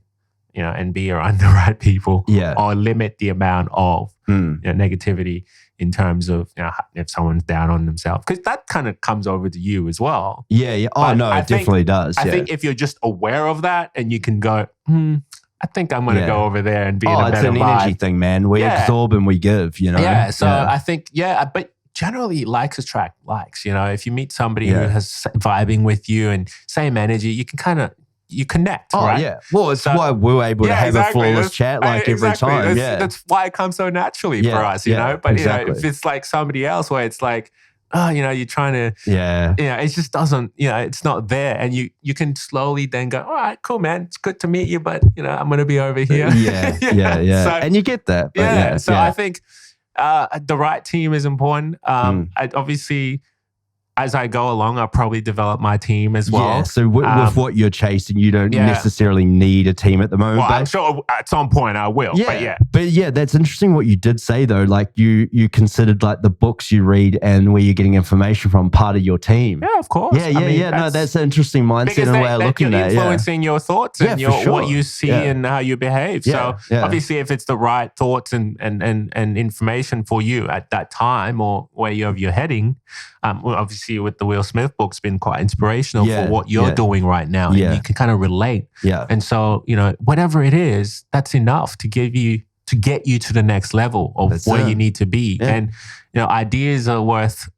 and be around the right people. Or limit the amount of negativity in terms of if someone's down on themselves, because that kind of comes over to you as well. Oh no, it definitely does. I think if you're just aware of that and you can go, I think I'm going to go over there and be in a better vibe. It's an energy thing, man. We absorb and we give. So I think but generally likes attract likes. If you meet somebody who has vibing with you and same energy, you can kind of you connect, right? Well, it's why we're able to have a flawless chat every time. That's why it comes so naturally for us, But if it's like somebody else where it's like, you're trying to, it just doesn't, it's not there, and you can slowly then go, all right, cool, man, it's good to meet you, but I'm going to be over here. So, and you get that. But I think the right team is important. I obviously. as I go along, I'll probably develop my team as well. Yeah, so with what you're chasing, you don't necessarily need a team at the moment. Well, I'm sure at some point I will. But yeah, that's interesting what you did say though. Like you considered like the books you read and where you're getting information from part of your team. Yeah, of course. Yeah. No, that's an interesting mindset and way of looking at it. Influencing your thoughts and what you see and how you behave. So obviously, if it's the right thoughts and information for you at that time or where you're heading, well, obviously with the Will Smith book's been quite inspirational for what you're doing right now. And you can kind of relate. Yeah. And so, whatever it is, that's enough to get you to the next level of where you need to be. Yeah. And, ideas are worth,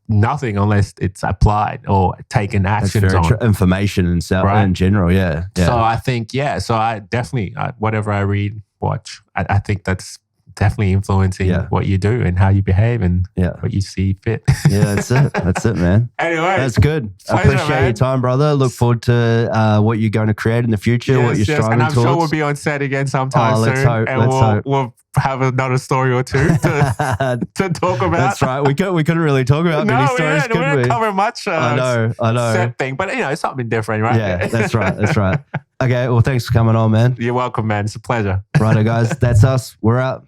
nothing unless it's applied or taken actions on. Information and stuff in general, yeah. So I think, so I definitely, whatever I read, watch, I think that's definitely influencing what you do and how you behave and what you see fit. Yeah, that's it, man. Anyway, that's good. I appreciate your time, brother. Look forward to what you're going to create in the future, what you're striving and I'm towards. sure we'll be on set again sometime soon. Let's hope. And we'll have another story or two to talk about. That's right. We couldn't really talk about many stories, could we? We didn't cover much I know. set thing, but it's something different, right? Yeah, that's right. Okay, well, thanks for coming on, man. You're welcome, man. It's a pleasure. Righto, guys. That's us. We're out.